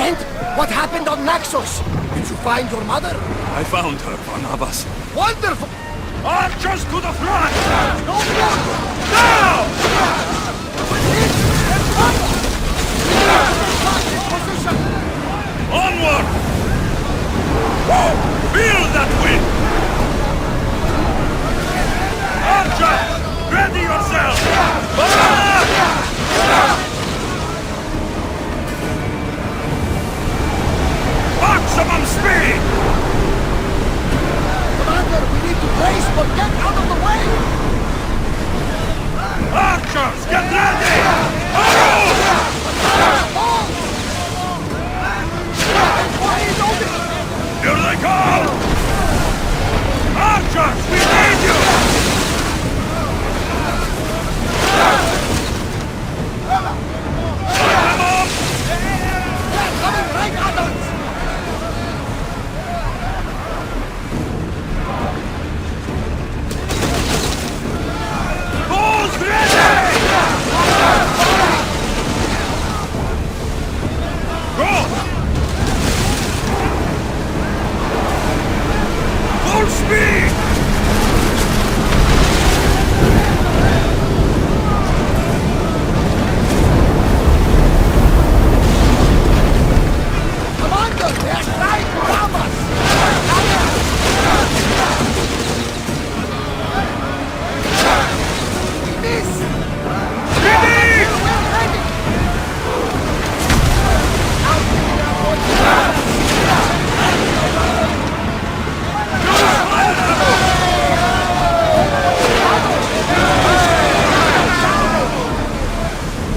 And what happened on Naxos? Did you find your mother? I found her, Barnabas. Wonderful! Archers to the front! Onward! Whoa! Feel that wind! Archer! Ready yourself! Maximum speed! Commander, we need to brace, but get out of the way! Archers, get ready! Arrows! Here they come! Archers, we need you! Light them up! They're coming right at us! Who's ready? Go! Full speed! Commander, they're trying to ram us! We missed! Ready!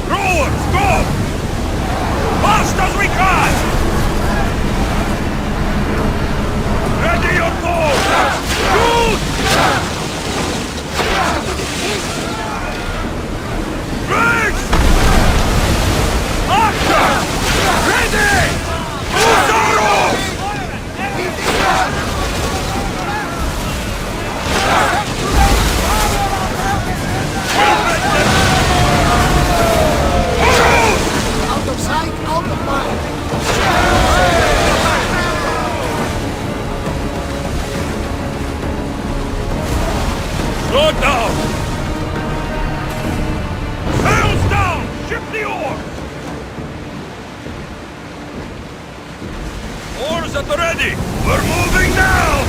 Rowers, go! Fast as we can! Ready your bow! Shoot! Briggs! Archer! Ready! Hussarus! Out of sight, out of mind! Slow down! Sails down! Ship the oars! Oars at the ready! We're moving now!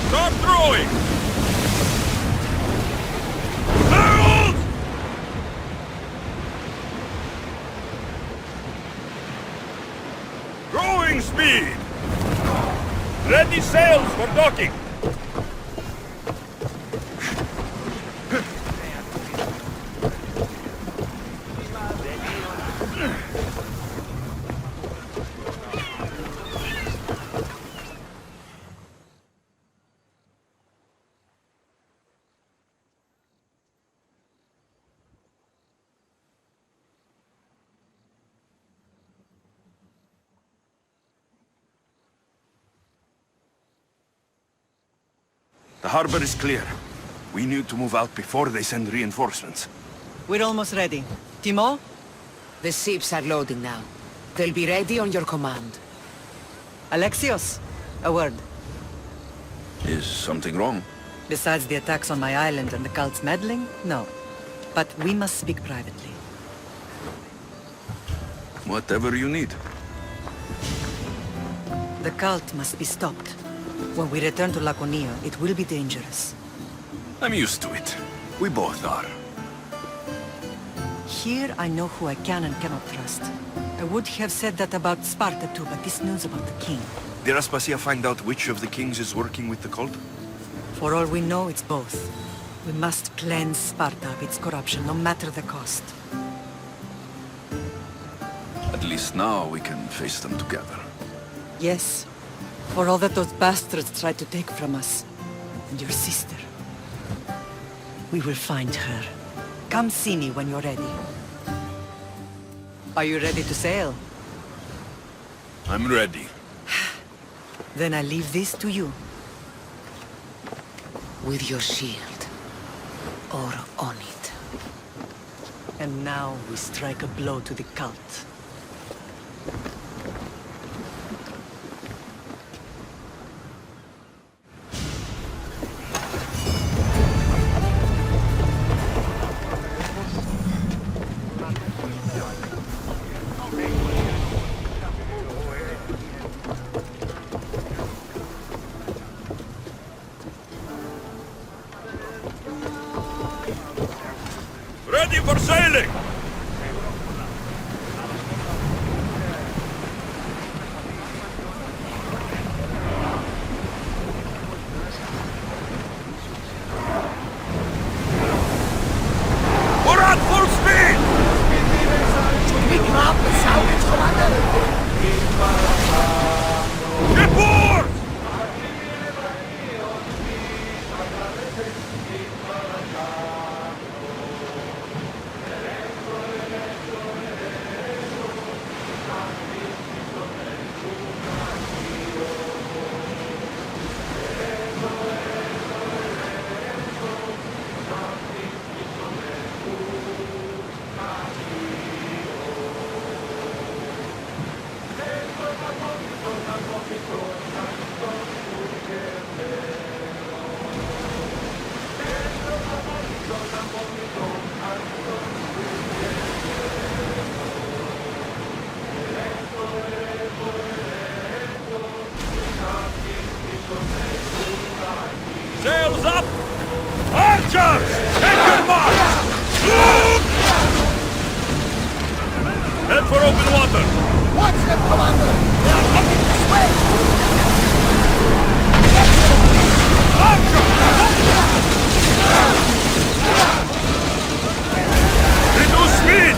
Start throwing! Barrels! Throwing speed! Ready sails for docking! The harbor is clear. We need to move out before they send reinforcements. We're almost ready. Timo? The ships are loading now. They'll be ready on your command. Alexios, a word. Is something wrong? Besides the attacks on my island and the cult's meddling? No. But we must speak privately. Whatever you need. The cult must be stopped. When we return to Laconia, it will be dangerous. I'm used to it. We both are. Here I know who I can and cannot trust. I would have said that about Sparta too, but this news about the king. Did Aspasia find out which of the kings is working with the cult? For all we know, it's both. We must cleanse Sparta of its corruption, no matter the cost. At least now we can face them together. Yes. For all that those bastards tried to take from us. And your sister. We will find her. Come see me when you're ready. Are you ready to sail? I'm ready. Then I leave this to you. With your shield. Or on it. And now we strike a blow to the cult. Ready for sailing! We're at full speed! Should we grab the salvage, Commander? Get board! Sails up! Archers! Take your mark! Head for open water! Watch them, Commander! They are heading this way! Reduce speed!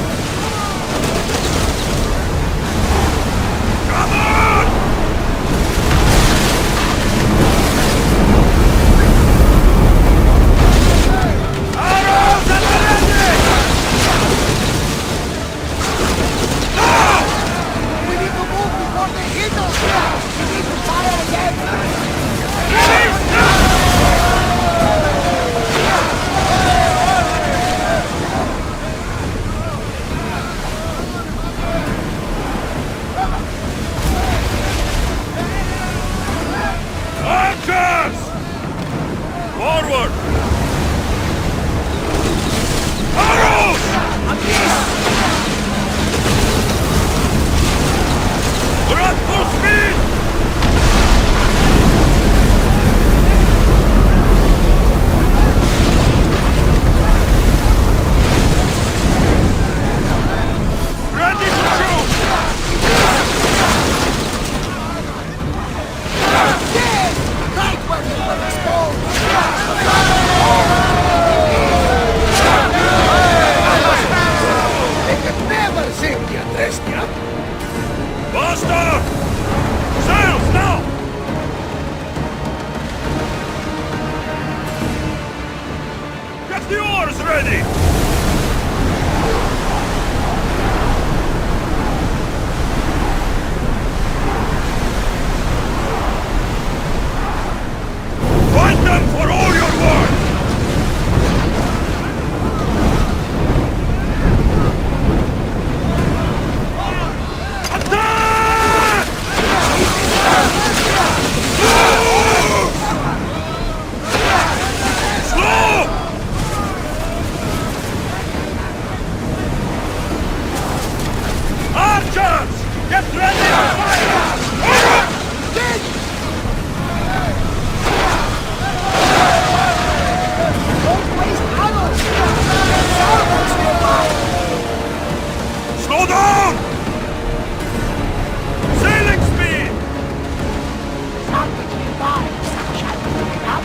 Come on! Arrows at the ready! We need to move before they hit us! We need to fire again! Ready Oars ready! Fight them for all you're worth! Slow down! Sailing speed! Something nearby. Shall we pick it up?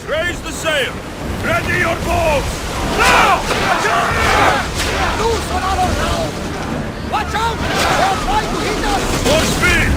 Raise the sail! Ready your bows! Now! Loose on our now! Watch out! They'll try to hit us! More speed!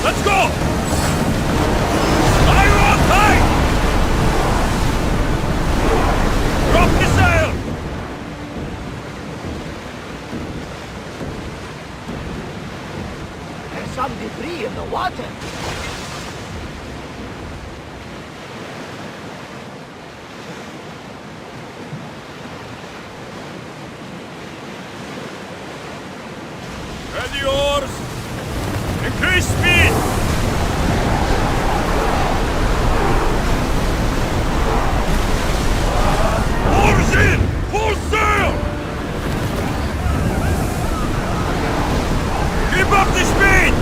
Let's go! Are you on tight? Drop the sail! There's some debris in the water. Ready oars! Increase speed! Oars in! Full sail! Keep up the speed!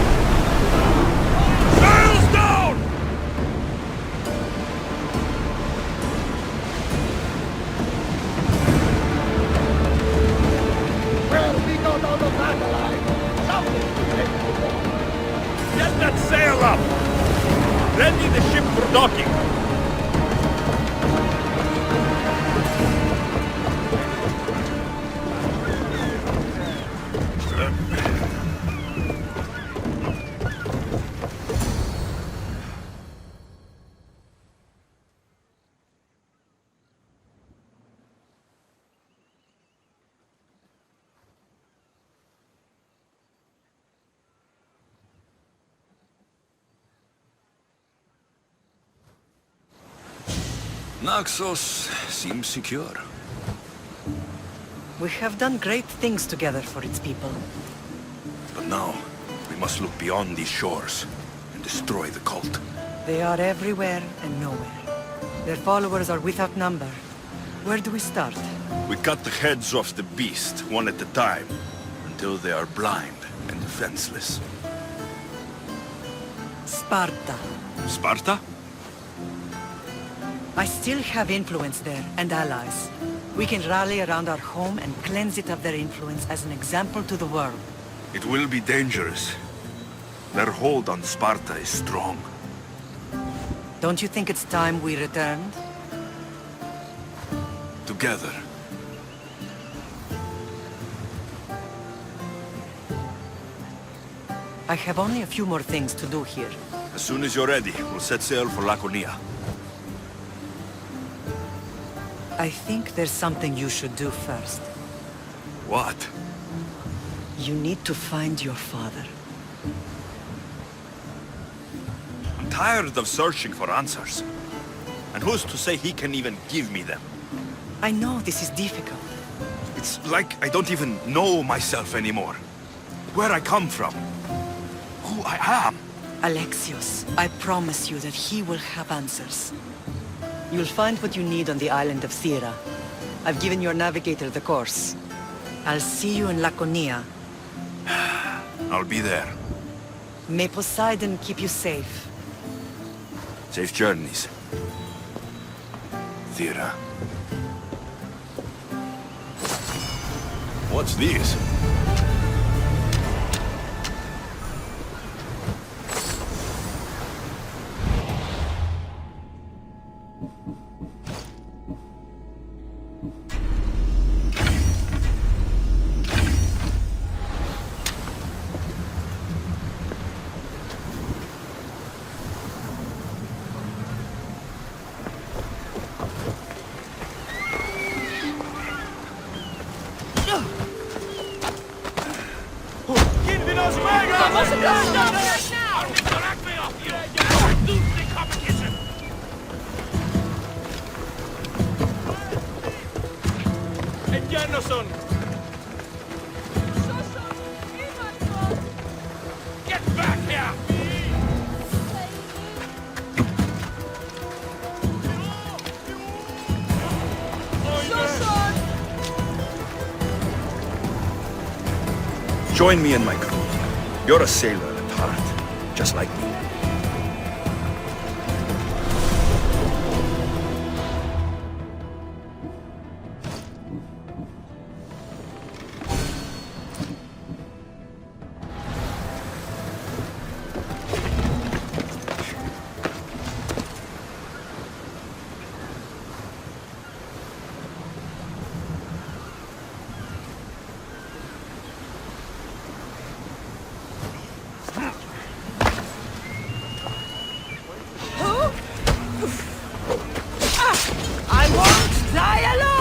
Sails down! Well, we go down the battle line. Something to take for war. Get that sail up! Ready the ship for docking! Naxos seems secure. We have done great things together for its people. But now, we must look beyond these shores and destroy the cult. They are everywhere and nowhere. Their followers are without number. Where do we start? We cut the heads off the beast, one at a time, until they are blind and defenseless. Sparta. Sparta? I still have influence there, and allies. We can rally around our home and cleanse it of their influence as an example to the world. It will be dangerous. Their hold on Sparta is strong. Don't you think it's time we returned? Together. I have only a few more things to do here. As soon as you're ready, we'll set sail for Laconia. I think there's something you should do first. What? You need to find your father. I'm tired of searching for answers. And who's to say he can even give me them? I know this is difficult. It's like I don't even know myself anymore. Where I come from. Who I am. Alexios, I promise you that he will have answers. You'll find what you need on the island of Thera. I've given your navigator the course. I'll see you in Laconia. I'll be there. May Poseidon keep you safe. Safe journeys. Thera. What's this? Get back here! Join me in my crew. You're a sailor at heart, just like me. I won't die alone!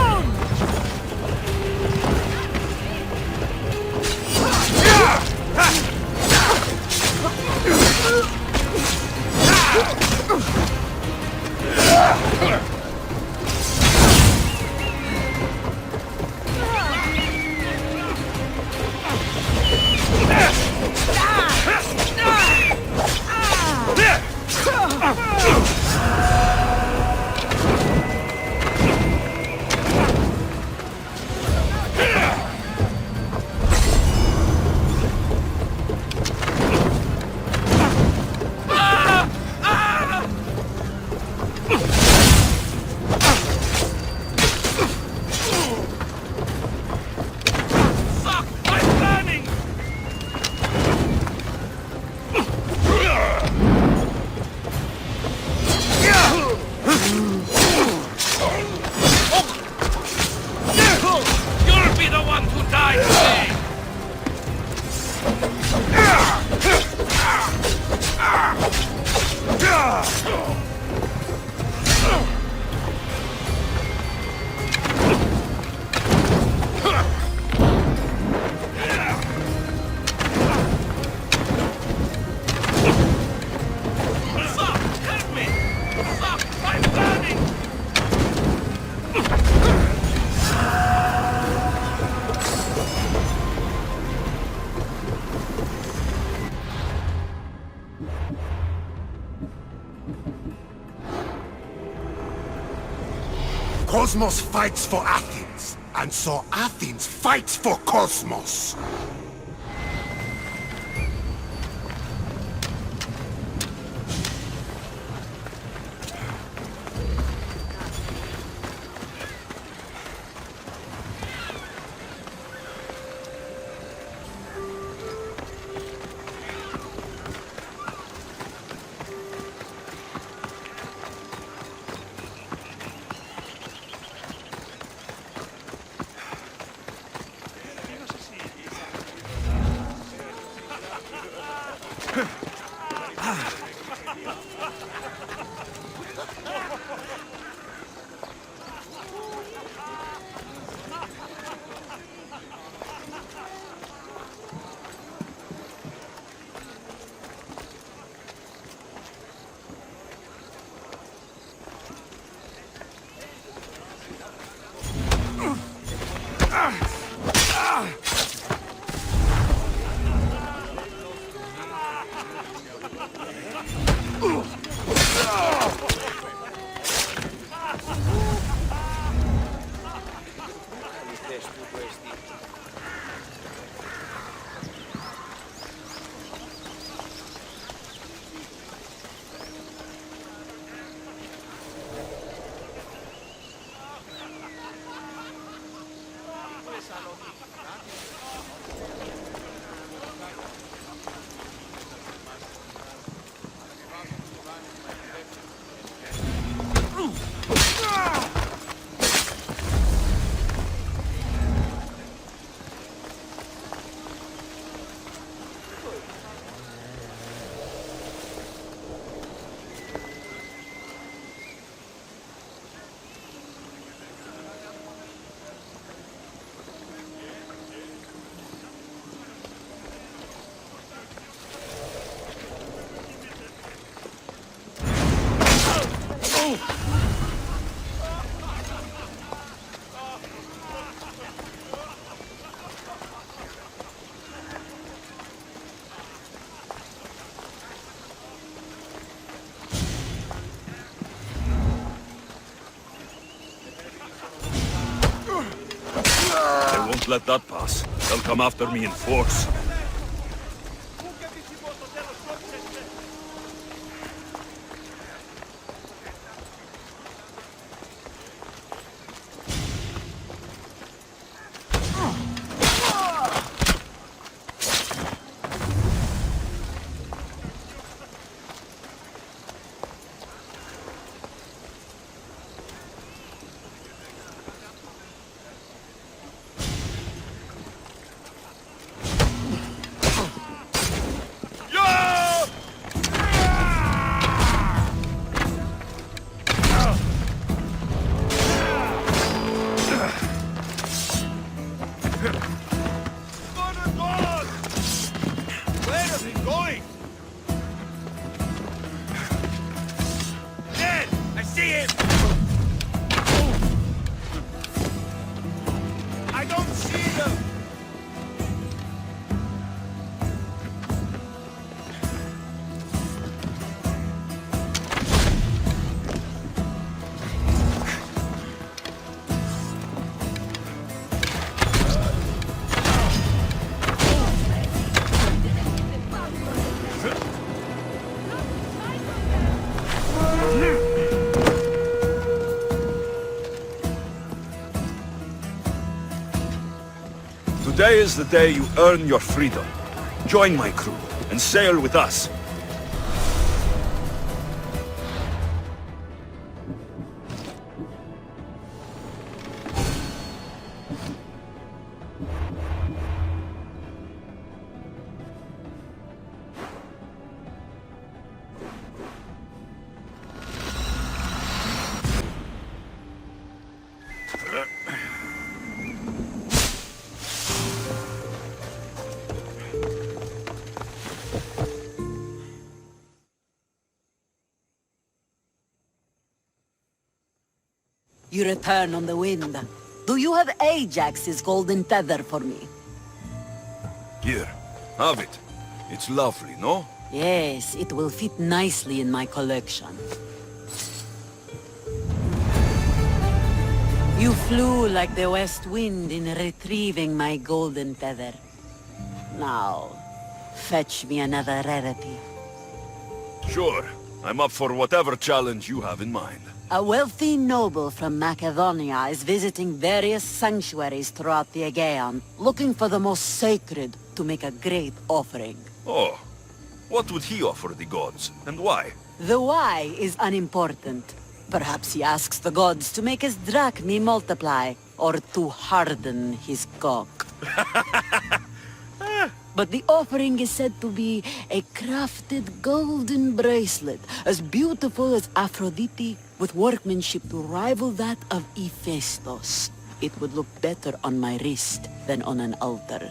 Cosmos fights for Athens, and so Athens fights for Cosmos. won't let that pass. They'll come after me in force. Today is the day you earn your freedom. Join my crew and sail with us. You return on the wind. Do you have Ajax's golden tether for me? Here, have it. It's lovely, no? Yes, it will fit nicely in my collection. You flew like the west wind in retrieving my golden tether. Now, fetch me another rarity. Sure. I'm up for whatever challenge you have in mind. A wealthy noble from Macedonia is visiting various sanctuaries throughout the Aegean, looking for the most sacred to make a great offering. Oh. What would he offer the gods, and why? The why is unimportant. Perhaps he asks the gods to make his drachmi multiply, or to harden his cock. But the offering is said to be a crafted golden bracelet, as beautiful as Aphrodite, with workmanship to rival that of Hephaestus. It would look better on my wrist than on an altar.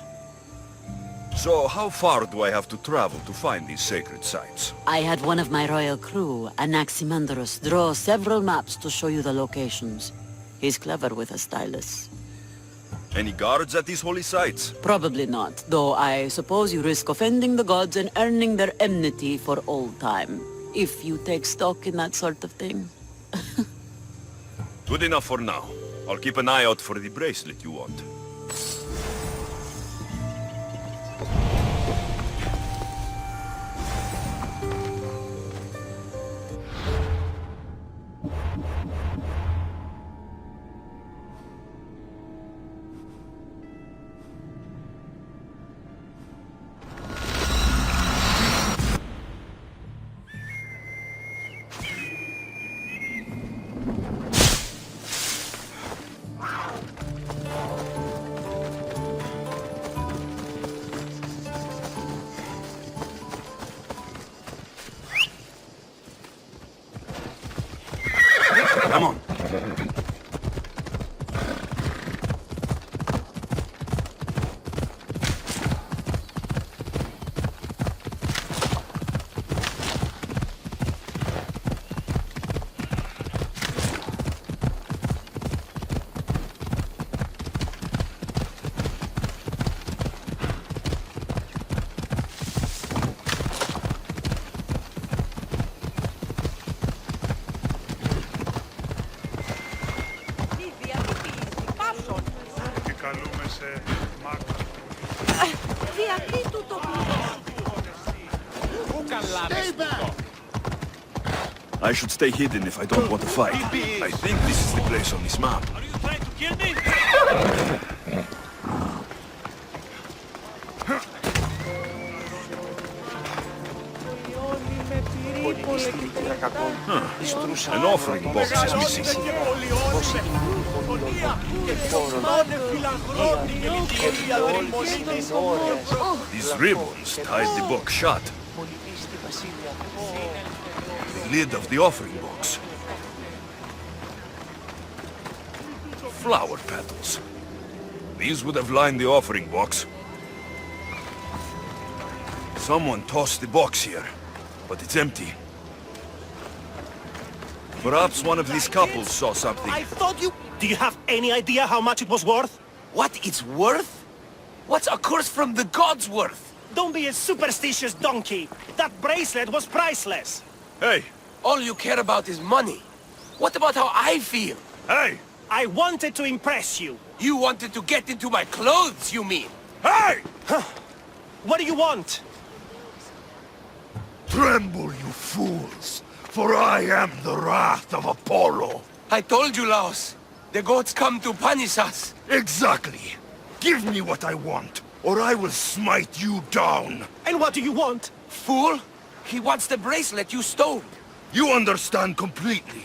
So how far do I have to travel to find these sacred sites? I had one of my royal crew, Anaximandros, draw several maps to show you the locations. He's clever with a stylus. Any guards at these holy sites? Probably not, though I suppose you risk offending the gods and earning their enmity for all time. If you take stock in that sort of thing. Good enough for now. I'll keep an eye out for the bracelet you want. Stay back! I should stay hidden if I don't want to fight. I think this is the place on this map. Are you trying to kill me? An offering box is missing. These ribbons tied the box shut. The lid of the offering box. Flower petals. These would have lined the offering box. Someone tossed the box here, but it's empty. Perhaps one of these couples saw something. I thought you... Do you have any idea how much it was worth? What it's worth? What's a curse from the gods worth? Don't be a superstitious donkey. That bracelet was priceless. Hey! All you care about is money. What about how I feel? Hey! I wanted to impress you. You wanted to get into my clothes, you mean? Hey! What do you want? Tremble, you fools, for I am the wrath of Apollo. I told you, Laos. The gods come to punish us. Exactly. Give me what I want, or I will smite you down. And what do you want? Fool! He wants the bracelet you stole. You understand completely.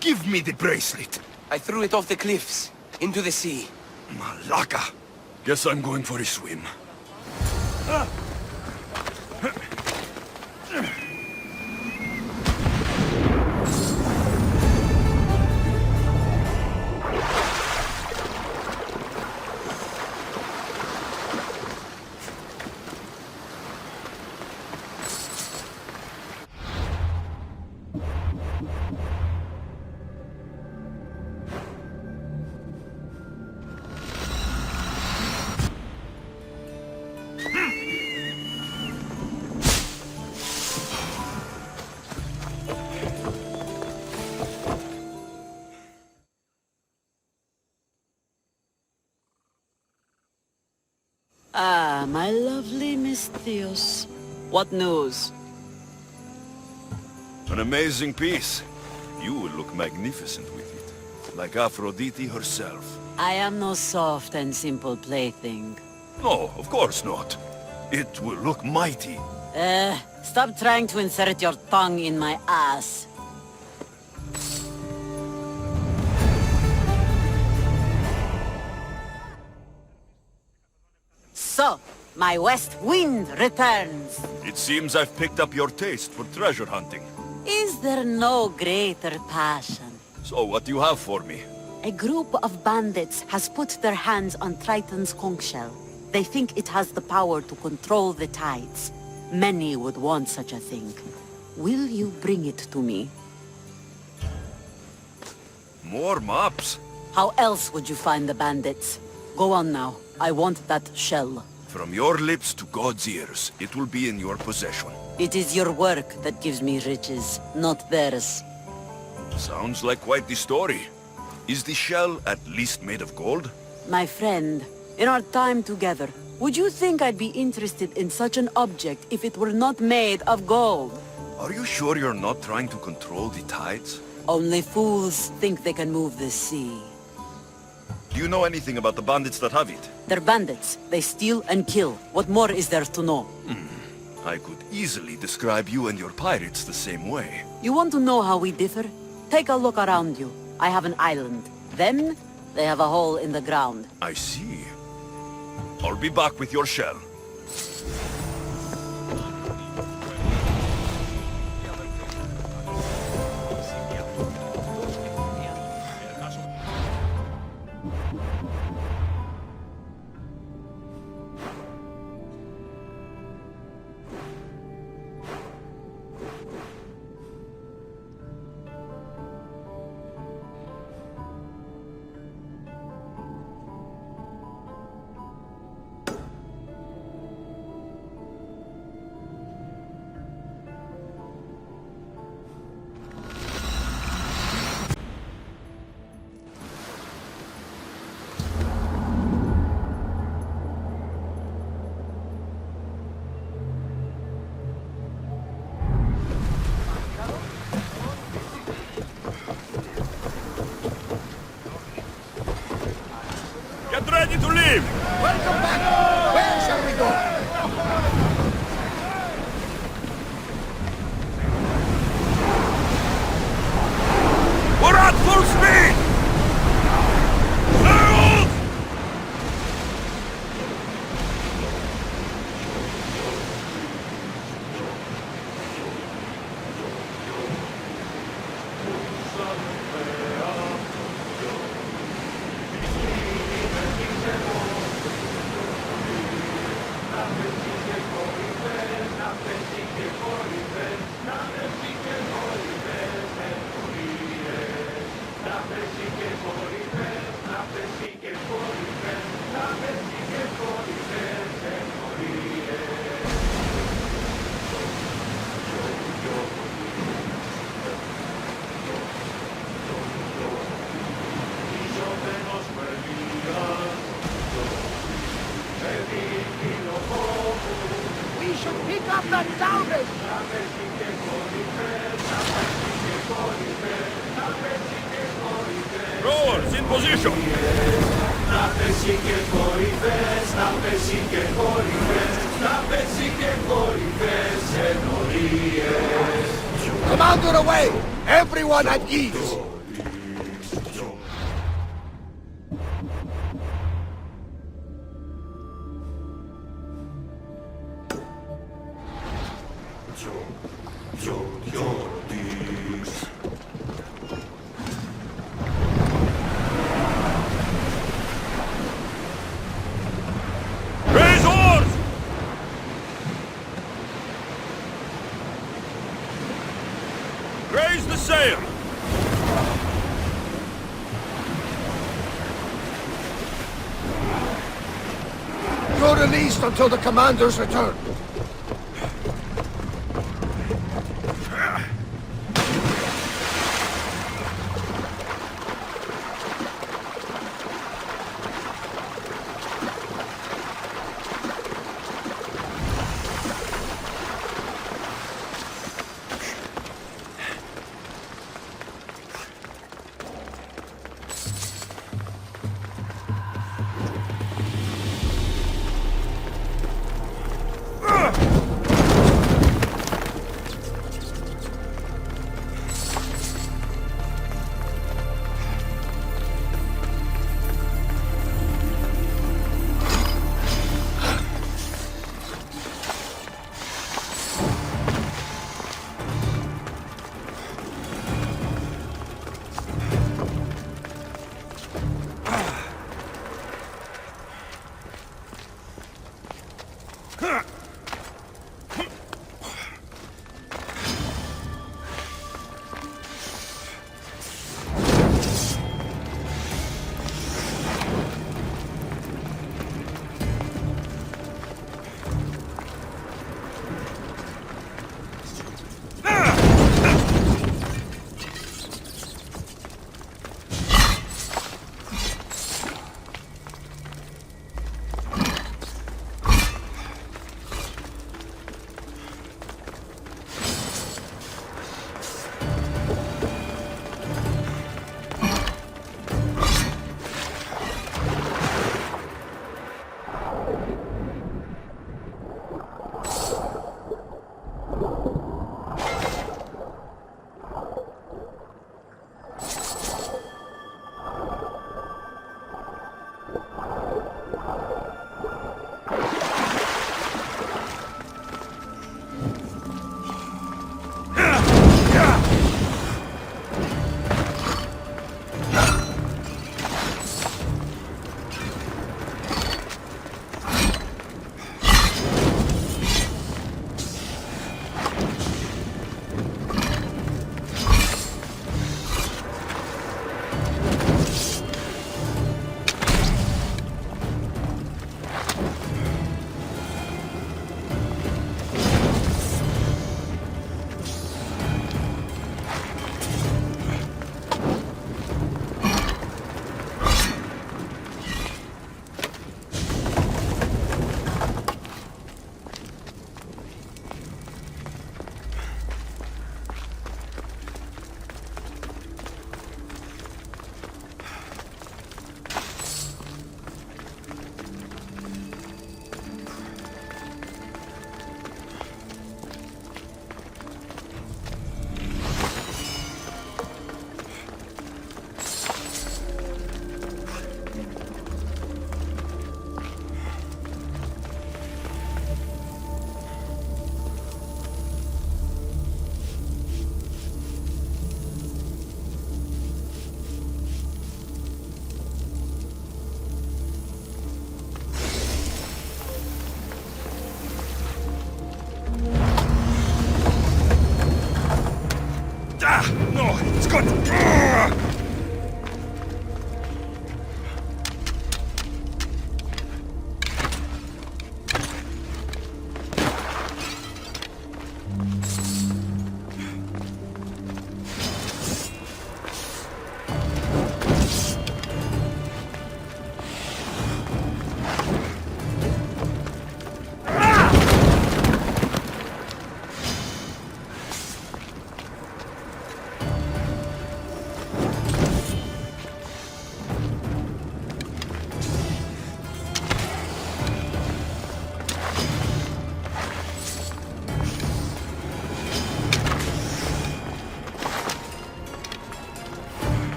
Give me the bracelet. I threw it off the cliffs, into the sea. Malaka. Guess I'm going for a swim. Ah, my lovely Miss Theos. What news? An amazing piece. You will look magnificent with it. Like Aphrodite herself. I am no soft and simple plaything. No, of course not. It will look mighty. Stop trying to insert your tongue in my ass. So, my west wind returns. It seems I've picked up your taste for treasure hunting. Is there no greater passion? So what do you have for me? A group of bandits has put their hands on Triton's conch shell. They think it has the power to control the tides. Many would want such a thing. Will you bring it to me? More maps? How else would you find the bandits? Go on now. I want that shell. From your lips to God's ears, it will be in your possession. It is your work that gives me riches, not theirs. Sounds like quite the story. Is the shell at least made of gold? My friend, in our time together, would you think I'd be interested in such an object if it were not made of gold? Are you sure you're not trying to control the tides? Only fools think they can move the sea. Do you know anything about the bandits that have it? They're bandits. They steal and kill. What more is there to know? I could easily describe you and your pirates the same way. You want to know how we differ? Take a look around you. I have an island. Them, they have a hole in the ground. I see. I'll be back with your shell. ready to leave! Welcome back! Where shall we go? We're at full speed! Sails! We should pick up that salvage! Rowers, in position! Commander away! Everyone at ease! Raise oars! Raise the sail! You're released until the commander's return.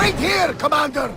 Wait here, Commander!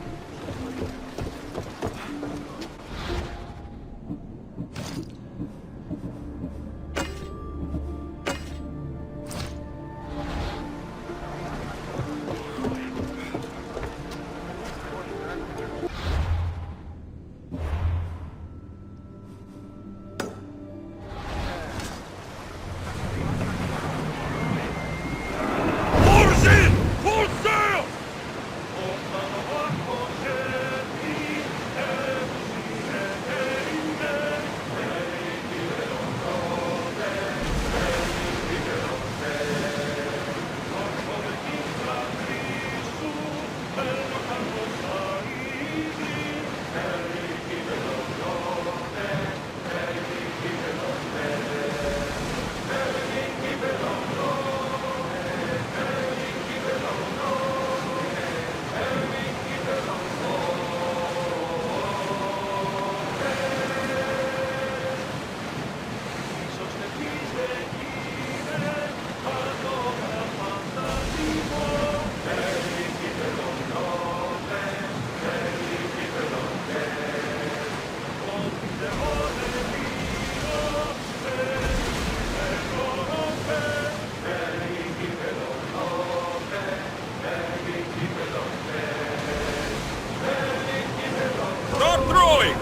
Start throwing!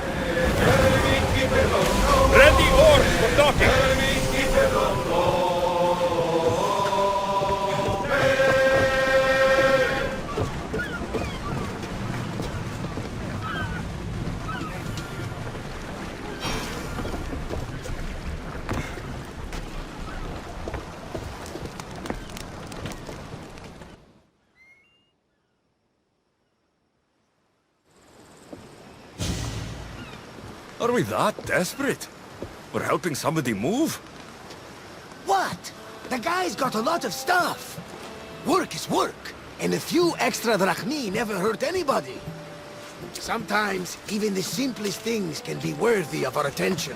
Ready oars for docking! Are we that desperate? We're helping somebody move? What? The guy's got a lot of stuff. Work is work, and a few extra drachmi never hurt anybody. Sometimes, even the simplest things can be worthy of our attention.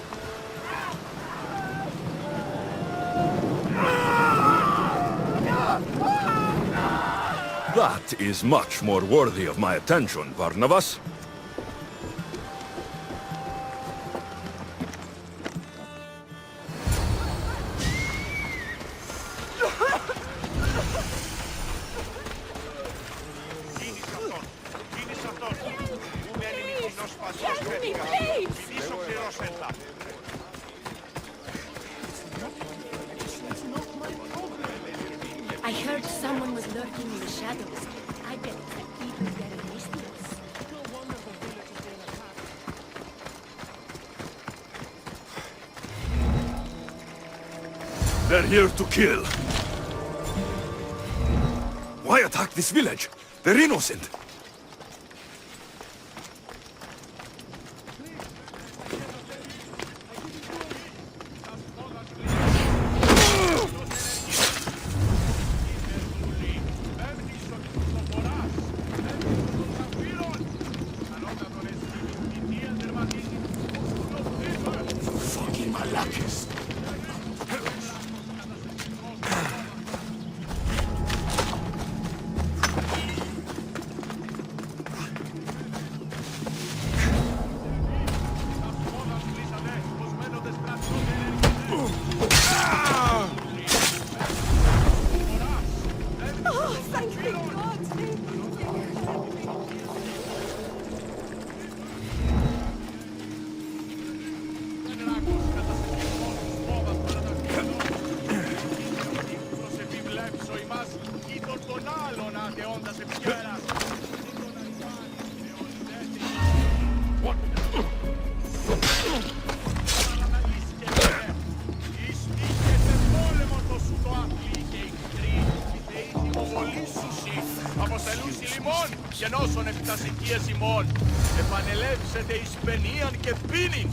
That is much more worthy of my attention, Barnabas. I heard someone was lurking in the shadows. I bet it's the people that Alexios. They're here to kill. Why attack this village? They're innocent. Fucking Alexios. Αποστελούσι λιμών και νόσον επί τας οικίες ημών. Επανελεύσετε εις παινίαν και πίνην.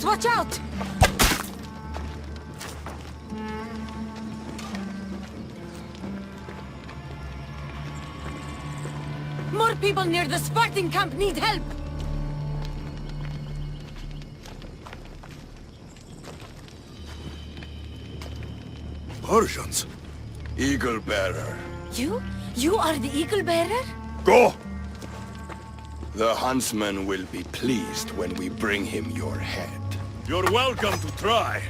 Alexios, watch out! More people near the Spartan camp need help! Persians? Eagle Bearer. You? You are the Eagle Bearer? Go! The huntsman will be pleased when we bring him your head. You're welcome to try.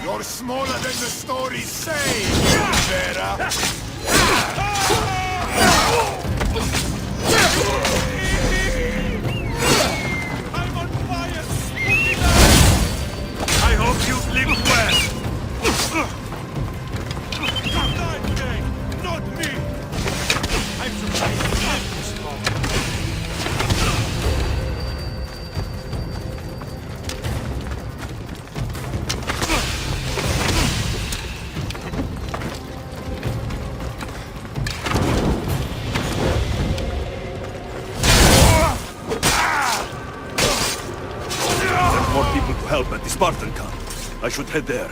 You're smaller than the stories say, Eagle Bearer! I'm on fire! I hope you live well. Die today, not me! I'm surprised you lived this long. There's more people to help at the Spartan camp. I should head there.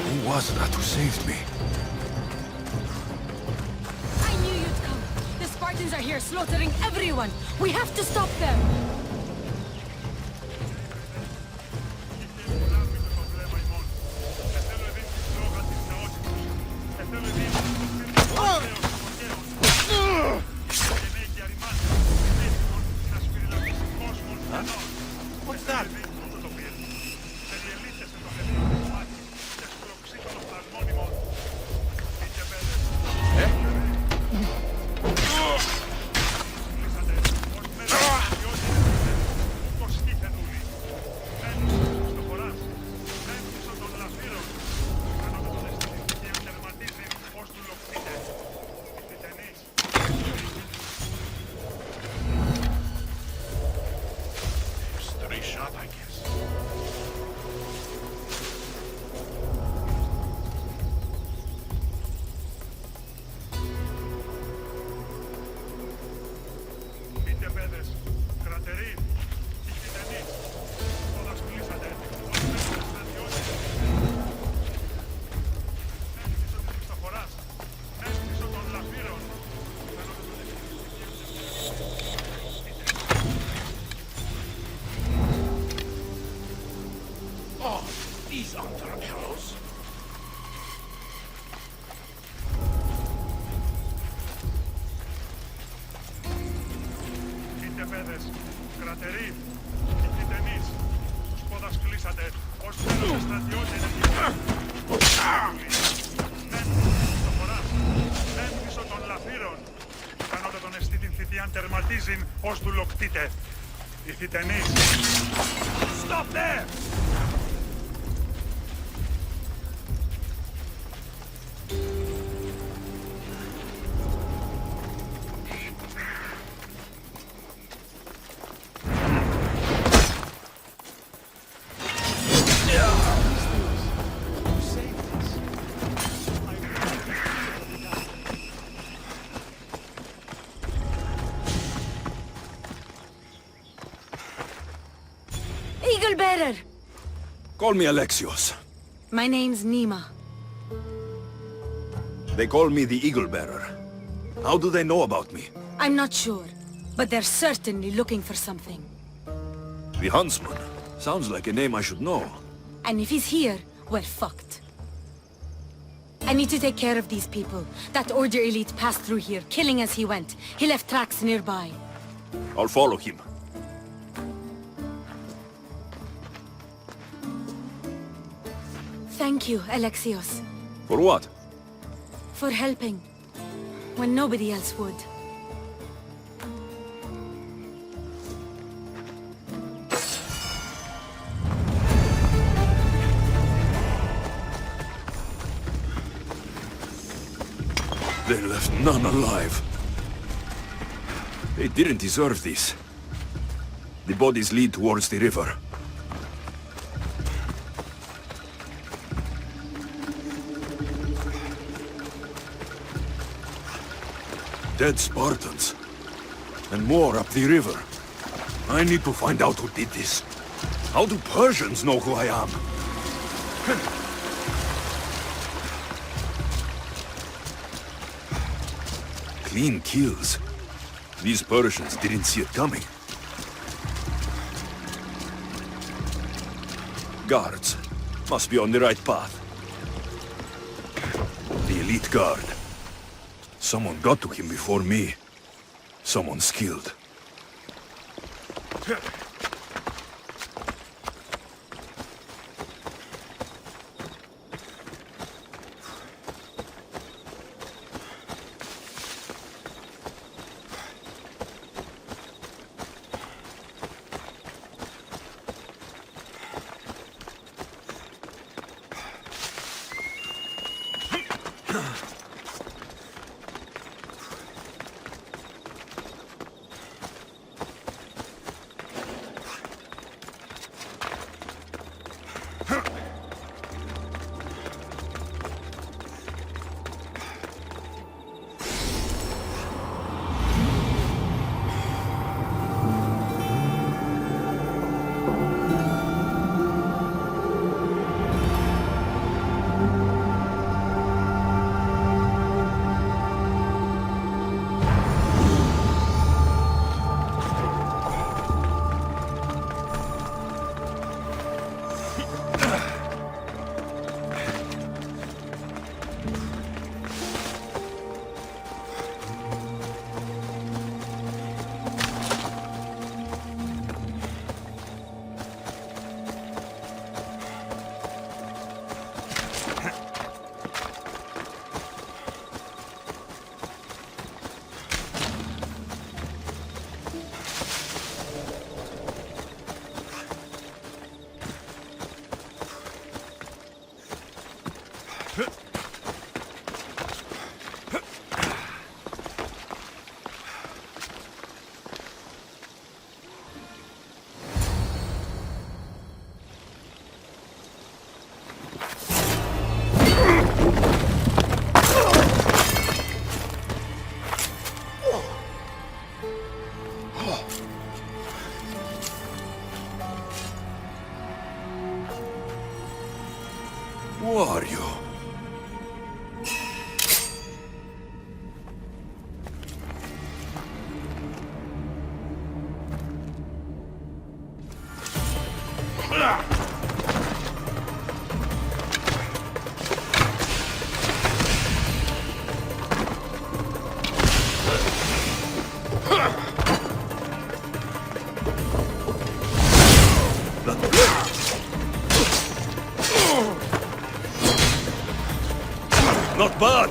Who was that who saved me? I knew you'd come. The Spartans are here slaughtering everyone. We have to stop them. What's that? These aren't our arrows. Είτε παιδες, κρατεροί, οι γειτονείς, τους πόδας κλείσατε, ως τέλος στρατιώτη είναι δεν το φοράς, δεν πίσω των λαφύρων, κανότε τον εστί την θητείαν τερματίζειν, ως του λοκτείτε. Οι θητενείς. Stop there! Eagle Bearer! Call me Alexios. My name's Nima. They call me the Eagle Bearer. How do they know about me? I'm not sure, but they're certainly looking for something. The Huntsman. Sounds like a name I should know. And if he's here, we're fucked. I need to take care of these people. That Order elite passed through here, killing as he went. He left tracks nearby. I'll follow him. Thank you, Alexios. For what? For helping. When nobody else would. They left none alive. They didn't deserve this. The bodies lead towards the river. Dead Spartans. And more up the river. I need to find out who did this. How do Persians know who I am? Clean kills. These Persians didn't see it coming. Guards. Must be on the right path. The elite guard. Someone got to him before me. Someone skilled. Who are you? Not bad!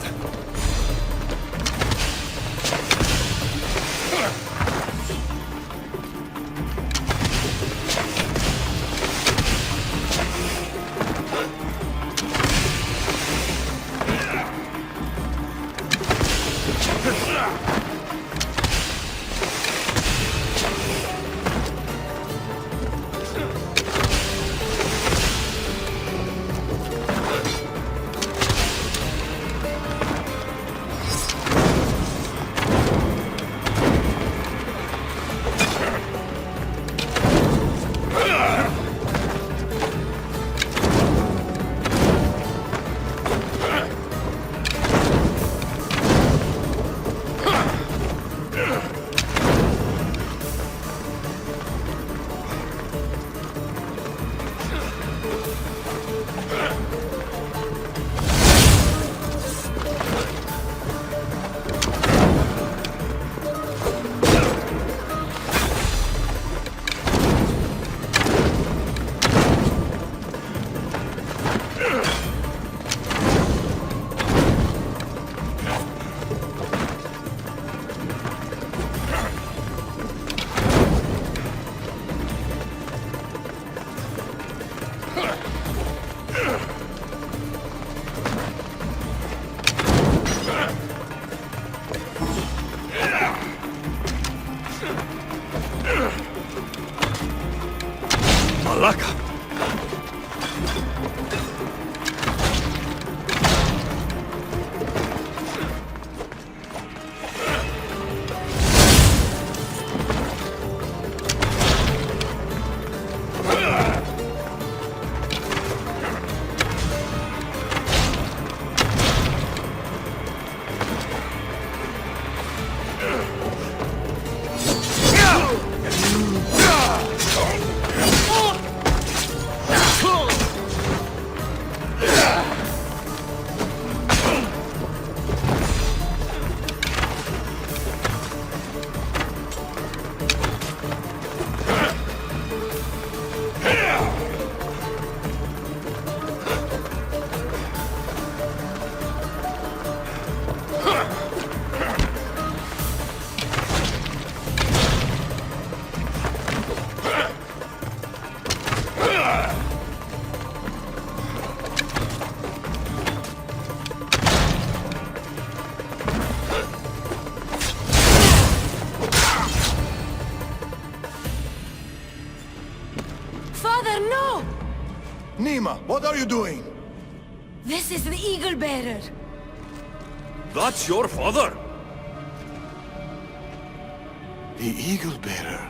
Malaka! Nima, what are you doing? This is the Eagle Bearer. That's your father? The Eagle Bearer.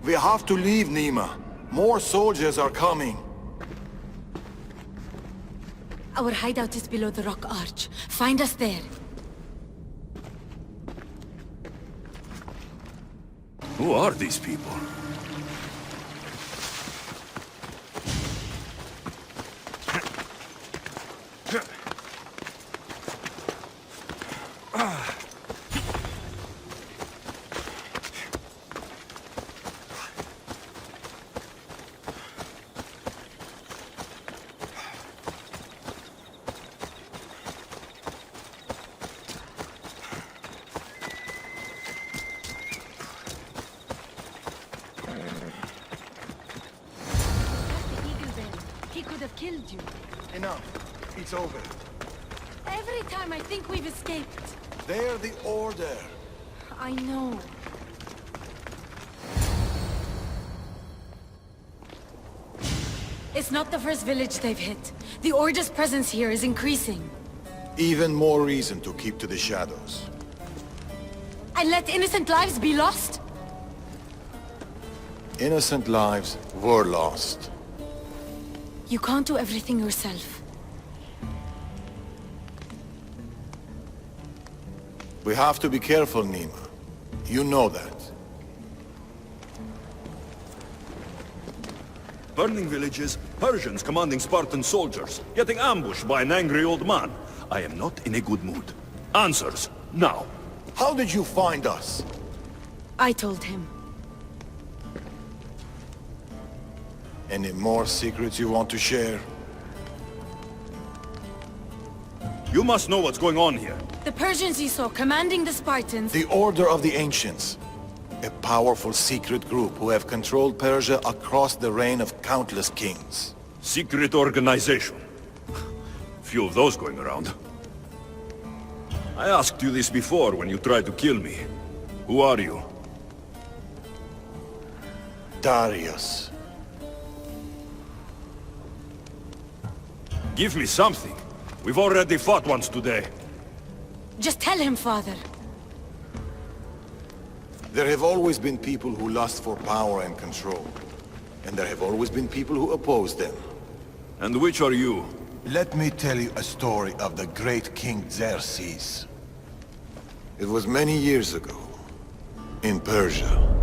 We have to leave, Nima. More soldiers are coming. Our hideout is below the rock arch. Find us there. Who are these people? Killed you. Enough. It's over. Every time I think we've escaped. They're the Order. I know. It's not the first village they've hit. The Order's presence here is increasing. Even more reason to keep to the shadows. And let innocent lives be lost? Innocent lives were lost. You can't do everything yourself. We have to be careful, Nima. You know that. Burning villages, Persians commanding Spartan soldiers, getting ambushed by an angry old man. I am not in a good mood. Answers, now. How did you find us? I told him. Any more secrets you want to share? You must know what's going on here. The Persians you saw commanding the Spartans... The Order of the Ancients. A powerful secret group who have controlled Persia across the reign of countless kings. Secret organization. Few of those going around. I asked you this before when you tried to kill me. Who are you? Darius. Give me something. We've already fought once today. Just tell him, father. There have always been people who lust for power and control. And there have always been people who oppose them. And which are you? Let me tell you a story of the great King Xerxes. It was many years ago, in Persia.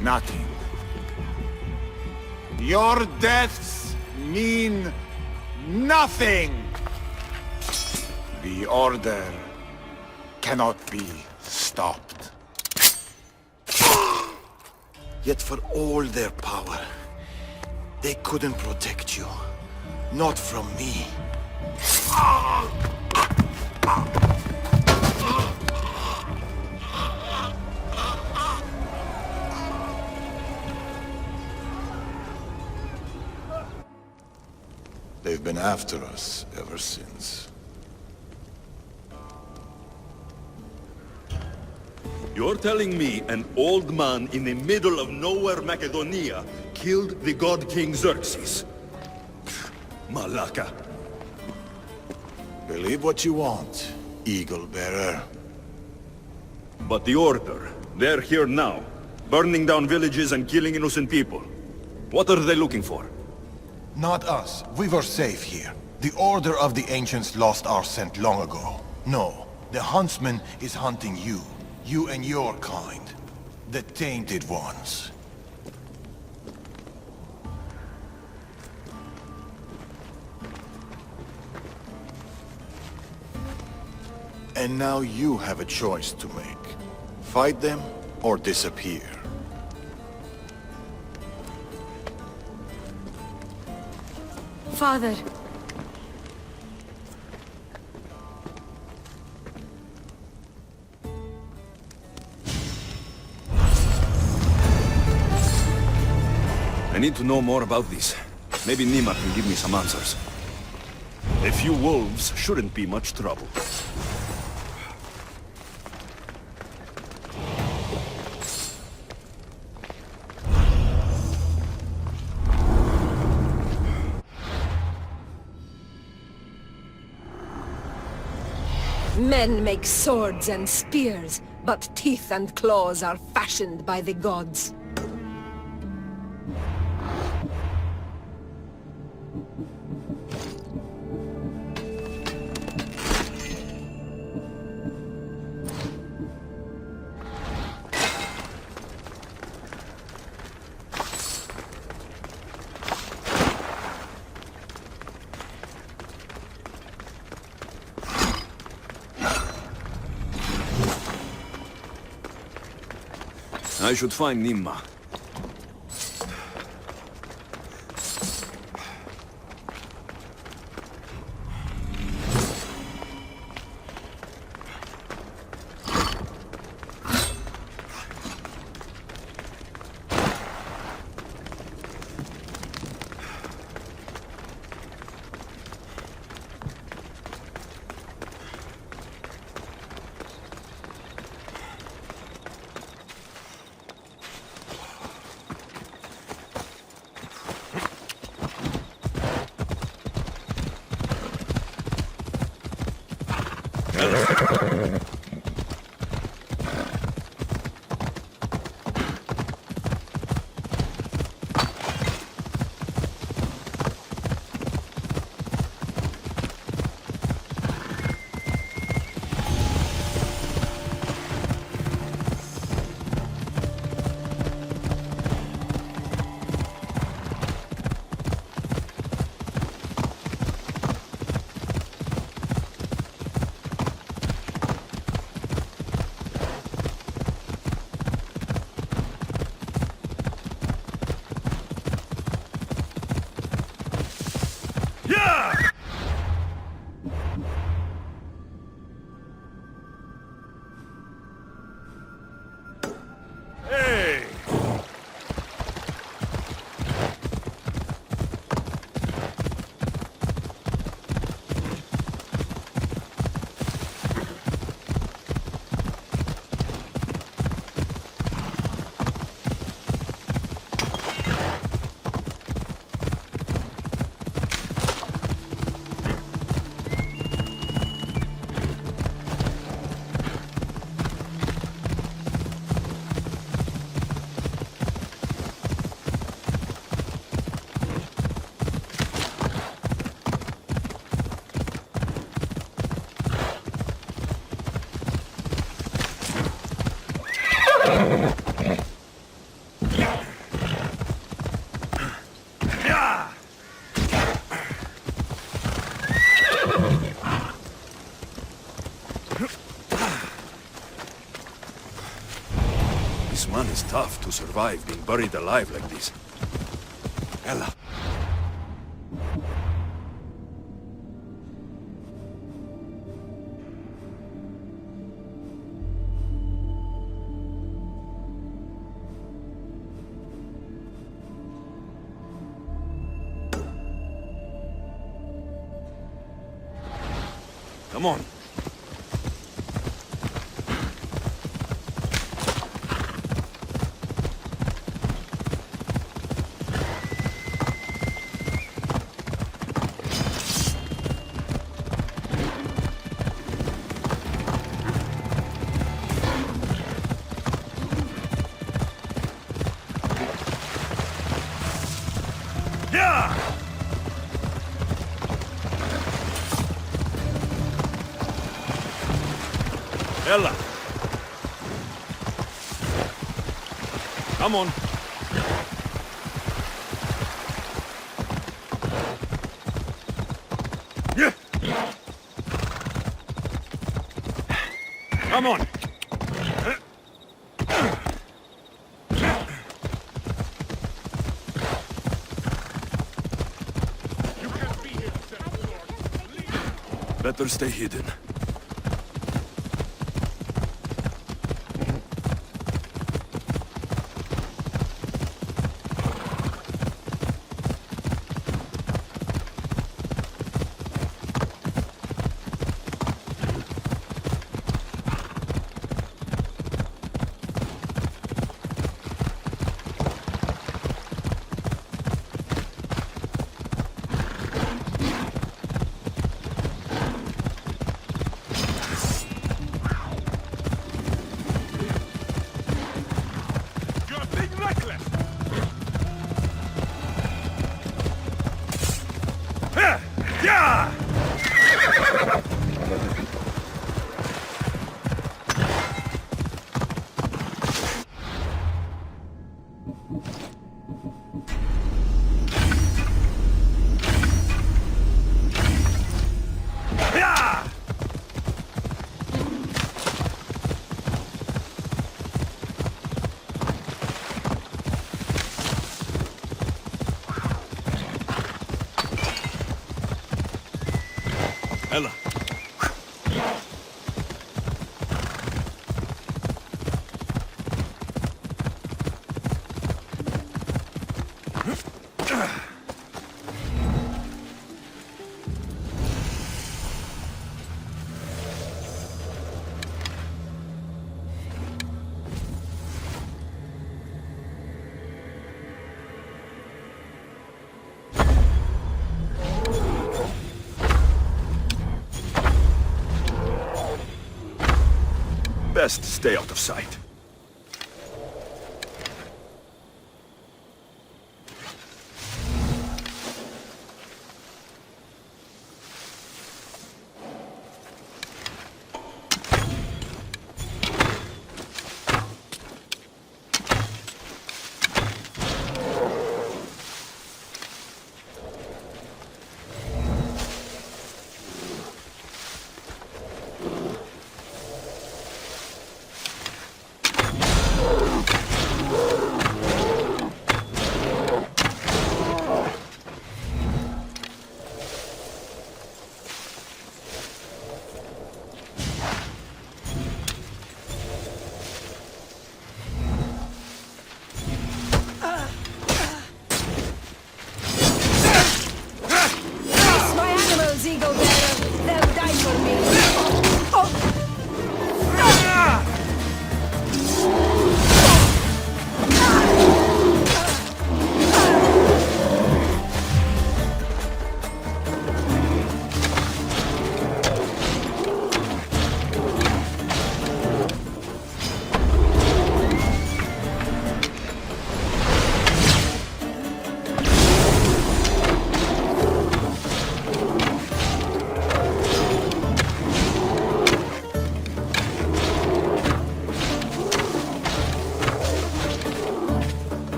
Nothing. Your deaths mean nothing! The Order cannot be stopped. Yet for all their power, they couldn't protect you. Not from me. They've been after us ever since. You're telling me an old man in the middle of nowhere Macedonia killed the god King Xerxes? Malaka. Believe what you want, Eagle Bearer. But the Order, They're here now, burning down villages and killing innocent people. What are they looking for? Not us. We were safe here. The Order of the Ancients lost our scent long ago. No, the Huntsman is hunting you. You and your kind. The Tainted Ones. And now you have a choice to make. Fight them or disappear. Father. I need to know more about this. Maybe Nima can give me some answers. A few wolves shouldn't be much trouble. Men make swords and spears, but teeth and claws are fashioned by the gods. I should find Nima. This man is tough to survive being buried alive like this. Ella. Come on. Ella! Come on. Yeah. Come on. Better stay hidden. Ella. Best stay out of sight.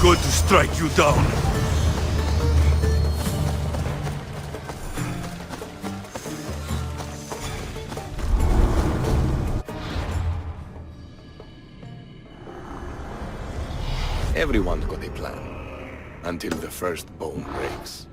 Good to strike you down. Everyone's got a plan, until the first bone breaks.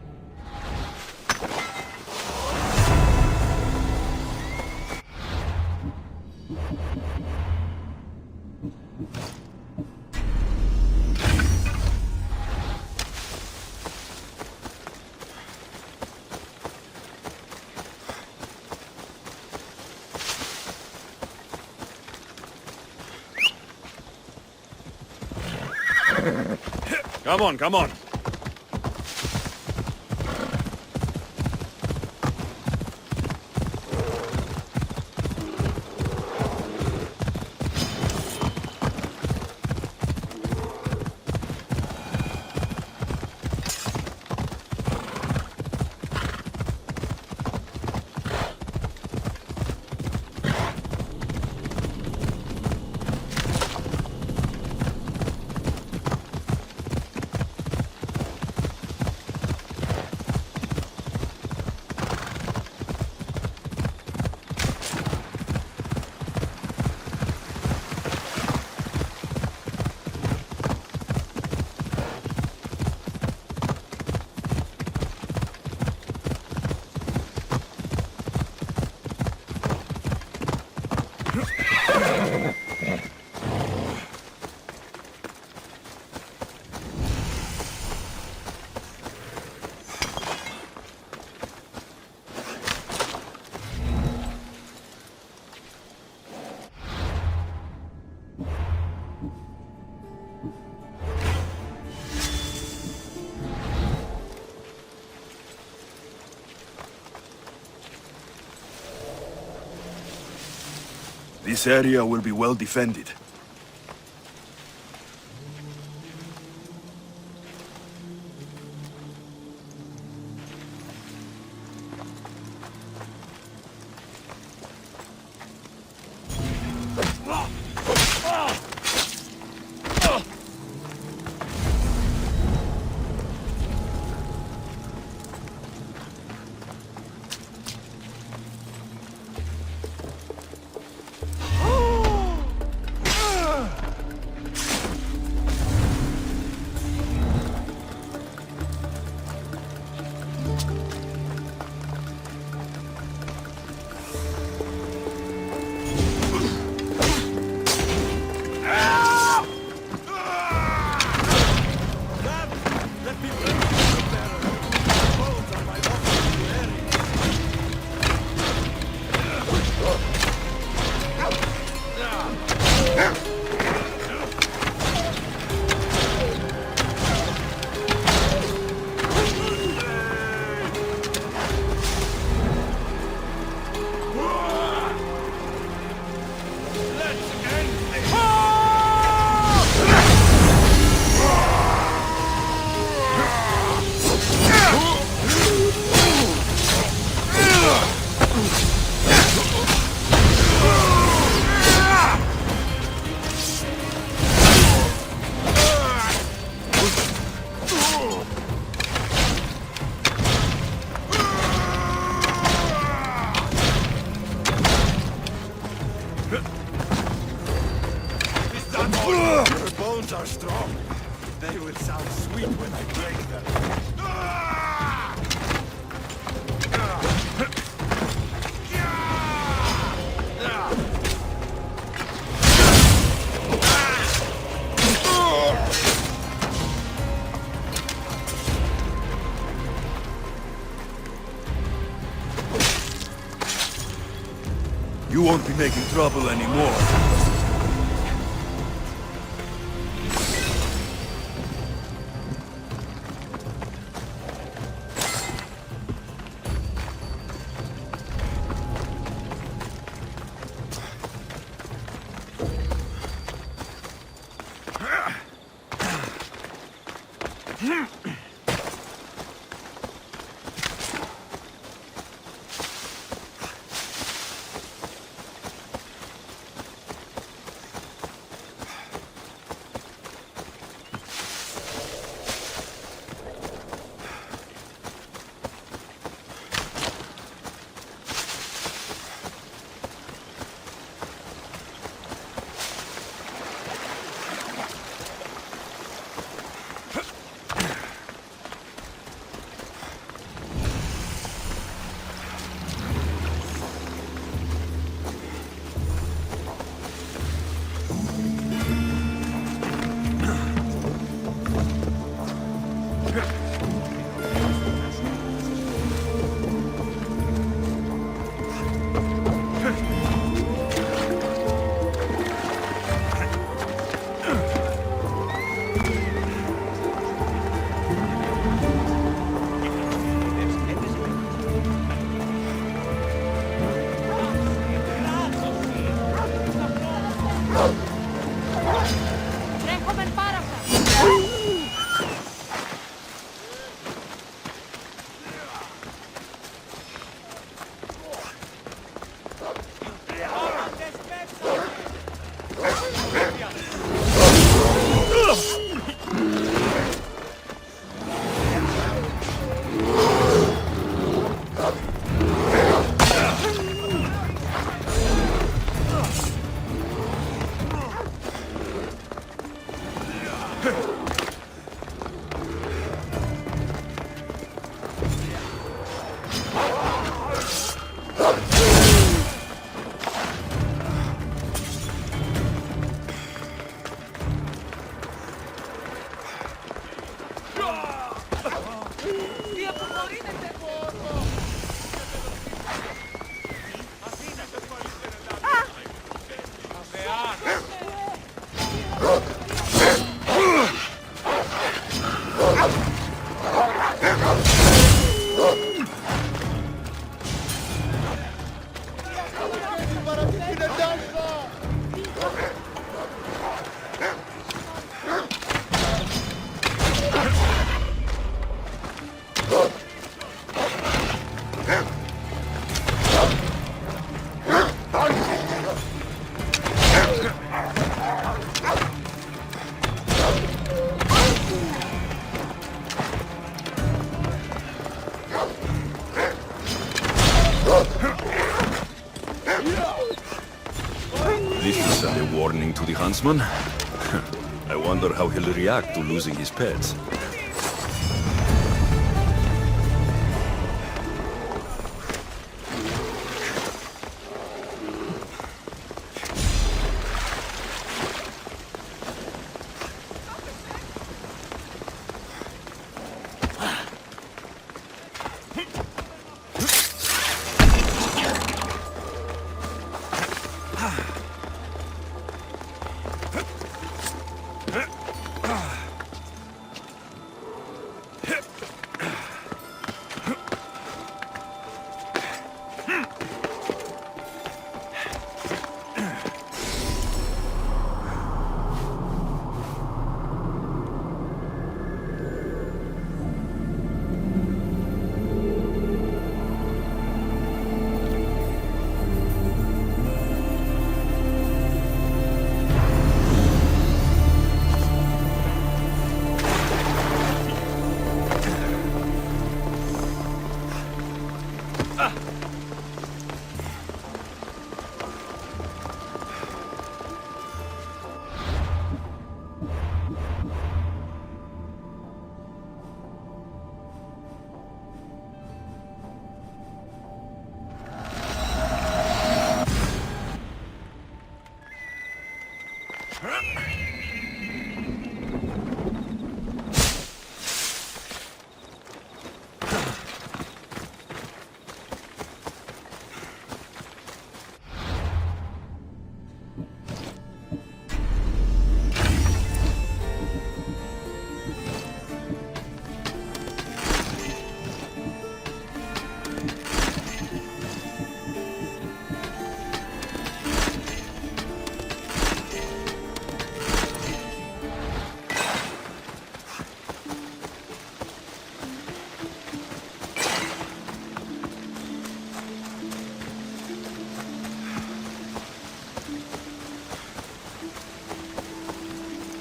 Come on, come on. This area will be well defended. Are strong. They will sound sweet when I break them. You won't be making trouble anymore. This should send a warning to the huntsman. I wonder how he'll react to losing his pets.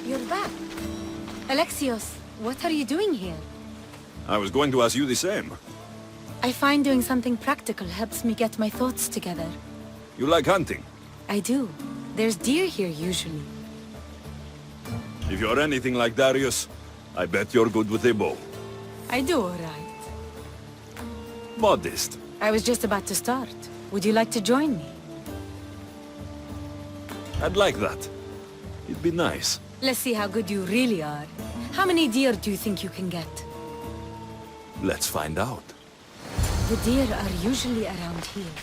You're back. Alexios, what are you doing here? I was going to ask you the same. I find doing something practical helps me get my thoughts together. You like hunting? I do. There's deer here usually. If you're anything like Darius, I bet you're good with a bow. I do all right. Modest. I was just about to start. Would you like to join me? I'd like that. It'd be nice. Let's see how good you really are. How many deer do you think you can get? Let's find out. The deer are usually around here.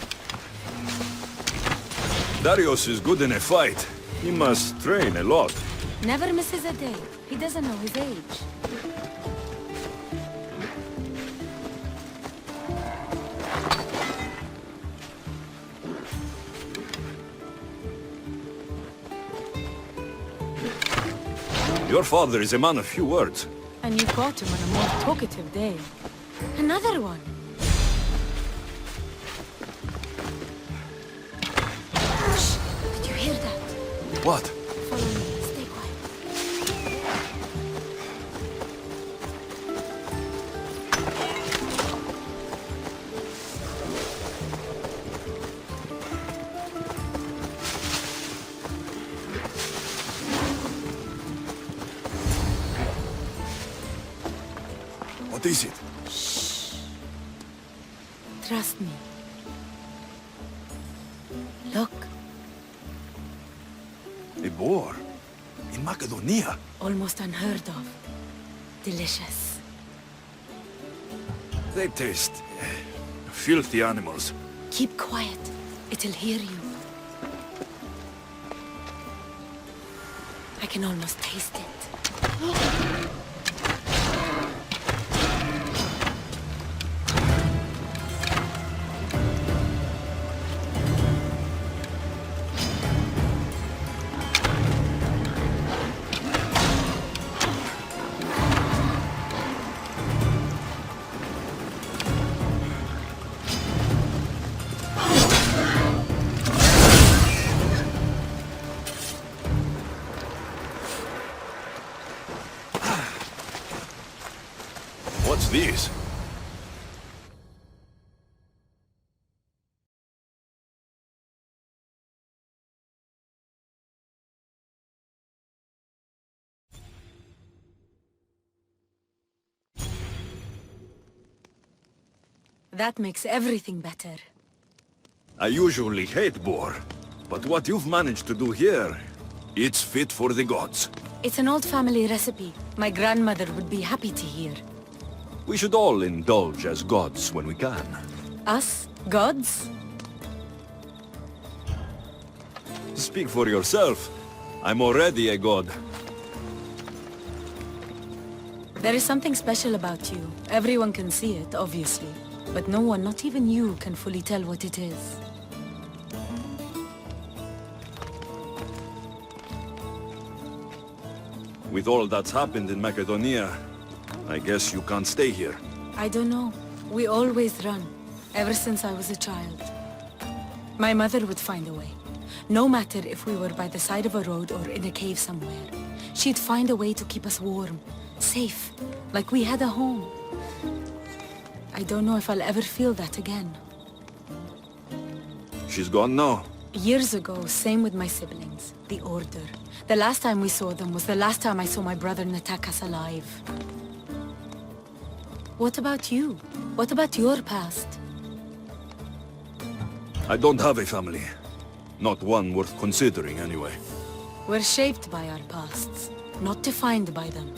Darius is good in a fight. He must train a lot. Never misses a day. He doesn't know his age. Your father is a man of few words. And you caught him on a more talkative day. Another one. Shh! Did you hear that? What? Follow me. Stay quiet. What is it? Shh. Trust me. Look, A boar? In Macedonia? almost unheard of. Delicious. They taste... filthy animals. Keep quiet. It'll hear you. I can almost taste it. What's this? That makes everything better. I usually hate boar, but what you've managed to do here, it's fit for the gods. It's an old family recipe. My grandmother would be happy to hear. We should all indulge as gods when we can. Us? Gods? Speak for yourself. I'm already a god. There is something special about you. Everyone can see it, obviously. But no one, not even you, can fully tell what it is. With all that's happened in Macedonia, I guess you can't stay here. I don't know. We always run, ever since I was a child. My mother would find a way. No matter if we were by the side of a road or in a cave somewhere. She'd find a way to keep us warm, safe, like we had a home. I don't know if I'll ever feel that again. She's gone now. Years ago, same with my siblings, the Order. The last time we saw them was the last time I saw my brother Natakas alive. What about you? What about your past? I don't have a family. Not one worth considering, anyway. We're shaped by our pasts, not defined by them.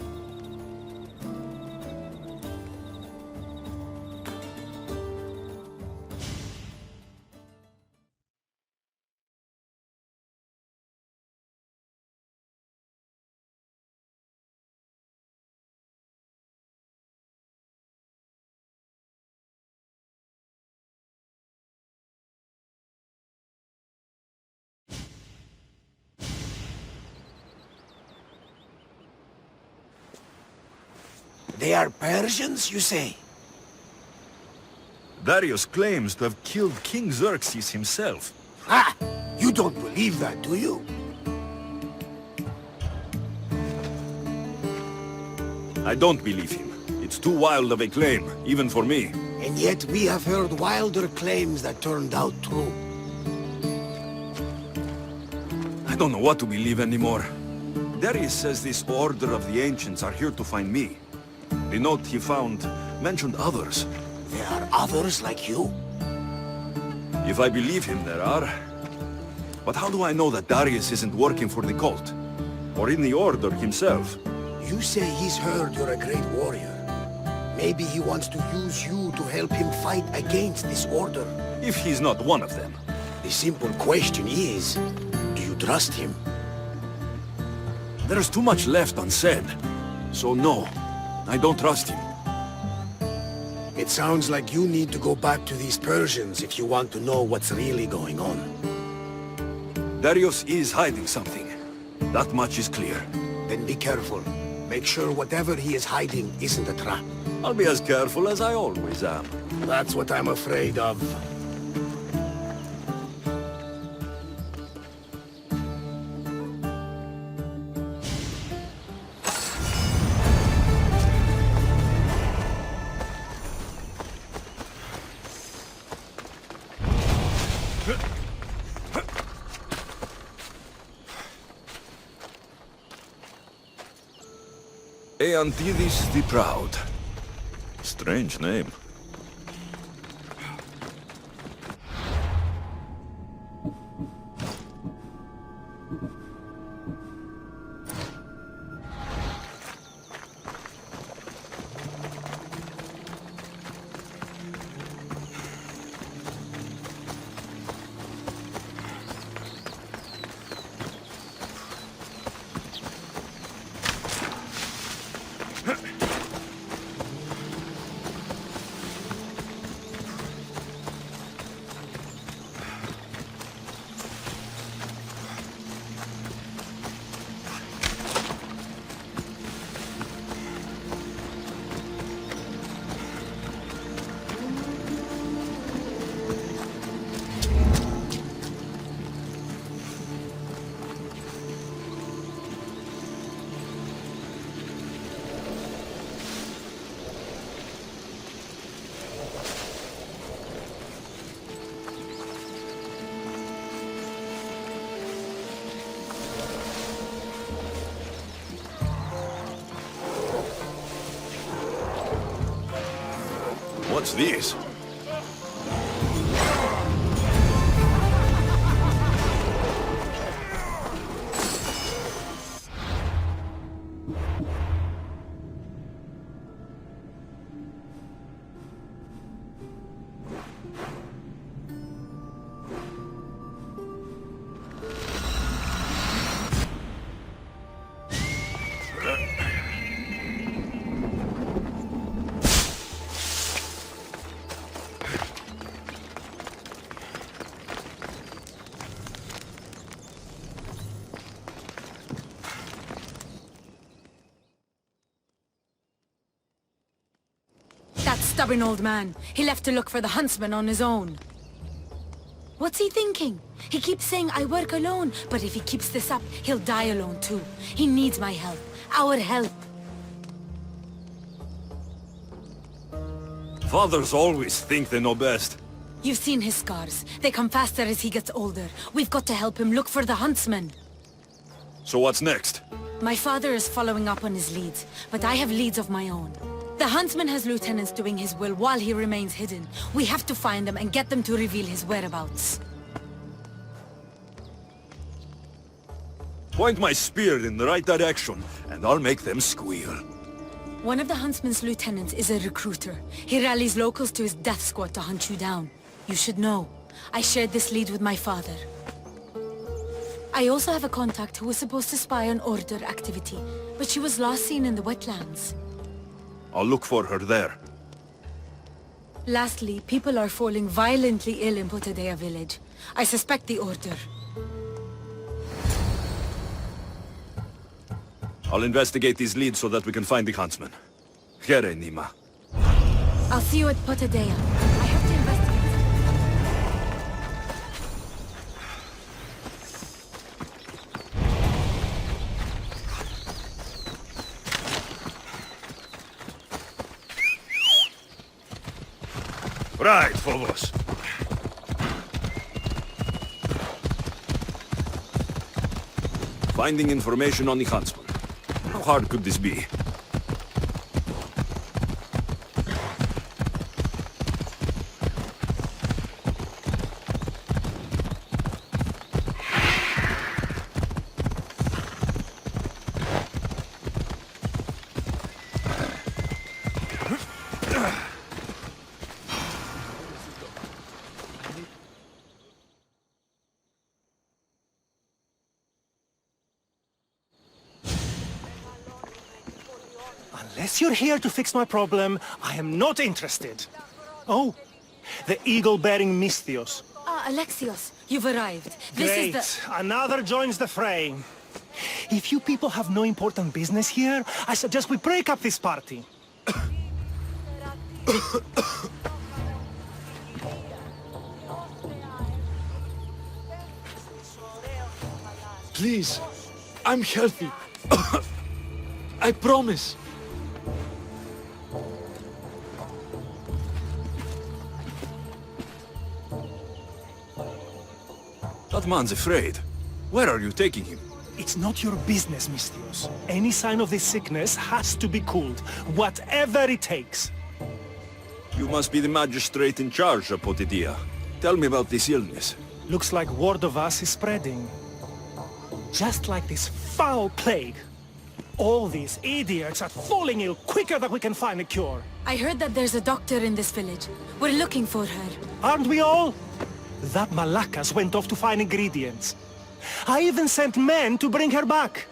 They are Persians, you say? Darius claims to have killed King Xerxes himself. Ah! You don't believe that, do you? I don't believe him. It's too wild of a claim, even for me. And yet we have heard wilder claims that turned out true. I don't know what to believe anymore. Darius says this Order of the Ancients are here to find me. The note he found mentioned others. There are others like you? If I believe him, there are. But how do I know that Darius isn't working for the cult? Or in the Order himself? You say he's heard you're a great warrior. Maybe he wants to use you to help him fight against this Order. If he's not one of them. The simple question is, do you trust him? There's too much left unsaid. So no, I don't trust him. It sounds like you need to go back to these Persians if you want to know what's really going on. Darius is hiding something. That much is clear. Then be careful. Make sure whatever he is hiding isn't a trap. I'll be as careful as I always am. That's what I'm afraid of. Atlantis the Proud. Strange name. What's this? That stubborn old man. He left to look for the huntsman on his own. What's he thinking? He keeps saying I work alone, but if he keeps this up, he'll die alone too. He needs my help. Our help. Fathers always think they know best. You've seen his scars. They come faster as he gets older. We've got to help him look for the huntsman. So what's next? My father is following up on his leads, but I have leads of my own. The huntsman has lieutenants doing his will while he remains hidden. We have to find them and get them to reveal his whereabouts. Point my spear in the right direction, and I'll make them squeal. One of the huntsman's lieutenants is a recruiter. He rallies locals to his death squad to hunt you down. You should know. I shared this lead with my father. I also have a contact who was supposed to spy on Order activity, but she was last seen in the wetlands. I'll look for her there. Lastly, people are falling violently ill in Potadea village. I suspect the Order. I'll investigate these leads so that we can find the huntsman. Here, Nima. I'll see you at Potadea. I have to investigate. Right, Phobos. Finding information on the huntsman. How hard could this be? Unless you're here to fix my problem, I am not interested. Oh, the eagle-bearing Misthios. Ah, Alexios, you've arrived. This Great. is the... Another joins the fray. If you people have no important business here, I suggest we break up this party. Please, I'm healthy. I promise. That man's afraid. Where are you taking him? It's not your business, Misthios. Any sign of this sickness has to be cooled, whatever it takes. You must be the magistrate in charge of Potidea. Tell me about this illness. Looks like word of us is spreading. Just like this foul plague. All these idiots are falling ill quicker than we can find a cure. I heard that there's a doctor in this village. We're looking for her. Aren't we all? That Malakas went off to find ingredients. I even sent men to bring her back.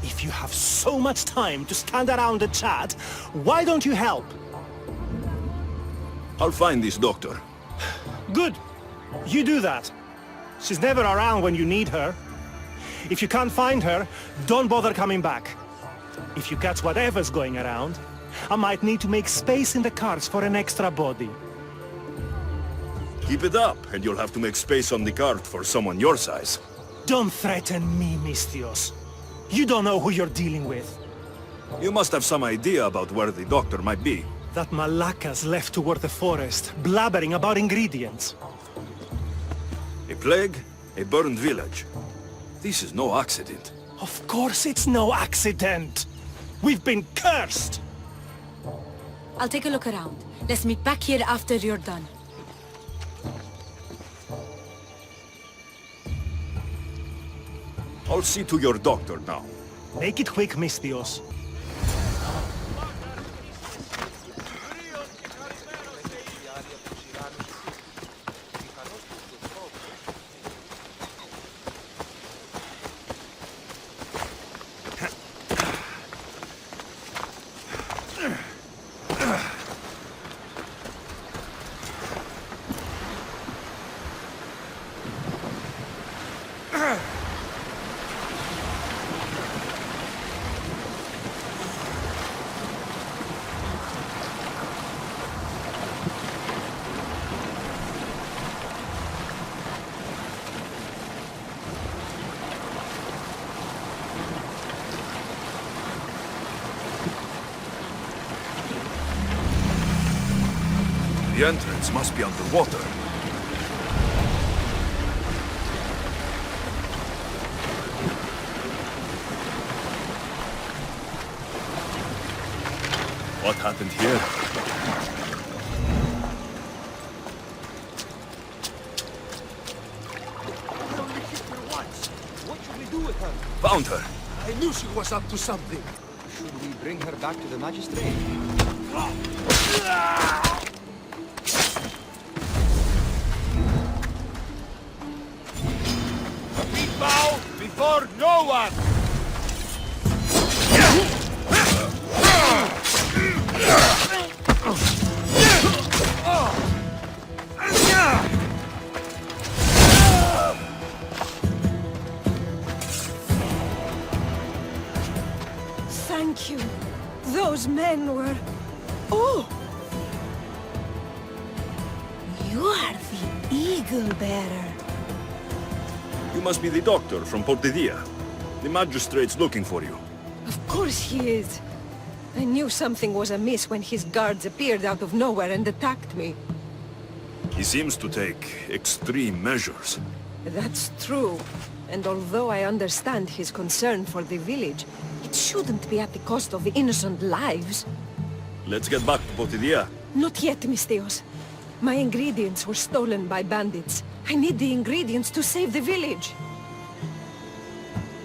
If you have so much time to stand around and chat, why don't you help? I'll find this doctor. Good. You do that. She's never around when you need her. If you can't find her, don't bother coming back. If you catch whatever's going around, I might need to make space in the carts for an extra body. Keep it up, and you'll have to make space on the cart for someone your size. Don't threaten me, Misthios. You don't know who you're dealing with. You must have some idea about where the doctor might be. That Malakas left toward the forest, blabbering about ingredients. A plague, a burned village. This is no accident. Of course it's no accident. We've been cursed. I'll take a look around. Let's meet back here after you're done. I'll see to your doctor now. Make it quick, Mystios. The entrance must be underwater. What happened here? We only hit her once. What should we do with her? Found her. I knew she was up to something. Should we bring her back to the magistrate? We bow before no one! Thank you. Those men were... Oh! You are the Eagle Bearer. You must be the doctor from Portidia. The magistrate's looking for you. Of course he is. I knew something was amiss when his guards appeared out of nowhere and attacked me. He seems to take extreme measures. That's true. And although I understand his concern for the village, it shouldn't be at the cost of innocent lives. Let's get back to Portidia. Not yet, Mystios. My ingredients were stolen by bandits. I need the ingredients to save the village.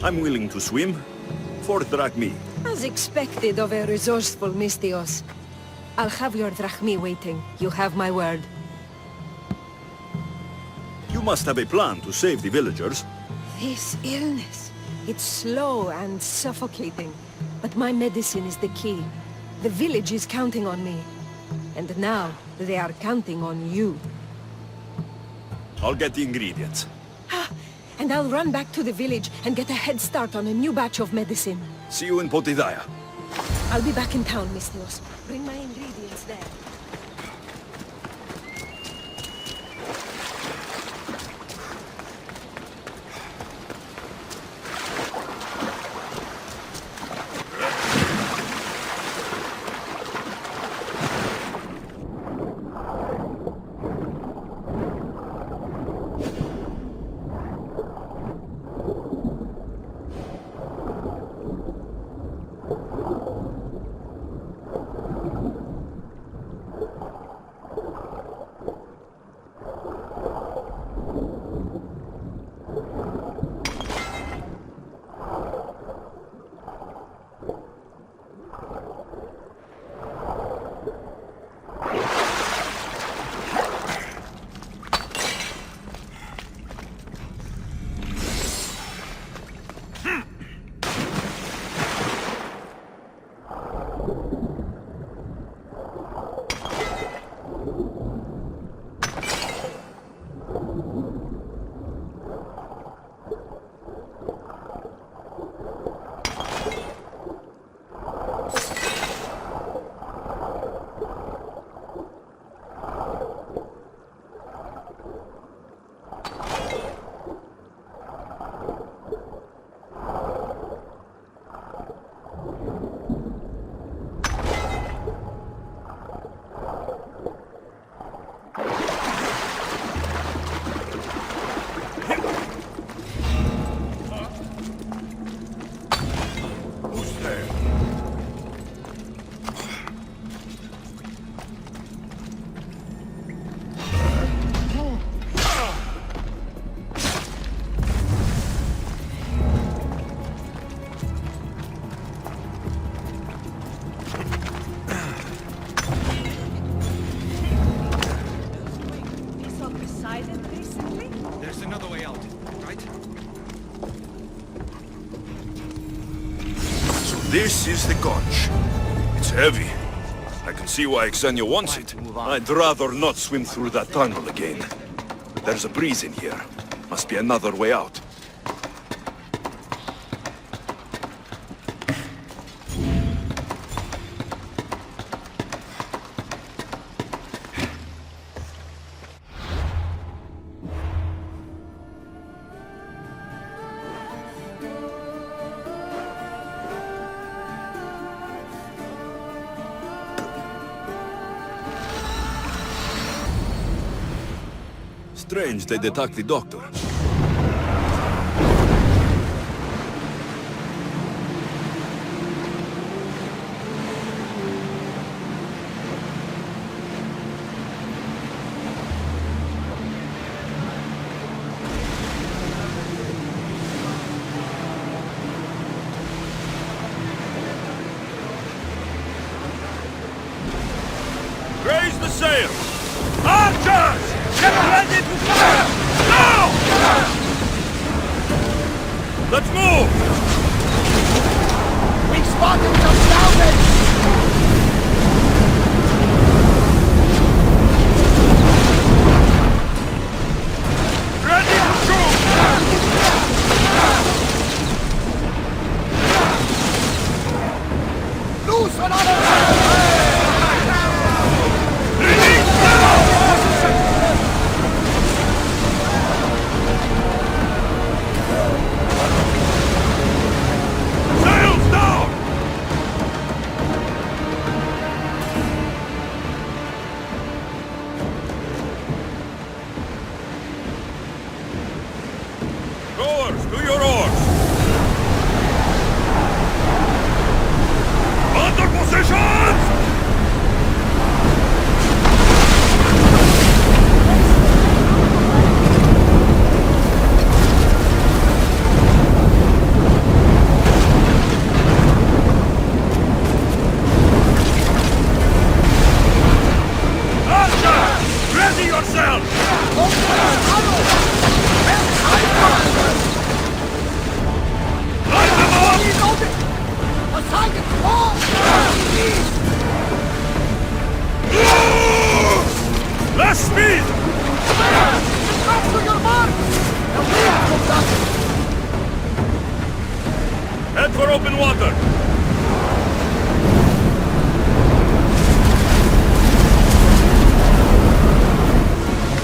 I'm willing to swim. 4 drachmi. As expected of a resourceful Mystios. I'll have your drachmi waiting. You have my word. You must have a plan to save the villagers. This illness. It's slow and suffocating. But my medicine is the key. The village is counting on me. And now, they are counting on you. I'll get the ingredients. And I'll run back to the village and get a head start on a new batch of medicine. See you in Portidia. I'll be back in town, Mystios. Bring my ingredients there. another way out, right? So this is the conch. It's heavy. I can see why Xenia wants it. I'd rather not swim through that tunnel again. There's a breeze in here. Must be another way out. Strange they attacked the doctor. Raise the sail! Archers! Get ready to fire! Now! Let's move! We spotted some salvage! Ready to shoot! Loose another! Rowers, to your oars! Under positions! Archers! Ready yourself! Less speed! Back to your mark! The wind comes up! Head for open water!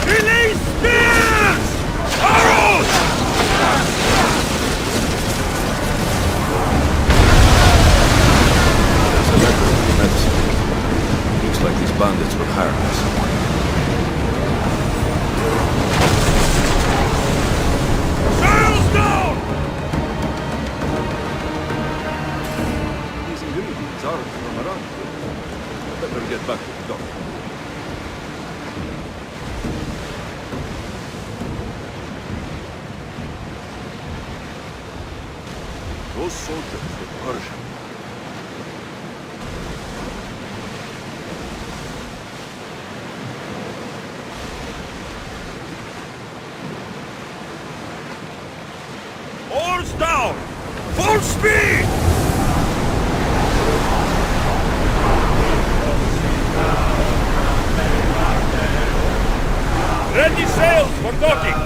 Release spears! Arrows! There's a letter in the medicine. Looks like these bandits were hireless. Sails down! These ingredients aren't from around here. Better get back to the doctor. Those soldiers were Persian. Oars down! Full speed! Ready sails for docking!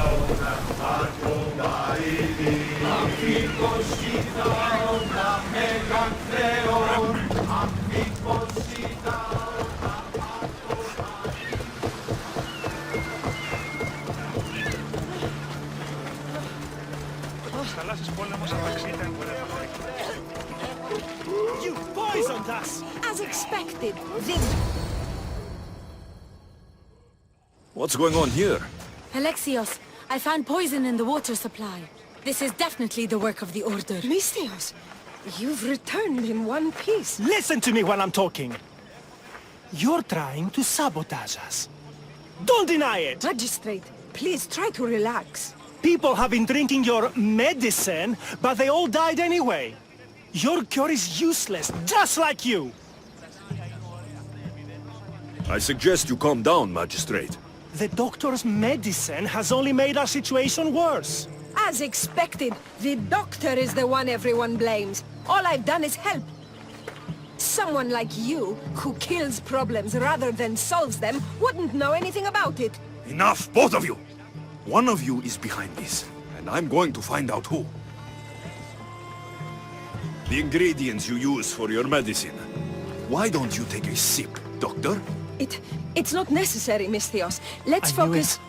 You poisoned us! As expected, What's going on here? Alexios, I found poison in the water supply. This is definitely the work of the Order. Mystios, you've returned in one piece. Listen to me when I'm talking. You're trying to sabotage us. Don't deny it! Magistrate, please try to relax. People have been drinking your medicine, but they all died anyway. Your cure is useless, just like you! I suggest you calm down, Magistrate. The doctor's medicine has only made our situation worse. As expected, the doctor is the one everyone blames. All I've done is help. Someone like you, who kills problems rather than solves them, wouldn't know anything about it. Enough, both of you! One of you is behind this, and I'm going to find out who. The ingredients you use for your medicine. Why don't you take a sip, Doctor? It's not necessary, Misthios. Let's focus...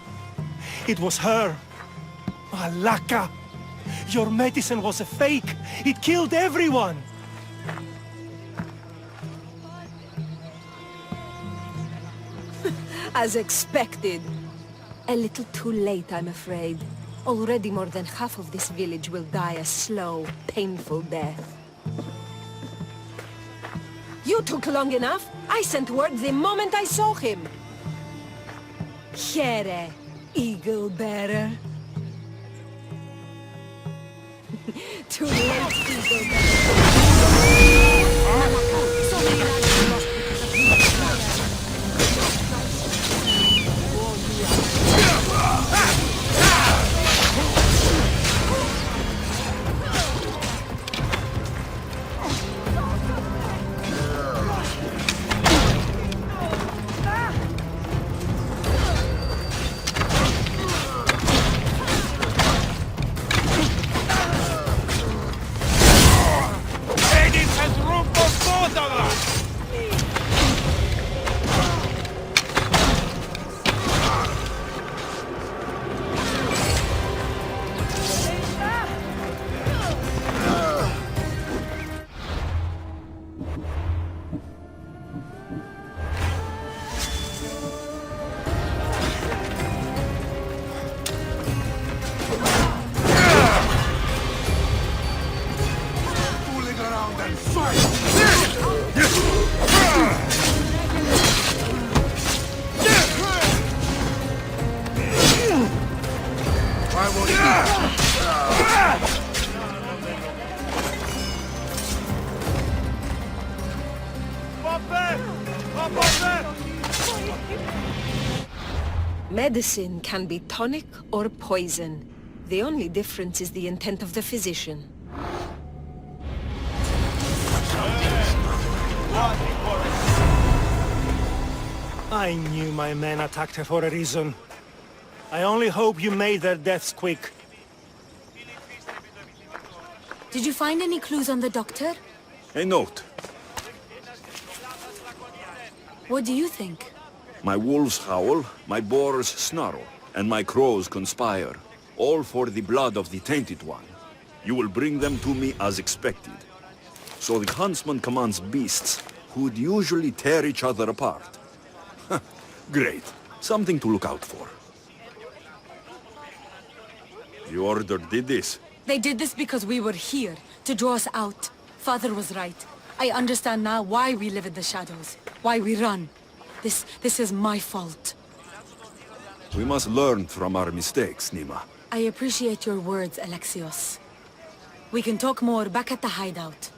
It was her. Malaka! Your medicine was a fake. It killed everyone. As expected. A little too late, I'm afraid. Already more than half of this village will die a slow, painful death. You took long enough. I sent word the moment I saw him. Here, eagle bearer. Too late, eagle bearer. Medicine can be tonic or poison. The only difference is the intent of the physician. I knew my men attacked her for a reason. I only hope you made their deaths quick. Did you find any clues on the doctor? A note. What do you think? My wolves howl, my boars snarl, and my crows conspire. All for the blood of the Tainted One. You will bring them to me as expected. So the huntsman commands beasts, who'd usually tear each other apart. Great. Something to look out for. The Order did this. They did this because we were here, to draw us out. Father was right. I understand now why we live in the shadows, why we run. This is my fault. We must learn from our mistakes, Nima. I appreciate your words, Alexios. We can talk more back at the hideout.